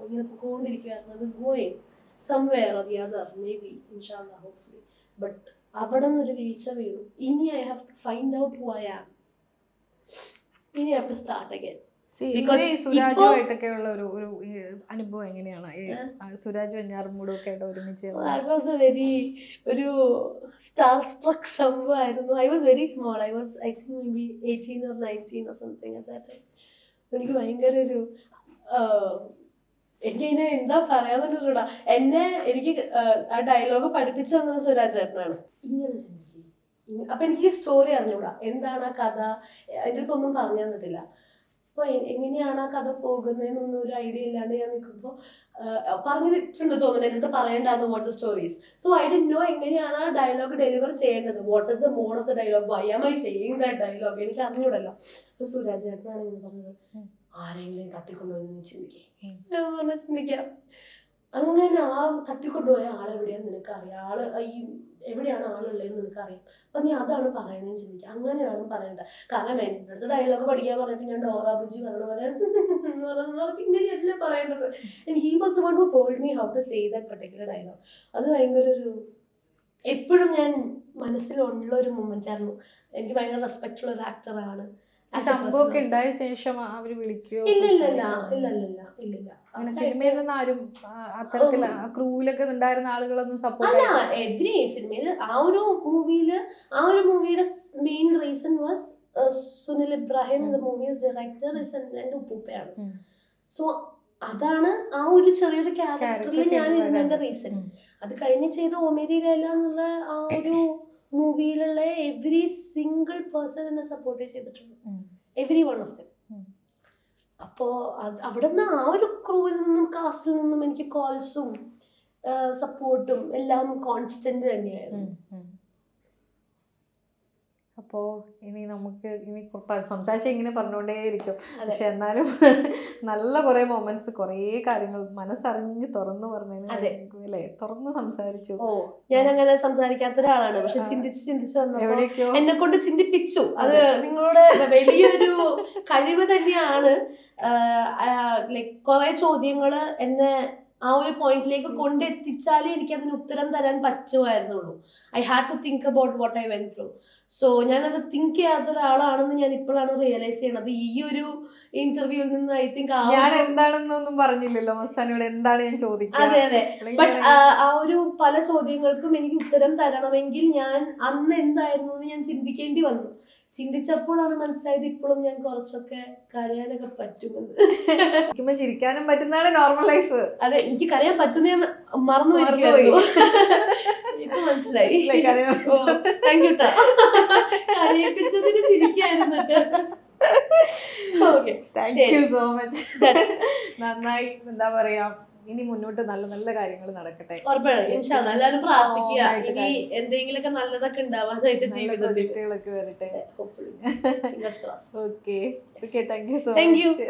I was going somewhere or the other, maybe, inshallah, hopefully. But avada oru veecha veenu. Ini I have to find out who I am. Ini I have to start again. Because സുരാജുമായിട്ടൊക്കെ ഉള്ള ഒരു അനുഭവം എങ്ങനെയാണ്? സുരാജ് വെഞ്ഞാറമൂടും ഒക്കെ ആയിട്ട് ഒരുമിച്ച്? That was a very ഒരു starstruck സംഭവമായിരുന്നു. I was very small. I was I think maybe 18 or 19 or something at that time. എനിക്ക് ഭയങ്കര ഒരു എനിക്കതിനെ എന്താ പറയാന്നുള്ളൂടാ. എനിക്ക് ആ ഡയലോഗ് പഠിപ്പിച്ചു തന്നത് സുരാജ് ചേട്ടനാണ്. ഇങ്ങനെ ചിന്തിക്കും. അപ്പൊ എനിക്ക് സ്റ്റോറി അറിഞ്ഞൂടാ, എന്താണ് ആ കഥ, എൻ്റെ അടുത്തൊന്നും പറഞ്ഞു തന്നിട്ടില്ല. അപ്പൊ എങ്ങനെയാണ് ആ കഥ പോകുന്നതെന്നൊന്നും ഒരു ഐഡിയ ഇല്ലാണ്ട് ഞാൻ നിൽക്കുമ്പോൾ പറഞ്ഞിട്ടുണ്ട് തോന്നുന്നു എൻ്റെ അടുത്ത് പറയേണ്ടത് what the stories. So I didn't know എങ്ങനെയാണ് ആ ഡയലോഗ് ഡെലിവർ ചെയ്യേണ്ടത്, what is the mode of the dialogue, why am I saying that dialogue, എനിക്ക് അറിഞ്ഞൂടല്ലോ. അപ്പൊ സുരാജ് ചേട്ടനാണ് എന്ന് പറഞ്ഞത്, ആരെങ്കിലും തട്ടിക്കൊണ്ടുപോയി ചിന്തിക്കാം. അങ്ങനെ ആ തട്ടിക്കൊണ്ടുപോയ ആളെവിടെയാന്ന് നിനക്കറിയാം, ഈ എവിടെയാണ് ആളുള്ളതെന്ന് നിനക്കറിയാം, അപ്പൊ നീ അതാണ് പറയണേന്ന് ചിന്തിക്കുക. അങ്ങനെയാണ് പറയേണ്ടത്. കാരണം എൻ്റെ അടുത്ത് ഡയലോഗ് പഠിക്കാൻ പറഞ്ഞിട്ട് ഞാൻ ഡോറ ബുജി പറഞ്ഞ പോലെ ഇങ്ങനെയല്ലേ പറയേണ്ടത്. And he was the one who told me how to say that particular dialogue. അത് ഭയങ്കര ഒരു എപ്പോഴും ഞാൻ മനസ്സിലുള്ള ഒരു മൊമെന്റ് ആയിരുന്നു. എനിക്ക് ഭയങ്കര റെസ്പെക്ട് ഉള്ള ഒരു ആക്ടറാണ്. സംഭവമൊക്കെ ഉണ്ടായ ശേഷം അവര് വിളിക്കോ? ഇല്ല. അങ്ങനെ സിനിമയിൽ നിന്ന് ആരും അത്തരത്തിൽ ക്രൂവിലൊക്കെ ഉണ്ടായിരുന്ന ആളുകളൊന്നും സപ്പോർട്ട് അല്ല. എവരി സിനിമയിൽ ആ ഒരു മൂവിയുടെ main reason was Sunil Ibrahim, the movies director, എൻ്റെ ഉപ്പൂപ്പയാണ്. സോ അതാണ് ആ ഒരു ചെറിയൊരു ക്യാരക്ടറിൽ ഞാൻ ഇരുന്നതിന്റെ റീസൺ. അത് കഴിഞ്ഞ് ചെയ്ത ഓമേരിയിലല്ല എന്നുള്ള ആ ഒരു മൂവിയിലുള്ള എവറി സിംഗിൾ പേഴ്സൺ എന്നെ സപ്പോർട്ട് ചെയ്തിട്ടുണ്ട്, എവറി വൺ ഓഫ് ദം. അപ്പോൾ അവിടെ നിന്ന് ആ ഒരു ക്രൂവിൽ നിന്നും കാസ്റ്റിൽ നിന്നും എനിക്ക് കോൾസും സപ്പോർട്ടും എല്ലാം കോൺസ്റ്റന്റ് തന്നെയായിരുന്നു. അപ്പോൾ ഇനി നമുക്ക് സംസാരിച്ച് ഇങ്ങനെ പറഞ്ഞുകൊണ്ടേയിരിക്കും. പക്ഷെ എന്നാലും നല്ല കുറേ മൊമെന്റ്സ്, കുറേ കാര്യങ്ങൾ മനസ്സറിഞ്ഞ് തുറന്നു പറഞ്ഞതിന് അല്ലേ, തുറന്ന് സംസാരിച്ചു. ഞാൻ അങ്ങനെ സംസാരിക്കാത്ത ഒരാളാണ്, പക്ഷെ ചിന്തിച്ച് വന്നപ്പോൾ എന്നെ കൊണ്ട് ചിന്തിപ്പിച്ചു. അത് നിങ്ങളുടെ വലിയൊരു കഴിവ് തന്നെയാണ്. ലൈക് കുറെ ചോദ്യങ്ങൾ എന്നെ ആ ഒരു പോയിന്റിലേക്ക് കൊണ്ടെത്തിച്ചാലേ എനിക്ക് അതിന് ഉത്തരം തരാൻ പറ്റുമായിരുന്നുള്ളൂ. I had to think about what I went through. So ഞാനത് തിങ്ക് ചെയ്യാത്ത ഒരാളാണെന്ന് ഞാൻ ഇപ്പോഴാണ് റിയലൈസ് ചെയ്യണത് ഈ ഒരു ഇന്റർവ്യൂവിൽ നിന്ന്. ഐ തിങ്ക് ഞാൻ എന്താണെന്നൊന്നും പറഞ്ഞില്ലല്ലോ മസ്താനിയോട്, എന്താണ് ഞാൻ ചോദിക്കുന്നത്? അതെ. ബട്ട് ആ ഒരു പല ചോദ്യങ്ങൾക്കും എനിക്ക് ഉത്തരം തരണമെങ്കിൽ ഞാൻ അന്ന് എന്തായിരുന്നു എന്ന് ഞാൻ ചിന്തിക്കേണ്ടി വന്നു. ചിന്തിച്ചപ്പോഴാണ് മനസ്സിലായത് ഇപ്പോഴും ഞാൻ കുറച്ചൊക്കെ കരയാനൊക്കെ പറ്റുമെന്ന്. ചിരിക്കാനും പറ്റുന്നതാണ് നോർമൽ ലൈഫ്. അതെ, എനിക്ക് കരയാൻ പറ്റുന്ന മറന്നു പോയിരിക്കുന്നു. ഇപ്പൊ മനസ്സിലായി. താങ്ക് യു ട്ടോ, കരയിപ്പിച്ചതിന് ചിരിക്കായിരുന്നു. Thank you so much. നന്നായി, എന്താ പറയാ, ഇനി മുന്നോട്ട് നല്ല നല്ല കാര്യങ്ങൾ നടക്കട്ടെ. എല്ലാവരും പ്രാർത്ഥിക്കുക, ഇനി എന്തെങ്കിലുമൊക്കെ നല്ലതൊക്കെ ഉണ്ടാവാനായിട്ട് ജീവിതത്തിലൊക്കെ വരട്ടെ. Okay, thank you so much.